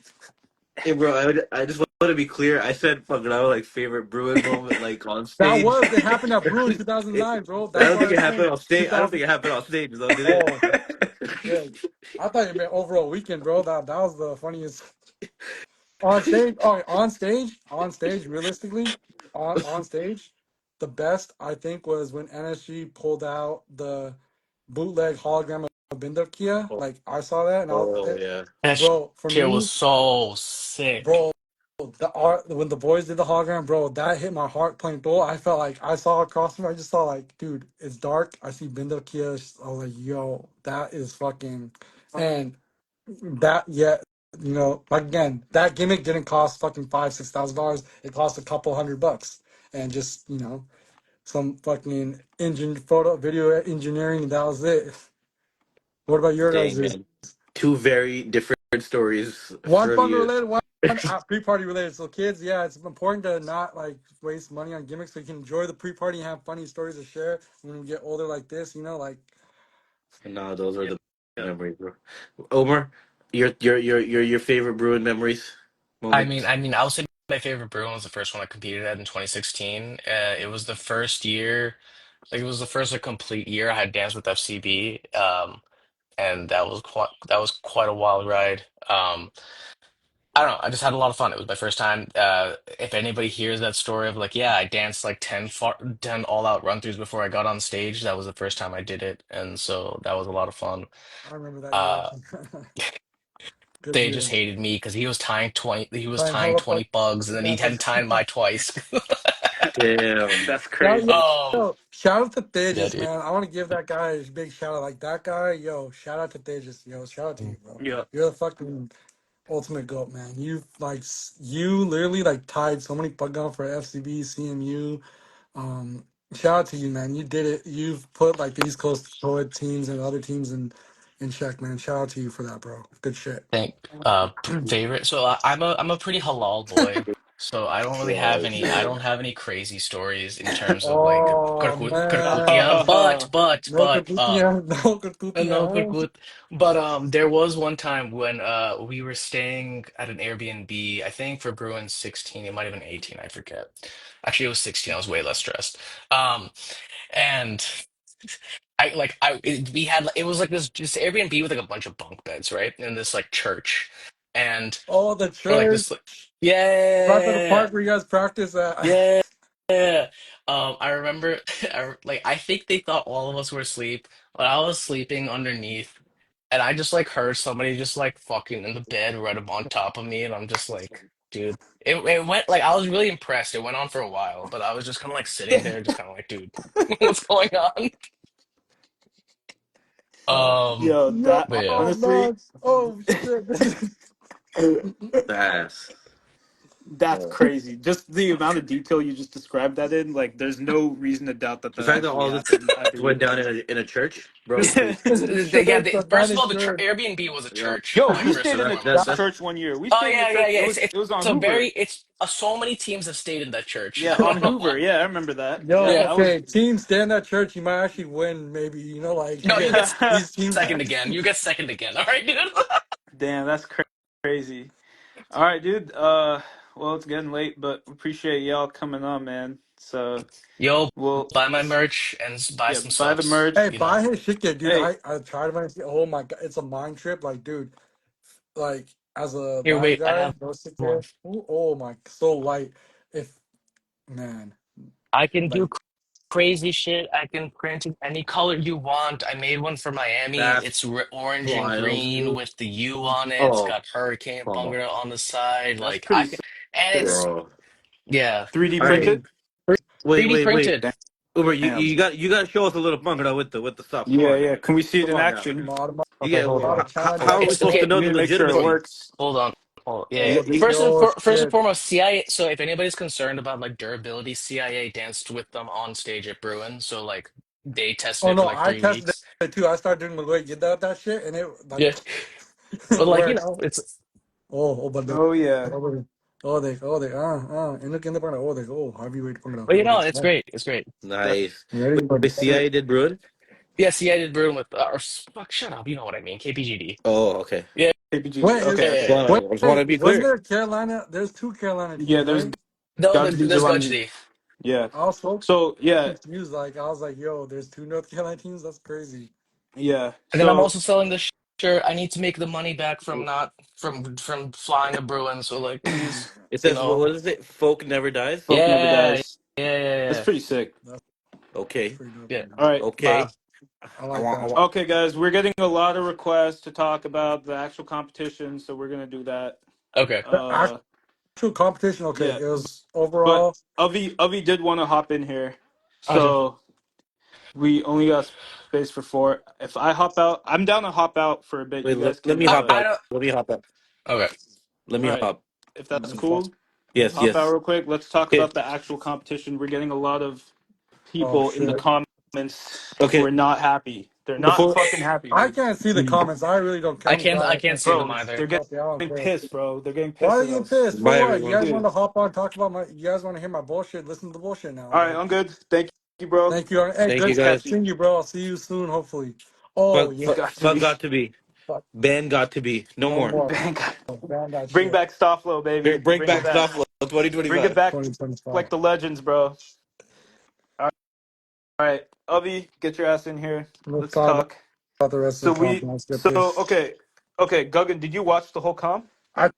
hey, bro. I just want to be clear. I said fucking I like favorite Bruin moment like on That stage. was it happened at Bruin 2009, bro. I That's don't why think I'm it saying happened on stage. I don't think 2000. it happened on stage though, did Oh, it? yeah. I thought you meant overall weekend, bro. That was the funniest on stage. Oh, on stage. Realistically, on stage, the best I think was when NSG pulled out the bootleg hologram of Binder Kia. Like I saw that, and Oh yeah. That bro, for shit was me, so sick. bro. The art when the boys did the hologram, bro, that hit my heart playing goal. I felt like I saw across me. I just saw like, dude, it's dark. I see Binder Kia. I was like, yo, that is fucking, and that yeah, like again, that gimmick didn't cost fucking $5,000-6,000. It cost a couple $100, and just some fucking engine photo video engineering. That was it. What about your Dang guys'? man. Two very different stories One for fun you. related, one pre-party related. So kids, yeah, it's important to not like waste money on gimmicks so you can enjoy the pre-party and have funny stories to share when we get older like this. Like No, those were the memories, bro. Omar, your favorite Bruin memories moment. I would say my favorite Bruin was the first one I competed at in 2016. It was the first year, like it was the first like, complete year I had danced with FCB. And that was quite a wild ride. I don't know. I just had a lot of fun. It was my first time. If anybody hears that story of like, yeah, I danced like 10 all-out run-throughs before I got on stage. That was the first time I did it, and so that was a lot of fun. I remember that year. Uh, Good they just year. hated me because he was Playing tying hella fuck 20 bugs, and then he hadn't dances. tied my twice. Damn. That's Shout, crazy. shout out to Yeah, Tejas, dude. man. I want to give that guy a big shout out. Like that guy, yo, shout out to Tejas. Yo, shout out to you, bro. Yeah. You're the fucking ultimate goat, man. You like you literally like tied so many pug on for FCB, CMU. Um, Shout out to you, man. You did it. You've put like the East Coast co-ed teams and other teams in check, man. Shout out to you for that, bro. Good shit. Think favorite. So I'm a pretty halal boy. So I don't have any crazy stories in terms of like Oh man, karkutia, no but Kakutia, no no Kakutia. karkut. But there was one time when we were staying at an Airbnb, I think for Bruin 16, it might have been 18, I forget. Actually, it was 16. I was way less stressed. And we had it was like this Airbnb with like a bunch of bunk beds, right? In this like church. And Oh, the or like church this like right by the yeah. park where you guys practice at. Yeah. Yeah. I remember I think they thought all of us were asleep, but I was sleeping underneath and I just like heard somebody just like fucking in the bed right up on top of me and I'm just like, dude. It went like I was really impressed. It went on for a while, but I was just kind of like sitting there just kind of like, dude, what's going on? Um, Yo, Yo, that but yeah. honestly, man. Oh shit. Ass. that's crazy. Just the amount of detail you just described that in, like, there's no reason to doubt that The that fact that actually all this happened, I went believe. down in a church, bro, it's crazy. Because The yeah, church, the first of all, abandoned the church. Airbnb was a Yeah. church Yo, when I we first stayed in started So a, going with my that that that's stuff. church one year. We Oh stayed in the yeah, church. yeah, yeah. It was on It's a Hoover. very it's so many teams have stayed in that church. Yeah, on Hoover. Yeah, I remember that. Yo, Yeah, Yeah. that was. okay, team stand at church, you might actually win, maybe. Like No, you get these teams. second again. You get second again. All right, dude. Damn, that's crazy. All right, dude. Well, it's getting late, but appreciate y'all coming on, man. So Yo, we'll, buy my merch and buy yeah, some buy the subs. Hey, merch. You know. buy his shit, kid, dude. Hey, I tried to oh my god, it's a mind trip. Like, dude, like as a Here, live wait. I guy, have no sick more. kid. Oh my, so light. If man, I can do like crazy shit. I can print it any color you want. I made one for Miami. that's It's orange and wild. green with the U on it. It's Oh, got Hurricane come on, Bunga on the side. that's Like pretty sick. and it's bro. yeah, 3D All right, printed. dude, 3D wait. printed. Uber, Damn. you got to show us a little bunker with the stuff. Come Yeah, on yeah. now, Can we see it come in on now. action? You Okay, get hold out on. of China, how are we It's supposed to okay. know We the need to make sure it legitimacy? works. Hold on. Yeah. You, you, yo First and shit. foremost, CIA. So if anybody's concerned about like durability, CIA danced with them on stage at Bruin. So like they tested Oh it for no, like I three tested weeks. it too. I started doing the way you did that shit, and it like Yeah. But like, Where? it's But Oh yeah, Inuk Pangda. Heavyweight Pangda. but it's great. It's great. Nice. Ready, Wait, buddy? CIA did Bruin? Yeah, see, I did Bruin with or fuck, shut up. You know what I mean? KPGD. Oh, okay. Yeah, KPGD. Wait, Okay, Just okay. wanna, just want to be wasn't clear. there Carolina? There's two Carolina Yeah, teams, there's right? no, got to be there's one. Gudgedy. Yeah. I was so So yeah, confused. Like I was like, yo, there's two North Carolina teams. That's crazy. yeah. And then I'm So also selling the shirt. I need to make the money back from not from flying a Bruin. So like, please, It says, what know. is it? Folk never dies? folk never Yeah, dies. yeah, That's yeah, pretty sick. That's Okay. pretty dope. yeah. Pretty All dope. right. Wow. Okay. I I like want, I that. want. Okay, guys, we're getting a lot of requests to talk about the actual competition, so we're gonna do that. Okay. The Uh, actual competition, okay, yeah. it was But overall. Avi did want to hop in here, Okay. so we only got space for four. If I hop out, I'm down to hop out for a bit. Wait, You guys let me can. hop I out. don't. Let me hop out. Okay. Let All me right. hop. If that's cool, Yes, hop out yes. real quick. Let's talk Okay. about the actual competition. We're getting a lot of Oh people in the shit! comments who Okay. are not happy. They're not Before. fucking happy, I dude. can't see the comments. I really don't care. I I'm can't. glad I I can't can't see see them them. Bro, either. they're Fuck yeah, I don't getting care. pissed, bro. They're getting Why pissed are at you us. pissed? For Bye, what? You everyone. guys Dude. want to hop on, talk about my? You guys want to hear my bullshit? Listen to the bullshit now. All right, Like, I'm good. Thank you, bro. thank you. Hey, Thank you, good Catch guys. you. seeing you, bro. I'll see you soon, hopefully. Oh Fuck, yeah, fuck, Got to fuck be. got to be. fuck, Ban got to be. No no more. more. Bang. Ban that Bring shit. back Stofflo, baby. Bring Bring it back back. Stofflo Bring it 2025. back 2025. like the legends, bro. All right, Avi, get your ass in here. Let's Let's talk talk. about the rest of So the comp. we, Let's get so this. okay, Gagan, did you watch the whole comp? I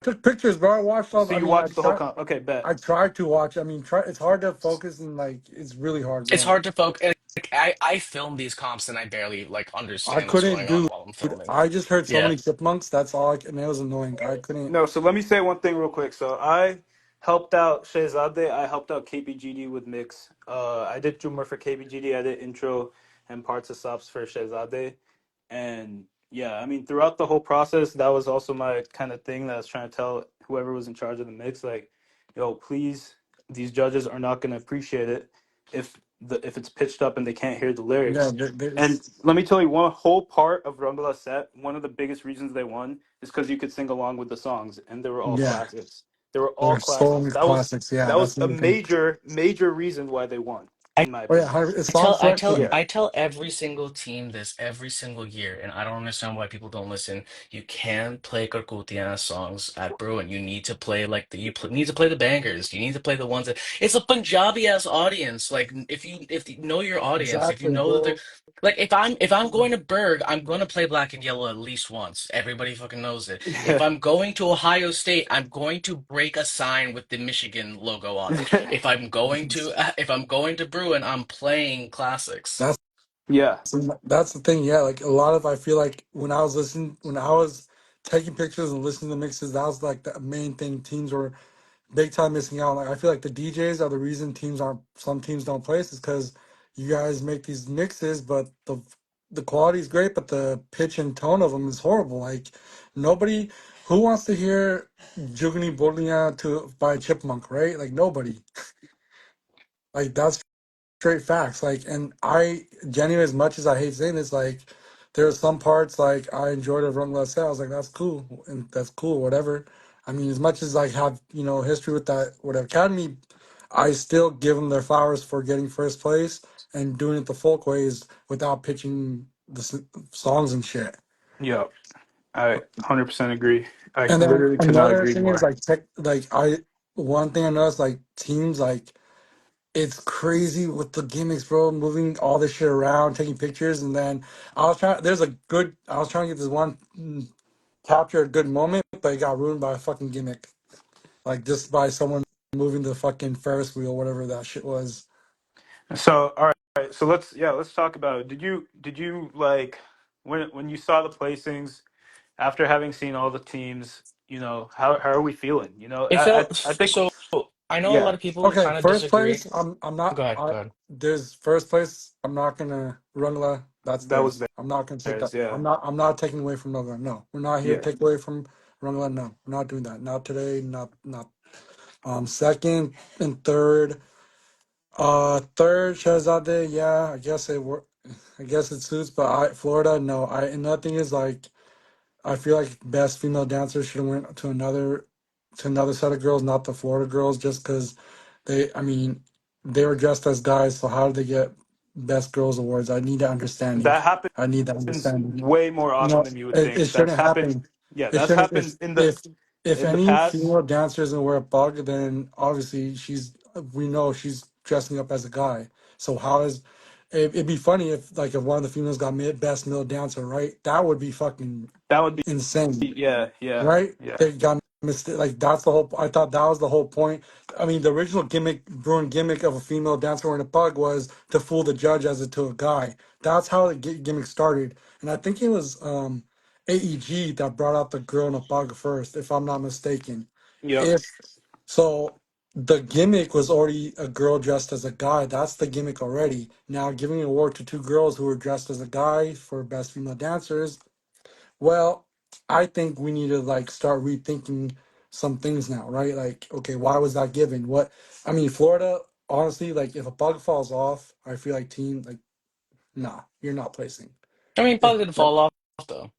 took pictures, bro. I watched all. So I you mean, watched the whole comp? Okay, bet. I tried to watch. I mean, try. It's hard to focus and like it's really hard, It's bro. hard to focus. Like, I film these comps and I barely like I understand what's couldn't going on do. while I'm filming. I just heard so Yeah. many chipmunks. That's all. And it was annoying. I couldn't. No, so let me say one thing real quick. So I helped out Shehzade. I helped out KBGD with mix. I did Jumar for KBGD. I did intro and parts of subs for Shehzade. And yeah, I mean, throughout the whole process, that was also my kind of thing that I was trying to tell whoever was in charge of the mix, like, yo, please, these judges are not going to appreciate it if it's pitched up and they can't hear the Yeah, lyrics. And let me tell you, one whole part of Rungala's set, one of the biggest reasons they won is because you could sing along with the songs, and they were all yeah. classics. They were all There's so classics. many classics. Yeah, That that's was the a other thing. major reason why they won, I in my Oh yeah, opinion. it's song selection. Yeah, I tell every single team this every single year, and I don't understand why people don't listen. You can play Karkutiana songs at Bruin. You need to play like need to play the bangers. You need to play the ones that it's a Punjabi ass audience. Like if you know your audience, if you Exactly, know that they're bro. like if I'm going to Berg, I'm gonna play Black and Yellow at least once. Everybody fucking knows it. If yeah, I'm going to Ohio State, I'm going to break a sign with the Michigan logo on it. If I'm going to Bruin, I'm playing classics. That's yeah, that's the thing. Yeah, like a lot of I feel like when I was taking pictures and listening to mixes, that was like the main thing. Teams were big time missing out. Like I feel like the DJs are the reason some teams don't place is because you guys make these mixes, but the quality is great, but the pitch and tone of them is horrible. Like nobody who wants to hear Jugni Bodlian to by Chipmunk, right? Like nobody. Like that's straight facts. Like, and I genuinely, as much as I hate saying this, like, there are some parts like I enjoyed of Run Less Say. I was like, that's cool, and that's cool, whatever. I mean, as much as I have history with that with Academy, I still give them their flowers for getting first place and doing it the folk ways without pitching the songs and shit. yeah. I 100% agree. I And then literally could not another agree thing is more. like one thing I noticed like teams like it's crazy with the gimmicks, bro. Moving all this shit around, taking pictures, and then I was trying to get this one capture a good moment, but it got ruined by a fucking gimmick, like just by someone moving the fucking Ferris wheel, whatever that shit was. So, all right. So let's talk about it. Did you like when you saw the placings after having seen all the teams, how are we feeling? It I felt think so. I know a lot yeah, of people Okay, kind of first disagree. place. I'm not. Go ahead, go ahead. There's first place. I'm not gonna Rungla. That's that was theirs. I'm not gonna take that. theirs. Yeah. I'm not taking away from Rungla. No, we're not here to Yeah. take away from Rungla. No, we're not doing that. Not today. Not. Second and third. Third Shahzade. Yeah, I guess it work. I guess it suits. But Florida. No. And nothing is like. I feel like best female dancer should have went to another set of girls, not the Florida girls, just because I mean, they were dressed as guys. So how did they get best girls awards? I need that understanding. That happens I need that understanding. way more You often know, than you would it think. That's shouldn't happened. happen. Yeah, It that's shouldn't. happened If in the any past. female dancer doesn't wear a pug, then obviously we know she's dressing up as a guy. So how is it'd be funny if like if one of the females got best male dancer, right? That would be fucking That would be insane, yeah, yeah, right? yeah, They got mistake. Like that's the whole. I thought that was the whole point. I mean, the original gimmick, Bruin gimmick of a female dancer wearing a pug was to fool the judge as it to a guy. That's how the gimmick started, and I think it was AEG that brought out the girl in a pug first, if I'm not mistaken. yep, If so. The gimmick was already a girl dressed as a guy. That's the gimmick already. Now, giving an award to two girls who were dressed as a guy for best female dancers, well, I think we need to like start rethinking some things now, right? Like, okay, why was that given? What I mean, Florida, honestly, like if a bug falls off, I feel like team like, nah, you're not placing. I mean, If probably didn't like, fall off though.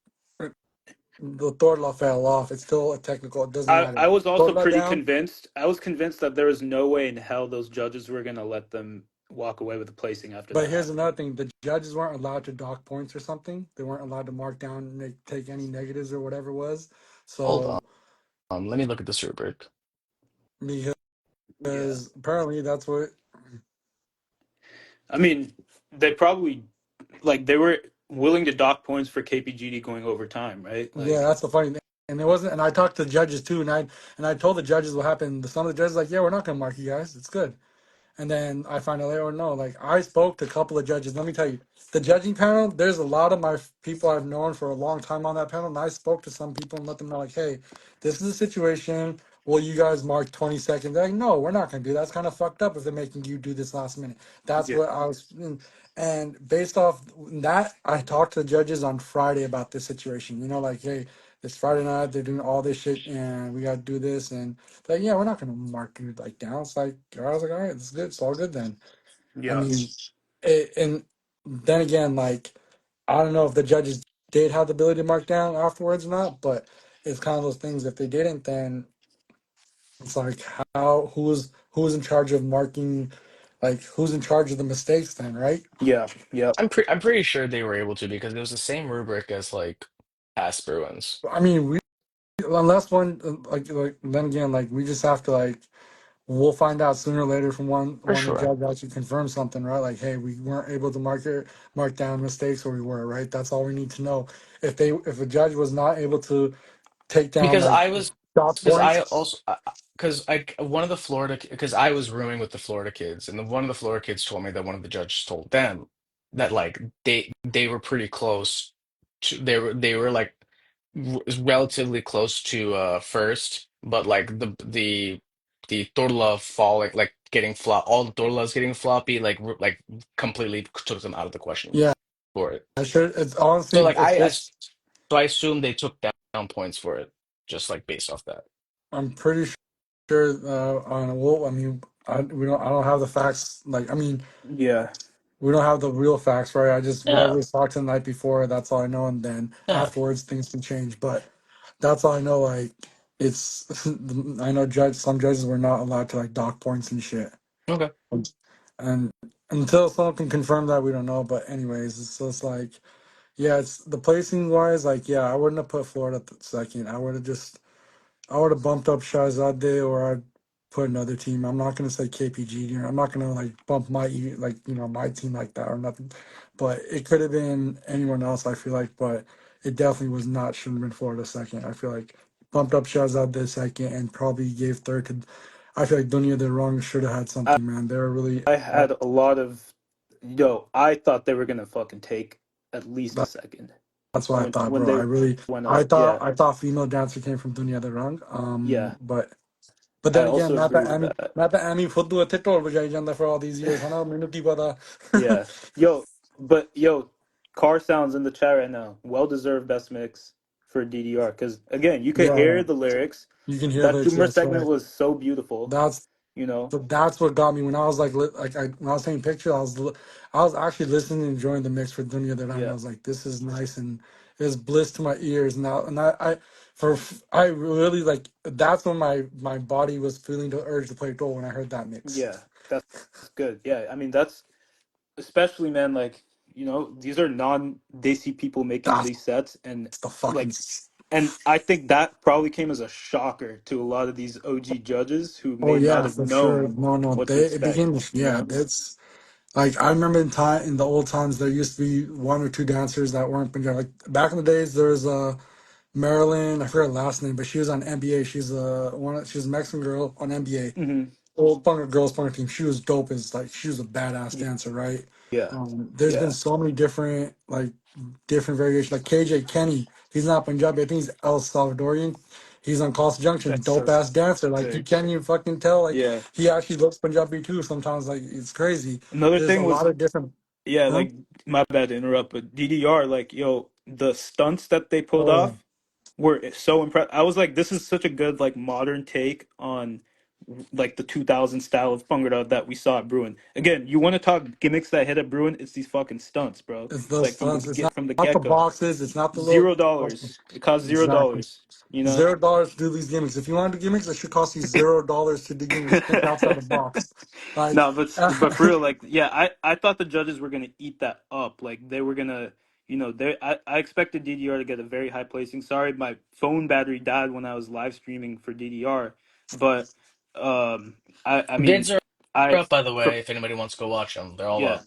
the Thorlaw fell off, it's still a technical. It doesn't I matter. was also Thorlaw pretty down, convinced. I was convinced that there was no way in hell those judges were gonna let them walk away with the placing after but that here's happened. another thing: the judges weren't allowed to dock points or something. They weren't allowed to mark down, take any negatives or whatever it was. Hold So on. Let me look at this rubric. Yeah, because apparently that's what. I mean, they probably like they were willing to dock points for KPGD going over time, right? Yeah, Like, that's the funny thing. And it wasn't. And I talked to the judges too, and I told the judges what happened. Some of the judges like, yeah, we're not gonna mark you guys. It's good. And then I find out later, no, like I spoke to a couple of judges. Let me tell you, the judging panel, there's a lot of my people I've known for a long time on that panel. And I spoke to some people and let them know, like, hey, this is a situation. Will you guys mark 20 seconds? They're like, no, we're not going to do that. It's kind of fucked up if they're making you do this last minute. That's yeah, what I was. And based off that, I talked to the judges on Friday about this situation. You know, like, hey, it's Friday night. They're doing all this shit and we got to do this. And like, yeah, we're not gonna mark you like down. It's like I was like, all right, it's good, it's all good then. I yeah, mean, and then again, like I don't know if the judges did have the ability to mark down afterwards or not, but it's kind of those things. If they didn't, then it's like who's in charge of marking, like who's in charge of the mistakes then, right? yeah, yeah, I'm pretty sure they were able to because it was the same rubric as like past Bruins. I mean, we unless one like then again, like we just have to like we'll find out sooner or later from one For the sure. judge actually confirm something, right? Like, hey, we weren't able to mark down mistakes, or we were, right? That's all we need to know. If a judge was not able to take down Because like I was dot because I points, also because I one of the Florida because I was rooming with the Florida kids and one of the Florida kids told me that one of the judges told them that like they were pretty close to they were like relatively close to first, but like the Torla falling like getting flop all the Torlas getting floppy like completely took them out of the question yeah, for it. I should. It's So honestly, like if this, so I assume they took down points for it just like based off that. I'm pretty sure. On well, I mean, I don't have the facts. Like, I mean, yeah. we don't have the real facts, right? I just whatever Yeah. was talked to the night before. That's all I know, and then Yeah. afterwards things can change. But that's all I know. Like it's, I know some judges were not allowed to like dock points and shit. Okay. And until someone can confirm that, we don't know. But anyways, it's like, yeah, it's the placing wise. Like, yeah, I wouldn't have put Florida second. I would have bumped up Shahzade or I'd put another team. I'm not gonna say KPG. I'm not gonna like bump like my team like that or nothing. But it could have been anyone else. I feel like, but it definitely was not. Shouldn't have been Florida second. I feel like bumped up Shahzade second and probably gave third to. I feel like Dunya did wrong. Should have had I, something, man. They were really. I had a lot of I thought they were gonna fucking take at least a second That's what I thought, when bro. they went I up. Yeah, thought female dancer came from Dunya the Rang. yeah. But I then again, also agree with that. मैं तो ਐਵੇਂ ਫੁੱਦੂ ਇੱਥੇ ਢੋਲ ਵਜਾਈ ਜਾਂਦਾ for all these years ਹਨਾ ਮੈਨੂੰ ਕੀ ਪਤਾ. Yeah. Yo, car sounds in the chat right now. Well deserved best mix for DDR because again, you could Yeah, hear yeah. the lyrics. You can hear That lyrics. Umer That's segment right. was so beautiful. That's You know. that's what got me when I was like when I was taking pictures. I was actually listening and enjoying the mix for Dunya the Rang. I Yeah. was like, this is nice and is bliss to my ears now. And I really like that's when my body was feeling the urge to play Dole when I heard that mix. Yeah, that's good. Yeah, I mean that's especially man, like these are non-Desi people making That's these sets, and the fucking. like, and I think that probably came as a shocker to a lot of these OG judges who Oh may not yeah, have for sure. known No, what to they it expect. became yeah. It's like I remember in the old times there used to be one or two dancers that weren't Punjabi. Like back in the days, there was Marilyn. I forget her last name, but she was on NBA. She's a Mexican girl on NBA. Hmm. Old Punker girls Punker team. She was dope as like she was a badass dancer, right? Yeah, There's been yeah, so many different variations. Like KJ Kenny, he's not Punjabi. I think he's El Salvadorian. He's on Costa Junction, that's so dope ass dancer. Like you sick. can't even fucking tell. Like Yeah. he actually looks Punjabi too. Sometimes like it's crazy. Another There's a thing lot was, of different. yeah, Huh? like my bad to interrupt, but DDR, like the stunts that they pulled Oh, off were so impressive. I was like, this is such a good like modern take on like the 2000 style of Bhangra that we saw at Bruin. Again, you want to talk gimmicks that hit at Bruin? It's these fucking stunts, bro. it's those Like stunts. It's not, from the not the get go. boxes. It's not the little. $0. It cost zero Exactly. dollars. You know. $0 to do these gimmicks. If you want to do gimmicks, it should cost you $0 to do gimmicks. Think outside the box. Like, No, but for real, like, yeah, I thought the judges were gonna eat that up. Like they were gonna, they I expected DDR to get a very high placing. Sorry, my phone battery died when I was live streaming for DDR, but I mean Vids are I up, by the for way. If anybody wants to go watch them, they're all yeah, up.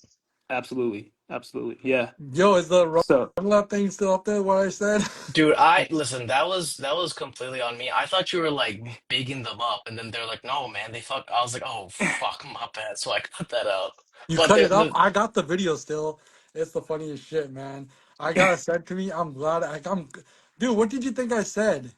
absolutely, absolutely, yeah. yo, is the So Rumble thing still up there? What I said? Dude, I listen. That was completely on me. I thought you were like bigging them up, and then they're like, "No, man, they fuck." I was like, "Oh, fuck, my bad." So I cut that out. You But cut the it up. the I got the video still. It's the funniest shit, man. I got it sent to me. I'm glad. Dude, what did you think I said?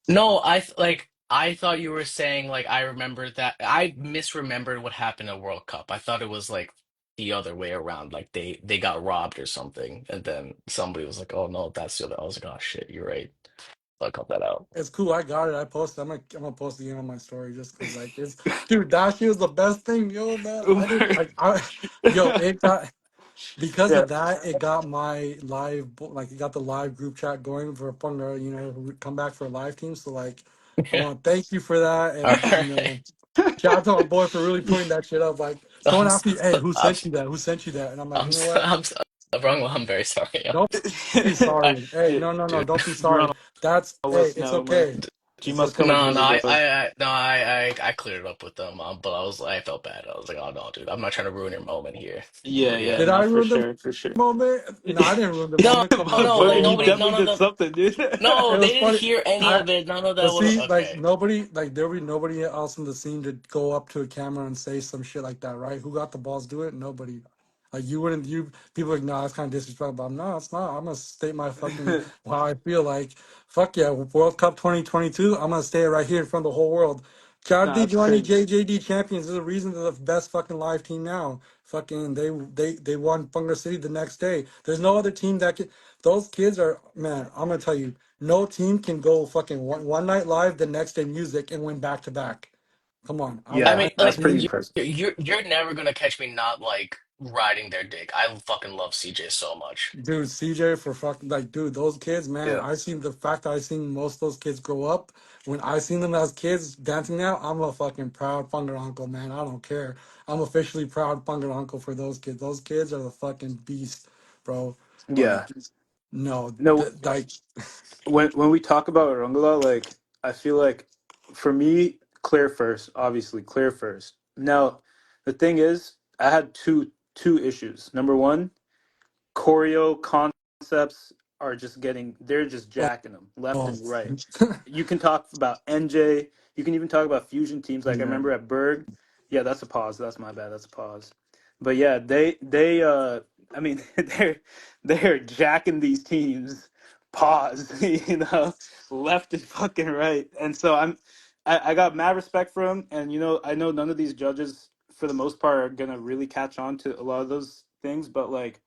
no, I thought you were saying like I remembered that I misremembered what happened at World Cup. I thought it was like the other way around, like they got robbed or something, and then somebody was like, "Oh no, that's the other." I was like, "Oh shit, you're right." So I cut that out. It's cool. I got it. I posted. I'm gonna post it again on my story just because like it's dude. That shit was the best thing, yo, man. I didn't Umer. like. Yo, it got. Because Yeah, of that, it got my it got the live group chat going for Punga, who would come back for a live team. So, like, I Yeah. want to thank you for that. All And, right. shout out to my boy for really putting that shit up. Like, I'm, someone s- asked me, hey, who I'm, sent you that? Who sent you that? And I'm like, I'm, you know s- what? I'm, s- wrong. Well, I'm very sorry. Don't be I, sorry. Hey, yeah. no, dude. don't be You're on sorry. a Hey, list it's now, Umer. okay. You It's must come okay. with No, me no, to go. I cleared it up with them, but I felt bad. I was like, oh no, dude, I'm not trying to ruin your moment here. Yeah, But yeah, yeah, Did I no, for ruin the sure, for sure. moment? No, I didn't ruin the no, moment. Come on, no, But like you bro. nobody, definitely none of did them, something, dude. no, It they was didn't funny. hear any I of it. None of but that would have. see, like Okay, nobody, like there be nobody else in the scene to go up to a camera and say some shit like that, right? Who got the balls to do it? Nobody. Like you wouldn't. You people are like, no, that's kind of disrespectful. But I'm no, it's not. I'm gonna state my fucking how I feel. Like fuck yeah, World Cup 2022. I'm gonna stay right here in front of the whole world. Nah, Charity that's Johnny crazy. JJD champions is the reason they're the best fucking live team now. Fucking they won Bunga City the next day. There's no other team that can. Those kids are man. I'm gonna tell you. No team can go fucking one night live, the next day music, and win back to back. Come on, I Yeah, mean, I that's like pretty mean, impressive. you're never gonna catch me not like riding their dick. I fucking love CJ so much. dude, CJ for fucking like, dude, those kids, man. Yeah, I seen the fact that I seen most of those kids grow up. When I seen them as kids dancing now, I'm a fucking proud Punga uncle, man. I don't care. I'm officially proud Punga uncle for those kids. Those kids are the fucking beast, bro. yeah. Like, no, No, like, when we talk about Rangala, like I feel like for me, clear first, obviously clear first. Now, the thing is, I had two issues. Number one, choreo concepts are just getting they're just oh, jacking them left oh. and right. You can talk about NJ, you can even talk about fusion teams like I Yeah. remember at Berg. Yeah, that's a pause. That's my bad. That's a pause. But yeah, they I mean they're jacking these teams pause, left and fucking right. And so I got mad respect for him, and I know none of these judges for the most part are gonna really catch on to a lot of those things, but like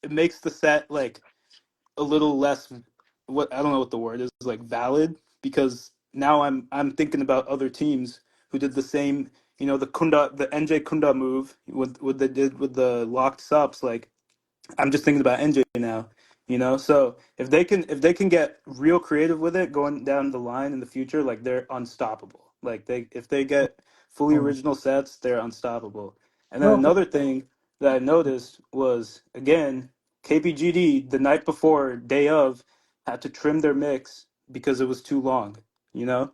it makes the set like a little less, what I don't know what the word is, like valid, because now I'm thinking about other teams who did the same, the NJ Kunda move with what they did with the locked subs. Like I'm just thinking about NJ now. So if they can get real creative with it going down the line in the future, like they're unstoppable. Like they if they get fully Oh, original sets, they're unstoppable. And then no, another thing that I noticed was again KPGD the night before, day of, had to trim their mix because it was too long, you know?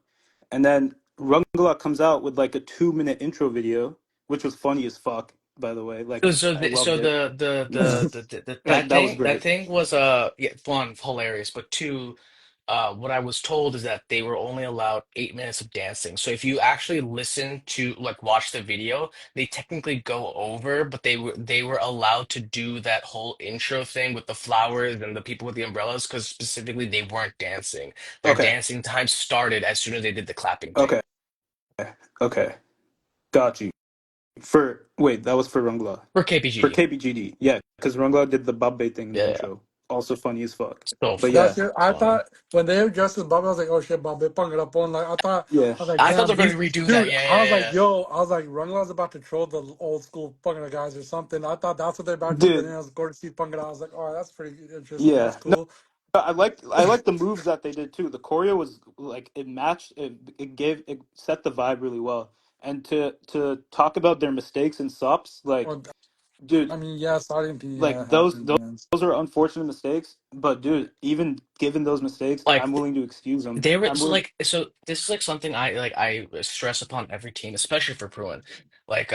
And then Rungla comes out with like a 2-minute intro video, which was funny as fuck, by the way. So Like so I the, loved so it. Like that was that great. thing was yeah, one, hilarious, but two, what I was told is that they were only allowed 8 minutes of dancing. So if you actually listen to like watch the video, they technically go over, but they were allowed to do that whole intro thing with the flowers and the people with the umbrellas because specifically they weren't dancing. Their Okay. dancing time started as soon as they did the clapping thing Okay. Okay. Got you. For wait, that was for Rungla. for For KPGD. KBGD, yeah, because Rungla did the Babbe thing in the Yeah, yeah. intro. Also funny as fuck. So But that's yeah, it. I funny. thought when they dressed as Bobby, I was like, oh shit, Bobby Bhangra pon. Like yeah, I was like, I thought damn, they were going he's to redo that. dude. Yeah, I yeah, was like, yeah. yo, I was like, Rungla's about to troll the old school Bhangra guys or something. I thought that's what they're about to do. And dude. then I was going to see Bhangra. I was like, oh, that's pretty interesting. That's Yeah, no, cool. I like the moves that they did too. The choreo was like it matched. It set the vibe really well. And to talk about their mistakes and sups, like Well, I dude, mean, yeah, starting to yeah, like it those happened. those Yeah. those are unfortunate mistakes. But dude, even given those mistakes, Like I'm willing to excuse them. they were I'm so willing. like so this is like something I stress upon every team, especially for Bruin. Like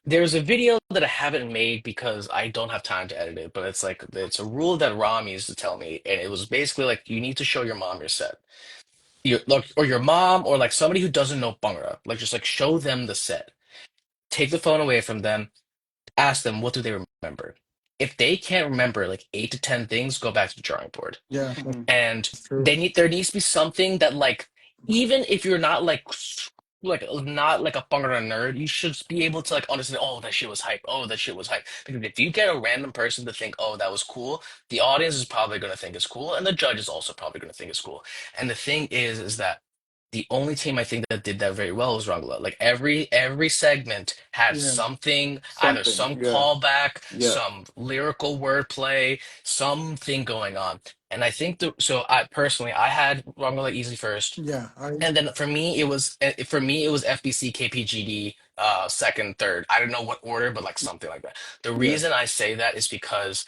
there's a video that I haven't made because I don't have time to edit it, but it's like it's a rule that Ram used to tell me, and it was basically like you need to show your mom your set. Your like or your mom or like somebody who doesn't know Bhangra. Like just like show them the set. Take the phone away from them, ask them what do they remember. If they can't remember like 8 to 10 things, go back to the drawing board. Yeah, Mhm. And that's true. there needs to be something that like even if you're not like not like a Bhangra nerd, you should be able to like understand, oh, that shit was hype. Oh, that shit was hype. Because if you get a random person to think, oh, that was cool, the audience is probably gonna think it's cool, and the judge is also probably gonna think it's cool. And the thing is that the only team I think that did that very well was Rangla. Like every segment had Yeah, something, either Something. some Yeah. callback, Yeah. some lyrical wordplay, something going on. And I think so I personally I had Rangla easy first. yeah. And then for me it was FBC KPGD second, third. I don't know what order, but like something like that. The Yeah. reason I say that is because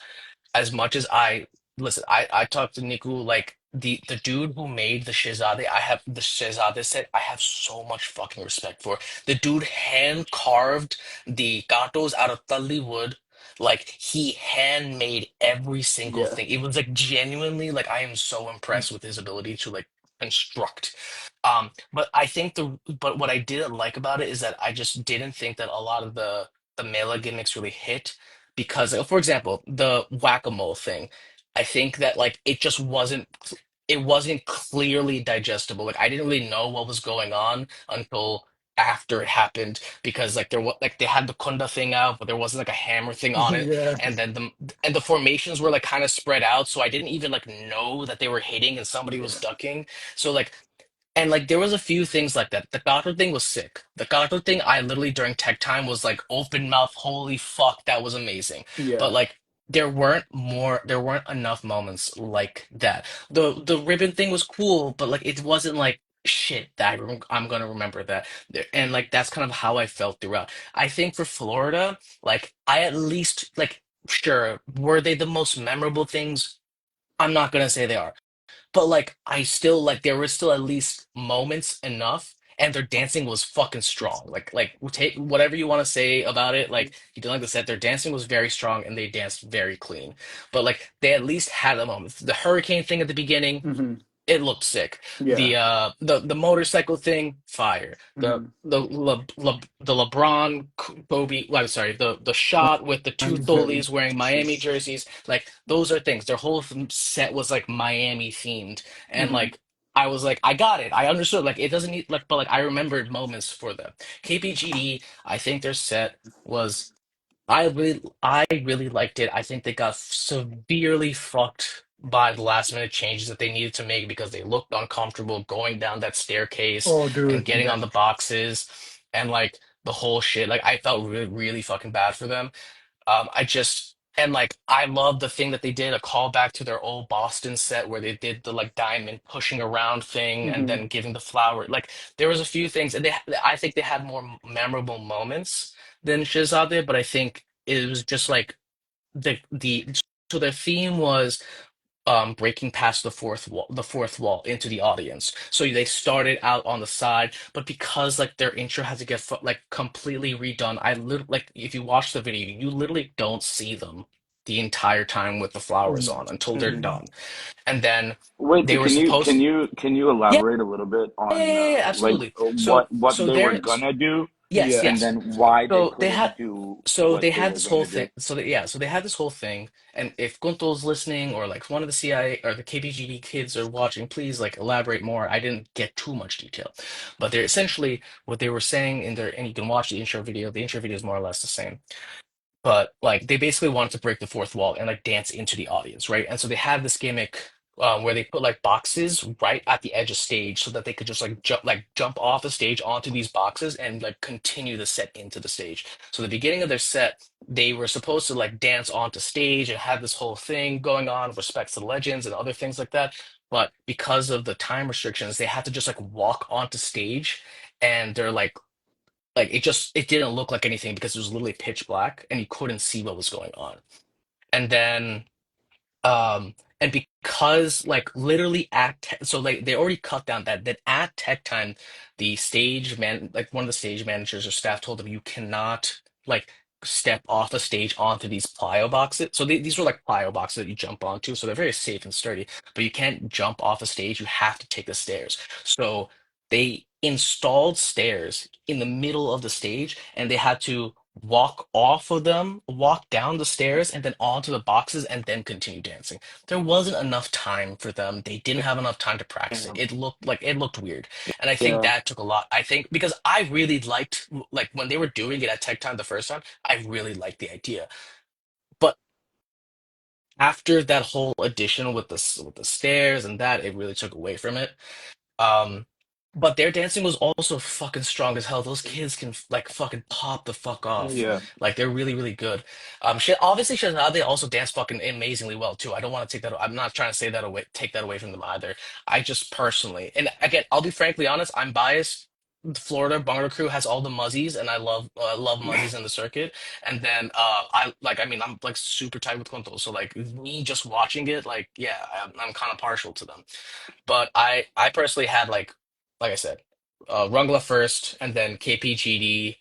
as much as I listen, I talked to Niku like the dude who made the Shehzade. I have the Shehzade set. I have so much fucking respect for the dude. Hand carved the gatos out of Tully wood. Like he handmade every single Yeah. thing. It was like genuinely like I am so impressed with his ability to like construct. But what I didn't like about it is that I just didn't think that a lot of the Mela gimmicks really hit because for example the whack-a-mole thing, I think that like it wasn't clearly digestible. Like I didn't really know what was going on until after it happened because like there was like they had the kunda thing out but there wasn't like a hammer thing on it, Yeah, and then the formations were like kind of spread out, so I didn't even like know that they were hitting and somebody was Yeah. ducking. So like and like there was a few things like that. The Gato thing was sick. The Gato thing, I literally during tech time was like open mouth, holy fuck, that was amazing. But Yeah. like there weren't enough moments like that. The ribbon thing was cool, but like it wasn't like shit I'm gonna remember that. And like that's kind of how I felt throughout. I think for Florida, like I at least like sure, were they the most memorable things? I'm not gonna say they are. But like I still like there were still at least moments enough and their dancing was fucking strong. Like take whatever you want to say about it. Like you don't like the set, their dancing was very strong and they danced very clean. But like they at least had a moment. The hurricane thing at the beginning, Hmm. it looked sick. Yeah. The motorcycle thing, fire. The Hmm. the LeBron Kobe, well, I'm sorry, the shot with the two and Tholis wearing Miami jerseys, like those are things. Their whole set was like Miami themed, and Hmm. like I was like, I got it, I understood. Like it doesn't need like, but like I remembered moments for them. KPGD, I think their set was. I really liked it. I think they got severely fucked by the last minute changes that they needed to make because they looked uncomfortable going down that staircase oh, and dude, getting yeah, on the boxes and like the whole shit. Like I felt really, really fucking bad for them. I just And like I love the thing that they did, a callback to their old Boston set where they did the like diamond pushing around thing and Hmm. then giving the flower. Like there was a few things, and I think they had more memorable moments than Shizade, but I think it was just like the so their theme was breaking past the fourth wall into the audience. So they started out on the side, but because like their intro had to get like completely redone, I literally like if you watch the video, you literally don't see them the entire time with the flowers on until they're Hmm. done. And then Wait, they so were can supposed you yeah, elaborate a little bit yeah, yeah, on yeah, yeah, like absolutely. what So they were there gonna do yes, Yeah. and yes. then why they So they couldn't had do so what they they had were this whole gonna do? thing. So they had this whole thing. And if Guntel's listening or like one of the CIA or the KBGD kids are watching, please like elaborate more. I didn't get too much detail, but they're essentially what they were saying in their, and you can watch the intro video. The intro video is more or less the same, but like they basically wanted to break the fourth wall and like dance into the audience, right? And so they had this gimmick where they put like boxes right at the edge of stage so that they could just like jump off the stage onto these boxes and like continue the set into the stage. So the beginning of their set, they were supposed to like dance onto stage and have this whole thing going on, respects to the legends and other things like that. But because of the time restrictions, they had to just like walk onto stage, and they're like it didn't look like anything because it was literally pitch black and you couldn't see what was going on. And then and because like literally so like they already cut down that at tech time, the stage man, like one of the stage managers or staff told them you cannot like step off a stage onto these plyo boxes. So these were like plyo boxes that you jump onto, so they're very safe and sturdy, but you can't jump off a stage, you have to take the stairs. So they installed stairs in the middle of the stage, and they had to walk off of them, walk down the stairs, and then onto the boxes, and then continue dancing. There wasn't enough time for them. They didn't have enough time to practice it. Damn. It looked weird, and I think Yeah. that took a lot. I think because I really liked like when they were doing it at Tech Time the first time, I really liked the idea. But after that whole addition with the stairs and that, it really took away from it. Um, but their dancing was also fucking strong as hell. Those kids can like fucking pop the fuck off. Yeah. Like they're really, really good. Shit, obviously Shahzade also dance fucking amazingly well too. I don't want to take that. I'm not trying to say that away, take that away from them either. I just personally, and again, I'll be frankly honest. I'm biased. The Florida Bhangra crew has all the muzzies, and I love muzzies in the circuit. And then I like, I mean, I'm like super tight with Konto, so like me just watching it, like yeah, I'm kind of partial to them. But I personally had like I said, Rungla first, and then KPGD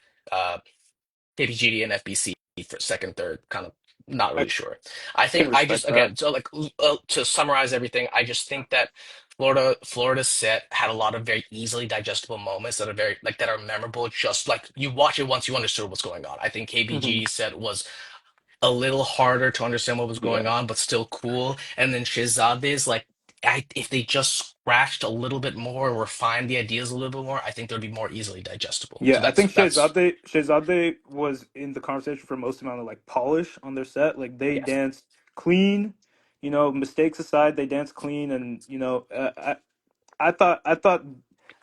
and FBC for second, third. Kind of not I really sure. I think can I just respect that. again so like to summarize everything, I just think that Florida's set had a lot of very easily digestible moments that are very like that are memorable. Just like you watch it once, you understood what's going on. I think Hmm. KBGD's set was a little harder to understand what was going Yeah. on, but still cool. And then Shehzade's like, if they just scratched a little bit more or refined the ideas a little bit more, I think they'd be more easily digestible. So Yeah, I think that's Shehzade was in the conversation for most amount of like polish on their set. Like they yes. danced clean, mistakes aside, they danced clean, and I thought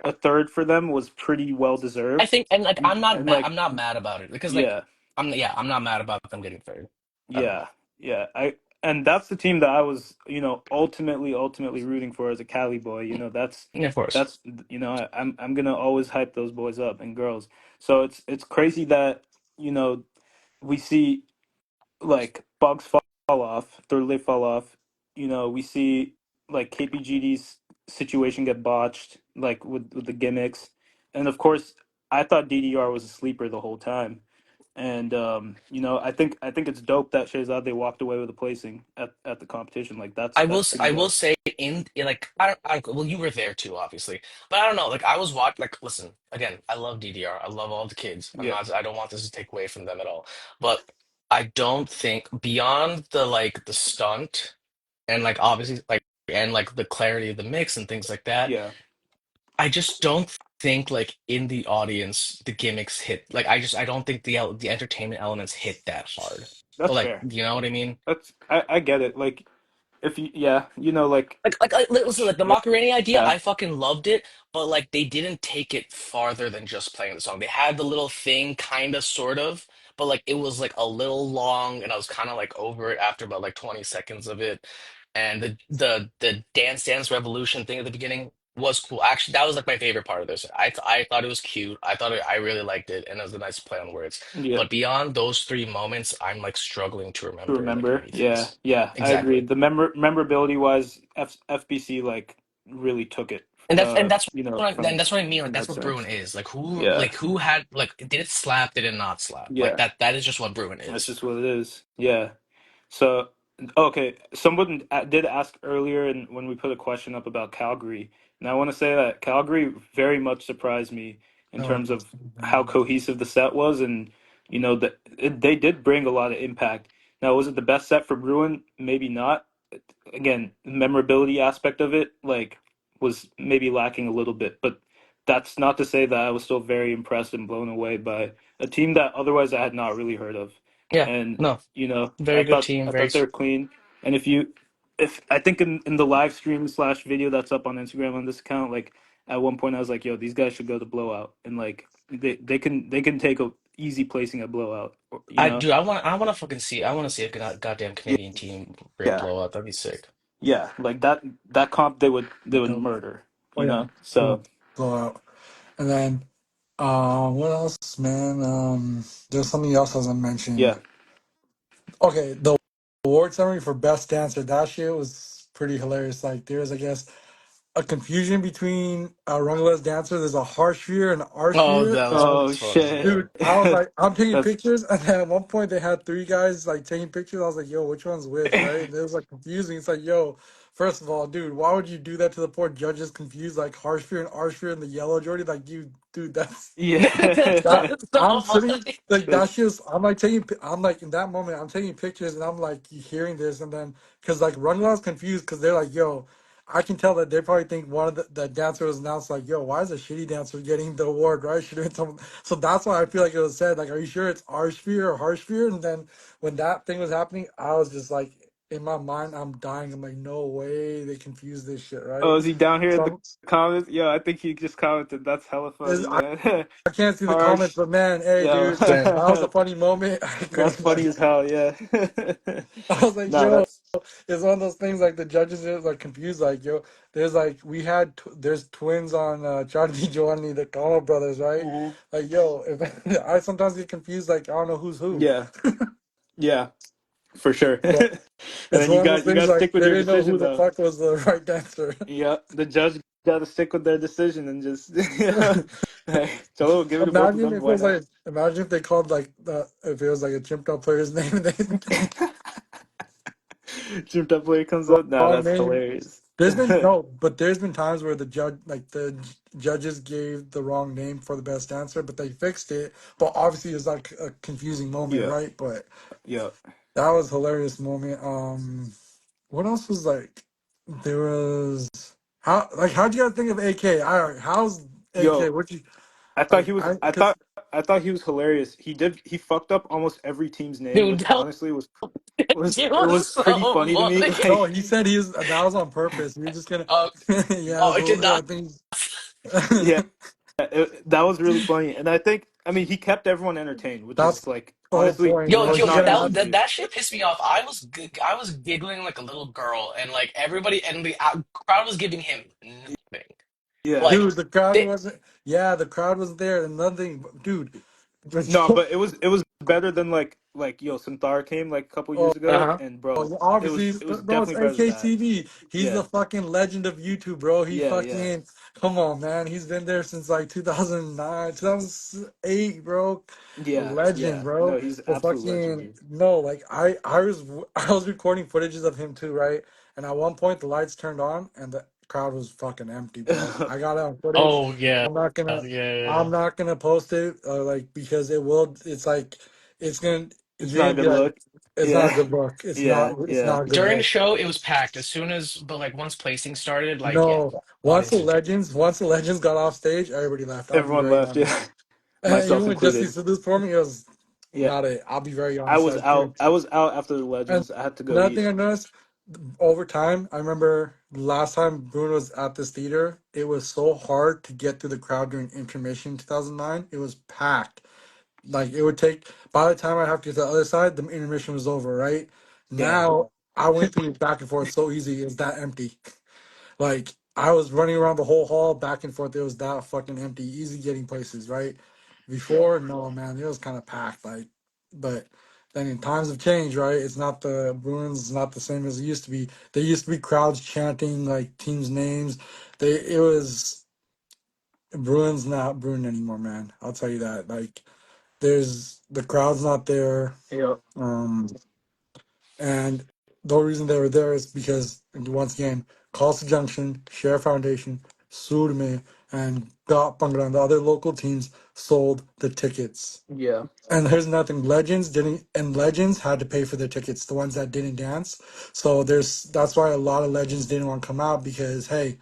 a third for them was pretty well I deserved, think, and like and like I'm not mad about it because like yeah, I'm not mad about them getting third at yeah, all. yeah. And that's the team that I was ultimately rooting for as a Cali boy. That's Yeah, of course. that's I'm gonna always hype those boys up and girls. So it's crazy that you know we see like bugs fall off, Thurley fall off. We see like KPGD's situation get botched, like with the gimmicks, and of course, I thought DDR was a sleeper the whole time. And I think it's dope that Shehzad they walked away with a placing at the competition. Like that's pretty I will dope. say like I don't well you were there too obviously, but I don't know, like I was watching, like listen again, I love DDR, I love all the kids, Yeah, I don't want this to take away from them at all, but I don't think beyond the like the stunt and like obviously like and like the clarity of the mix and things like that, yeah, I just don't think like in the audience the gimmicks hit, like I don't think the entertainment elements hit that hard, that's like fair. you know what I mean. I get it. Like if you yeah, like Listen, like the Macarena idea, yeah, I fucking loved it, but like they didn't take it farther than just playing the song. They had the little thing, kind of, sort of, but like it was like a little long, and I was kind of like over it after about like 20 seconds of it. And the Dance Revolution thing at the beginning was cool. Actually, that was like my favorite part of this. I thought it was cute. I really liked it, and it was a nice play on words. Yeah. But beyond those three moments, I'm like struggling to To remember like remember. many Yeah, things. yeah, I agree. Exactly. The memorability wise, FBC like really took it. And that's From that's what I mean. Like in that's that what Bruin sense. is. Yeah, Who had like did it slap? Did it not slap? Like yeah. that is just what Bruin That's is. just what it is. Yeah. So, okay, someone did ask earlier, and when we put a question up about Calgary, and I want to say that Calgary very much surprised me in No, terms of how cohesive the set was, and that they did bring a lot of impact. Now, was it the best set for Bruin? Maybe not. Again, the memorability aspect of it, like, was maybe lacking a little bit, but that's not to say that I was still very impressed and blown away by a team that otherwise I had not really heard of. Yeah. And No. I Very good thought team. I Very thought they were clean. And if I think in the live stream slash video that's up on Instagram on this account, like at one point I was like, yo, these guys should go to blowout, and like they can take a easy placing at blowout, I do. I want to fucking see. I want to see a goddamn Yeah, Canadian team yeah, blow up. That'd be sick. yeah. Like that comp they would no. murder, Oh yeah, So blowout. And then what else, man? There's something else I was gonna mention. yeah. Okay, the award ceremony for best dancer that shit was pretty hilarious. Like there's, I guess, a confusion between Rungale's dancer. There's a harsh fear and arch Oh, fear. that was Oh funny. shit. Yeah. Dude, I was like, I'm taking That's pictures, and then at one point they had three guys like taking pictures. I was like, yo, which one's which, right? And it was like confusing. It's like, yo, first of all, dude, why would you do that to the poor judges? Confused like harsh fear and arch fear and the yellow Jordy? Like, you, dude, that's that. yeah. That's I'm so sitting funny. like that That's shit was, I'm like I'm like in that moment I'm taking pictures and I'm like hearing this and then because like Rungla's confused because they're like, yo, I can tell that they probably think one of the dancer was announced like, yo, why is a shitty dancer getting the award, right? Should have been someone. So that's why I feel like it was said like, are you sure it's harsh fear or harsh fear? And then when that thing was happening, I was just like, in my mind, I'm dying. I'm like, no way they confused this shit, right? Oh, is he down here in the So comments? Yo, I think he just commented. That's hella funny, I, man. I can't see the comments, Harsh. but man, hey, Yo, dude, that Damn. was a funny moment. I that's couldn't funny like, as hell. Yeah. I was like, No, yo, that's. it's one of those things like the judges are like confused, like, yo, there's like there's twins on Charlie Giovanni, the Cano brothers, right? Mhm. Like, yo, if I sometimes get confused, like I don't know who's who. Yeah, yeah, for sure. But And it's then you one of those got you got things to like stick with they your didn't know who decision the though. fuck was the right dancer. Yeah, the judge got to stick with their decision and just. Hey, Cholo, give it to both of Imagine them. if it Why was not? like, imagine if they called like if it was like a chimped up player's name and they Dreamt up player comes up. Nah, wrong that's name. hilarious. There's been no, but there's been times where judges gave the wrong name for the best dancer, but they fixed it. But obviously, it's like a confusing moment, Yeah, right? But yeah. that was a hilarious moment. What else was like? There was how'd you guys think of AK? How's AK? Yo, What you I thought like? he was. I I because thought. I thought he was hilarious. He fucked up almost every team's name, Dude, which that honestly was she it was was pretty so funny to me. funny. no, he said that was on purpose. He was just gonna Uh, yeah. oh, it So did I not. think. Yeah, that was really funny, and I mean, he kept everyone entertained, which That's is like the whole honestly point. Yo, What what's you yo, not gotta that, easy have. to that do. that shit pissed me off. I was giggling like a little girl, and like everybody and the crowd was giving him nothing. Yeah, Like, Dude, the crowd they, wasn't. Yeah, the crowd was there, and nothing. Dude, no, but it was better than like yo, Santhar came like a couple oh, years ago, uh-huh. and bro, it was obviously, it was bro, it's definitely better than that. AKTV. He's the Yeah, fucking legend of YouTube, bro. He yeah, yeah, fucking come on, man. He's been there since like 2009, 2008, bro. yeah, Legend, yeah. bro. No, he's The absolute legend, fucking dude. no, like I was recording footages of him too, right? And at one point the lights turned on and the crowd was fucking empty, bro. I got it on footage. Oh yeah, I'm not yeah, gonna yeah. I'm not gonna post it like because it will it's like it's gonna It's you're not a gonna be good like look. it's not a Yeah, good look. yeah, It's yeah. not a good During the look. show, it was packed. As soon as, but like once placing started, like yeah, No, audience didn't care. once the legends got off stage, everybody left. I'll be Everyone very left. honest. Yeah, myself Even with Jesse included. Sudhu's performing, it was Yeah, not it. I'll be very I honest. was out. I was out after the And Legends. I had to go another eat. thing I noticed over time, I remember last time Bruno was at this theater, it was so hard to get through the crowd during intermission 2009. It was packed. like it would take by the time I have to get to the other side, the intermission was over, right? Yeah. Now I went through back and forth so easy, it was that empty. Like I was running around the whole hall back and forth. It was that fucking empty, easy getting places, right? Before, no man, it was kind of packed. Like, but then in times have changed, right? It's not the Bruins, it's not the same as it used to be. There used to be crowds chanting like teams' names. It was Bruins not Bruin anymore, man. I'll tell you that. Like, there's the crowd's not there. Yeah. Um, and the only reason they were there is because, once again, Costa Junction, Share Foundation, sued me, and got Bhangra and the other local teams sold the tickets. Yeah. And here's nothing. Legends didn't, and Legends had to pay for their tickets, the ones that didn't dance. So that's why a lot of Legends didn't want to come out because, hey,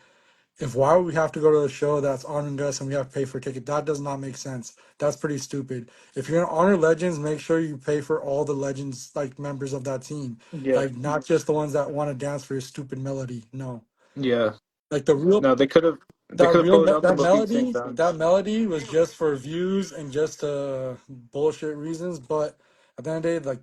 if why would we have to go to a show that's honoring us and we have to pay for a ticket? That does not make sense. That's pretty stupid. If you're gonna honor legends, make sure you pay for all the legends, like members of that team, Yeah. like not just the ones that want to dance for your stupid melody. No, Yeah. like the real No, they could have pulled it out the booking sync that sounds. melody was just for views and just bullshit reasons. But at the end of the day, like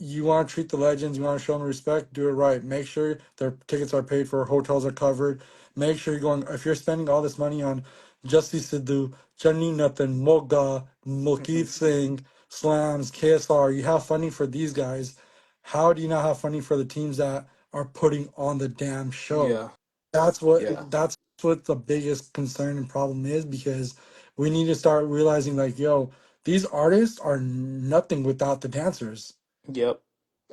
you want to treat the legends, you want to show them respect, do it right. Make sure their tickets are paid for, hotels are covered. Make sure you're going, if you're spending all this money on Justice Sidhu, Chani Nathan, Moga, Mulkeet Singh, Slams, KSR, you have funding for these guys. How do you not have funding for the teams that are putting on the damn show? Yeah. Yeah. That's what the biggest concern and problem is because we need to start realizing like, yo, these artists are nothing without the dancers. Yep.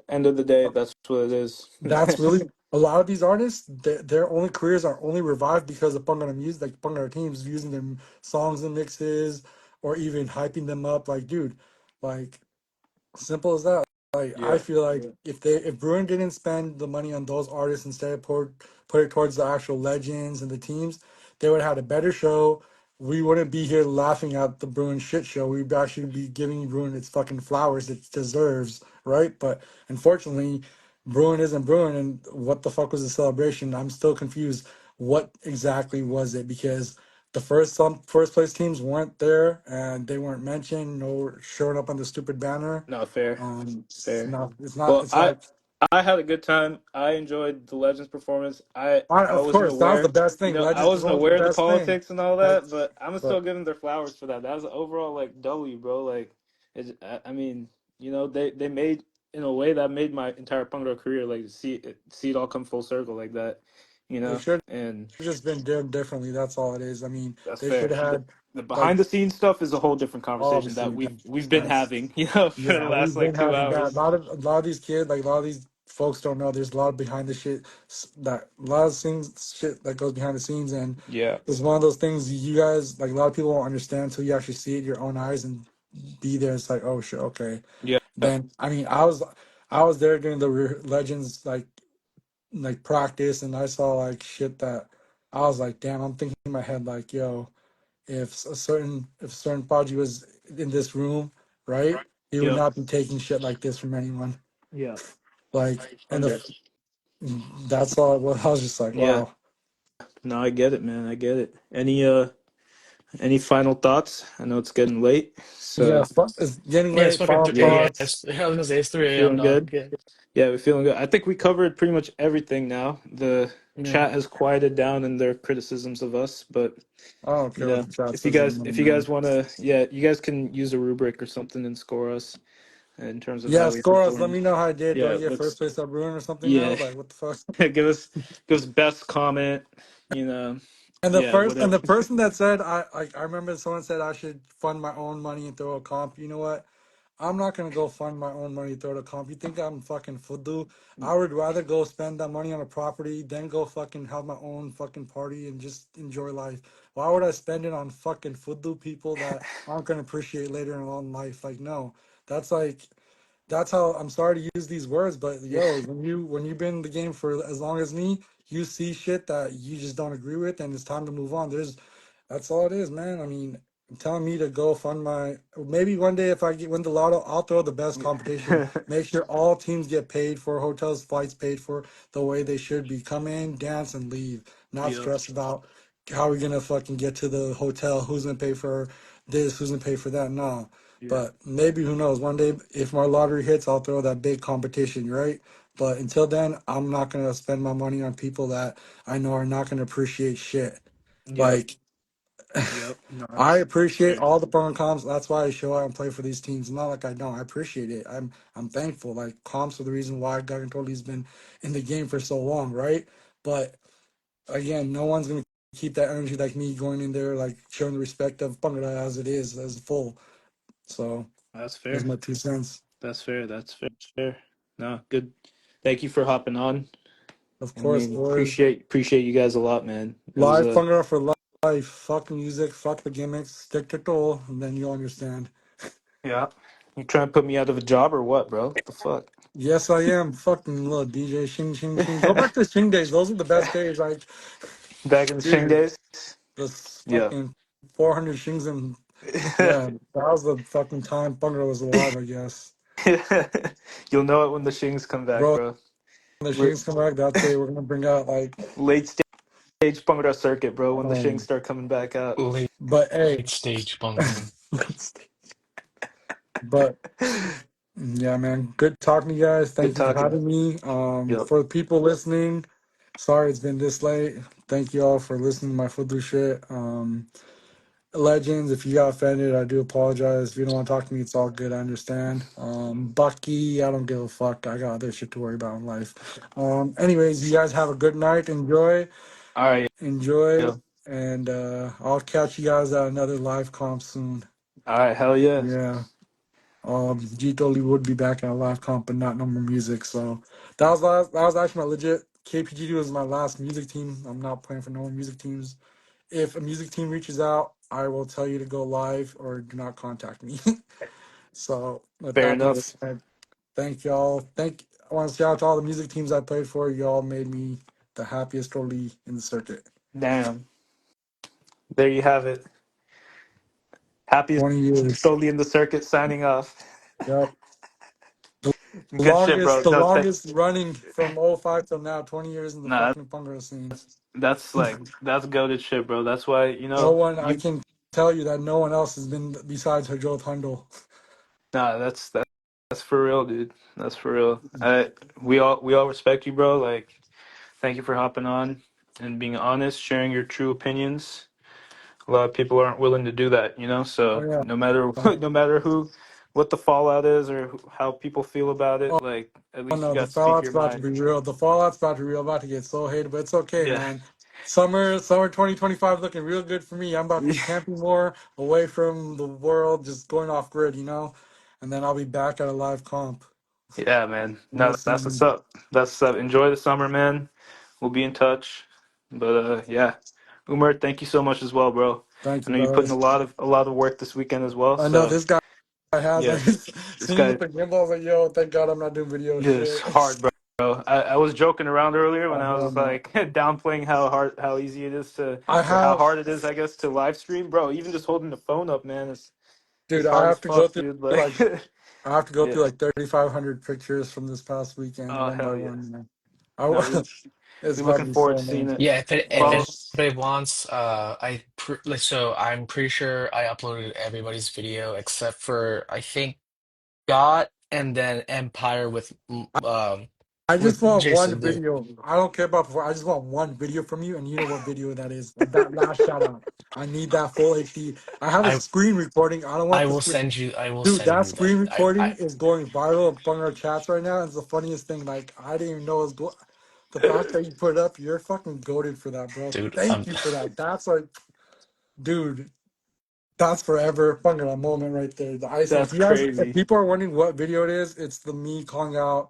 End of the day, that's what it is. That's really a lot of these artists. Their only careers are only revived because of Bhangra music, like Bhangra teams using their songs and mixes, or even hyping them up. Like, dude, like simple as that. Like I Yeah. feel like if Bruin didn't spend the money on those artists instead of put it towards the actual legends and the teams, they would have had a better show. We wouldn't be here laughing at the Bruin shit show. We'd actually be giving Bruin its fucking flowers it deserves, right? But unfortunately, Bruin isn't Bruin, and what the fuck was the celebration? I'm still confused. What exactly was it? Because some first place teams weren't there and they weren't mentioned, no showing up on the stupid banner. No, fair. It's Fair. not. It's not. Well, It's I like, I had a good time. I enjoyed the Legends performance. I of wasn't course, that was the aware, best you thing. know, I Legends is wasn't always the aware of the best thing. politics and all Like, that, but I'm still but giving their flowers for that. That was an overall like W, bro. Like, I mean, you know, they made in a way that made my entire punk rock career like see it all come full circle like that, you they know, should and have just been done differently. That's all it is. I mean, that's they should fair. have had The like behind the scenes stuff is a whole different conversation that obviously we've been that's having, you know, for the yeah, last we've like been two having that. hours. A lot of these kids, like a lot of these folks don't know. There's a lot of behind the that a lot of things shit that goes behind the scenes, and Yeah. it's one of those things you guys like. A lot of people won't understand until you actually see it with your own eyes and be there. It's like, oh shit, okay. Yeah. Then I mean, I was there during the legends like practice, and I saw like shit that I was like, damn. I'm thinking in my head like, yo, if certain Paji was in this room, right, he would Yep. not be taking shit like this from anyone. Yeah. Like, and Okay. that's all. Well, I was just like, Yeah. wow. No, I get it, man. I get it. Any final thoughts? I know it's getting late. Yeah, So it's getting Yeah, it's late. fucking Final yeah, yeah. thoughts. I was gonna say it's we 3 a.m. feeling dog. good. Yeah, Yeah, we're feeling good. I think we covered pretty much everything now. The yeah, chat has quieted down in their criticisms of us, but I don't you care what know, the chat says anymore, if you man. guys want to, yeah, you guys can use a rubric or something and score us in terms of Yeah, how we score us. Let performed. me know how I did. Do I Yeah, get first let's. place at Bruin or something now? Yeah, Like, what the fuck? give us best comment. You know, yeah, And whatever. the person that said I remember someone said I should fund my own money and throw a comp. You know what? I'm not gonna go fund my own money, throw the comp. You think I'm fucking fudu? I would rather go spend that money on a property than go fucking have my own fucking party and just enjoy life. Why would I spend it on fucking fudu people that aren't gonna appreciate later in life? Like, no, that's like that's how I'm sorry to use these words, but Yeah. yo, when you've been in the game for as long as me, you see shit that you just don't agree with, and it's time to move on. That's all it is, man. I mean, telling me to go fund my maybe one day if I win the lotto, I'll throw the best competition. Make sure all teams get paid for, hotels, flights paid for the way they should be. Come in, dance, and leave. Not Yep. stress about how we gonna fucking get to the hotel, who's gonna pay for this, who's gonna pay for that. No. Yeah. But maybe, who knows, one day if my lottery hits, I'll throw that big competition, right? But until then, I'm not gonna spend my money on people that I know are not gonna appreciate shit. Yep. Like, Yep. No, I that's appreciate fair. all the pro and comps. That's why I show out and play for these teams. Not like I don't. I appreciate it. I'm thankful. Like, comps are the reason why Gagan Totali's been in the game for so long, right? But again, no one's gonna keep that energy like me going in there, like showing the respect of Bhangra as it is, as full. So That's that's fair. my 2 cents. That's fair. That's fair. No, good. Thank you for hopping on. Of I course, mean, boys. appreciate you guys a lot, man. It was Live a Bhangra for life. Fuck music, fuck the gimmicks, stick to toll, and then you'll understand. yeah. You trying to put me out of a job or what, bro? What the fuck? Yes, I am. Fucking little DJ Shing Shing Shing. Go back to the Shing days. Those are the best days. Like, Back in the Shing dude, days. the Yeah. fucking 400 Shings and yeah, that was the fucking time Bhangra was alive, I guess. You'll know it when the Shings come back, Bro, bro. when the L- Shings come back, that's it. We're gonna bring out like, late stage Bhangra circuit, bro. When the Shings um, start coming back out. Late but hey, stage bungering. but yeah, man. Good talking to you guys. Good Thank you for talking. having me. Yep. For the people listening, sorry it's been this late. Thank you all for listening to my football shit. Legends, if you got offended, I do apologize. If you don't want to talk to me, it's all good. I understand. Bucky, I don't give a fuck. I got other shit to worry about in life. Anyways, you guys have a good night. All right. Enjoy, Yo. and I'll catch you guys at another live comp soon. All right. Hell yeah. Yeah. Gito Lee would be back at a live comp, but not no more music. So that was actually my legit KPGD was my last music team. I'm not playing for no more music teams. If a music team reaches out, I will tell you to go live or do not contact me. So with Fair that being enough. said, thank y'all. I want to shout out to all the music teams I played for. Y'all made me the happiest goalie in the circuit. Damn. There you have it. Happiest 20 years. solely in the circuit signing off. Yep. Good shit, bro. The No, longest running from '05 till now, 20 years in the nah, fucking Pungo scene. that's goated shit, bro. That's why No one, I you. can tell you that no one else has been besides her Joe Thundle. Nah, that's for real, dude. That's for real. We all respect you, bro. Like, thank you for hopping on and being honest, sharing your true opinions. A lot of people aren't willing to do that, you know. Oh So yeah. no matter no matter what the fallout is or how people feel about it, like at Oh least you no, the got to speak fallout's your about to mind. be real. The fallout's about to be real. About to get so hated, but it's okay, Yeah. man. Summer 2025 looking real good for me. I'm about to be camping more, away from the world, just going off grid, and then I'll be back at a live comp Yeah, man. real No, that's what's soon. up. That's what's up. Enjoy the summer, man. We'll be in touch. But yeah. Umer, thank you so much as well, bro. Thank I you, know you put in brothers. a lot of work this weekend as well. I know So this guy has. I yeah, just this seen him with guy the gimbal. I was like, yo, thank God I'm not doing video is shit. hard, bro. I was joking around earlier when Oh I hell was no. like downplaying how easy it is to, I or how have, hard it is, I guess, to live stream, bro. Even just holding the phone up, man, is dude. I hard as have to go fuck, through dude. like Like, I have to go yeah. through like 3,500 pictures from this past weekend, Oh one by hell yeah. one, man. No, we It's we about to looking be forward so to seeing nice. it. Yeah, if Follow. anybody wants, so I'm pretty sure I uploaded everybody's video except for I think Got and then Empire I just with want one Jason Blue. video. I don't care about before. I just want one video from you, and you know what video that is. That last shout out. I need that full HD. I have a I screen recording. I don't want the screen. I will Dude, send that you that. screen recording I is going viral among our chats right now. It's the funniest thing. Like, I didn't even know it was the fact that you put it up, you're fucking goaded for that, bro. dude, Thank you for that. That's like, dude, that's forever fucking a moment right there. The icing. That's If crazy. people are wondering what video it is, it's the me calling out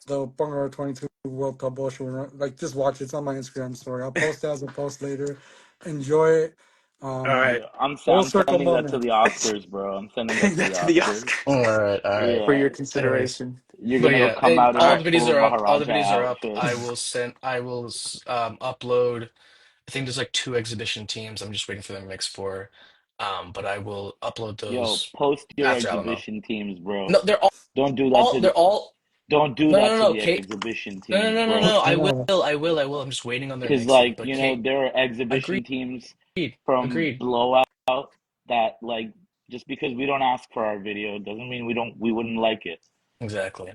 the Bhangra 22 World Cup bullshit. Like, just watch it. It's on my Instagram story. I'll post it as a post later. Enjoy it. All Um, right. Yeah, full I'm circle sending that to moment. the Oscars, bro. I'm sending that to Yeah, the to the Oscars. Oscars all right. for your Yeah, consideration. you're But gonna go yeah, come out in All all that right. the videos full are up. All the Maharaja videos are up. outfit. I will upload. I think there's like two exhibition teams. I'm just waiting for them to mix for. But I will upload Yo, those post your after Alamo. exhibition teams, bro. No, they're Don't do that all to they're all don't do no that no to no the Kate. exhibition No no teams, no no bro. no. I know. I will. I'm just waiting on their Cause mixing. like But Kate, there are agreed, exhibition teams from agreed. Blowout that like Just because we don't ask for our video doesn't mean we wouldn't like it. Exactly.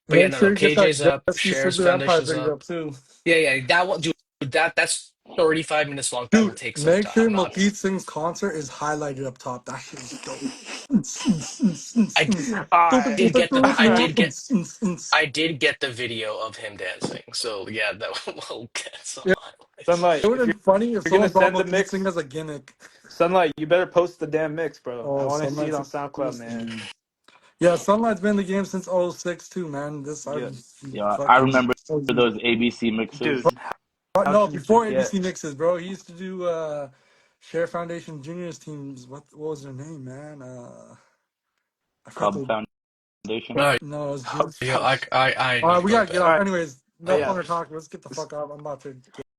But yeah, Make no, sure no. you get that KJ's up. Jesse Shares Super Empire Foundation's video up. up too. Yeah, yeah. That one, dude. That's 35 minutes long. That will Dude, take some make time. sure I'm not. Malkeith Singh's concert is highlighted up top. That shit is dope. I Alright. did get the. I Alright. did get. I did get the video of him dancing. So yeah, that will get some It highlights. Sunlight, would if have you're been funny if gonna someone brought send the Malkeith Singh mix, as a gimmick. Sunlight, you better post the damn mix, bro. I Oh, want to see it Sunlight's on SoundCloud, man. exclusive. Yeah, Sunlight's been in the game since '06 too, man. This I Yeah, Yeah, I fucking remember those ABC mixes. dude, how no can you before forget? ABC mixes, bro. He used to do Share Foundation Juniors teams. What was their name, man? I forgot Cub the Foundation. Right. no, it was Cub just. Yeah, Foundation. I know We about gotta get that. All off. right, Anyways, enough yeah. longer talk. Let's get the fuck out. I'm about to.